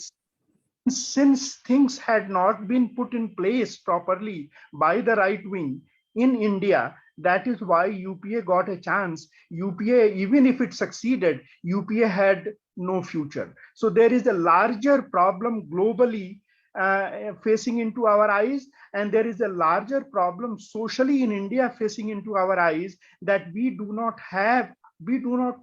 C: since things had not been put in place properly by the right wing in India, that is why UPA got a chance. UPA, even if it succeeded, UPA had no future. So there is a larger problem globally facing into our eyes, and there is a larger problem socially in India facing into our eyes, that we do not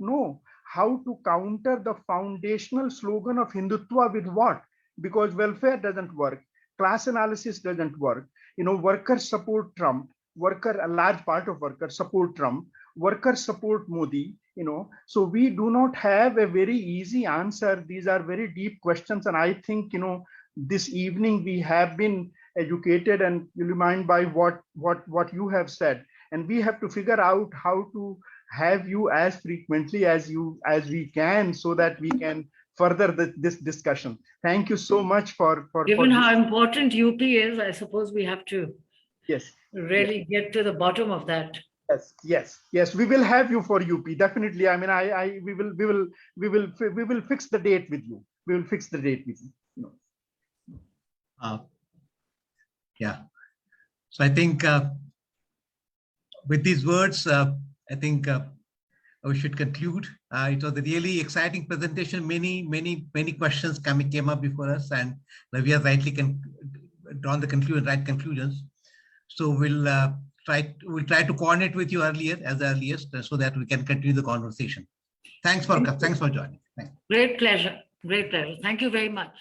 C: know how to counter the foundational slogan of Hindutva with what? Because welfare doesn't work, class analysis doesn't work, workers support Trump, a large part of workers support Trump, workers support Modi, so we do not have a very easy answer. These are very deep questions, and I think, this evening we have been educated and illumined by what you have said, and we have to figure out how to have you as frequently as we can, so that we can further this discussion. Thank you so much for
B: given how important UP is. I suppose we have to really get to the bottom of that.
C: Yes. We will have you for UP, definitely. I mean, we will fix the date with you. We will fix the date with you.
A: So I think with these words, I think we should conclude. It was a really exciting presentation. Many questions came up before us, and we have rightly drawn the right conclusions. So we'll try to coordinate with you as earliest, so that we can continue the conversation. Thanks for joining. Thanks.
B: Great pleasure. Thank you very much.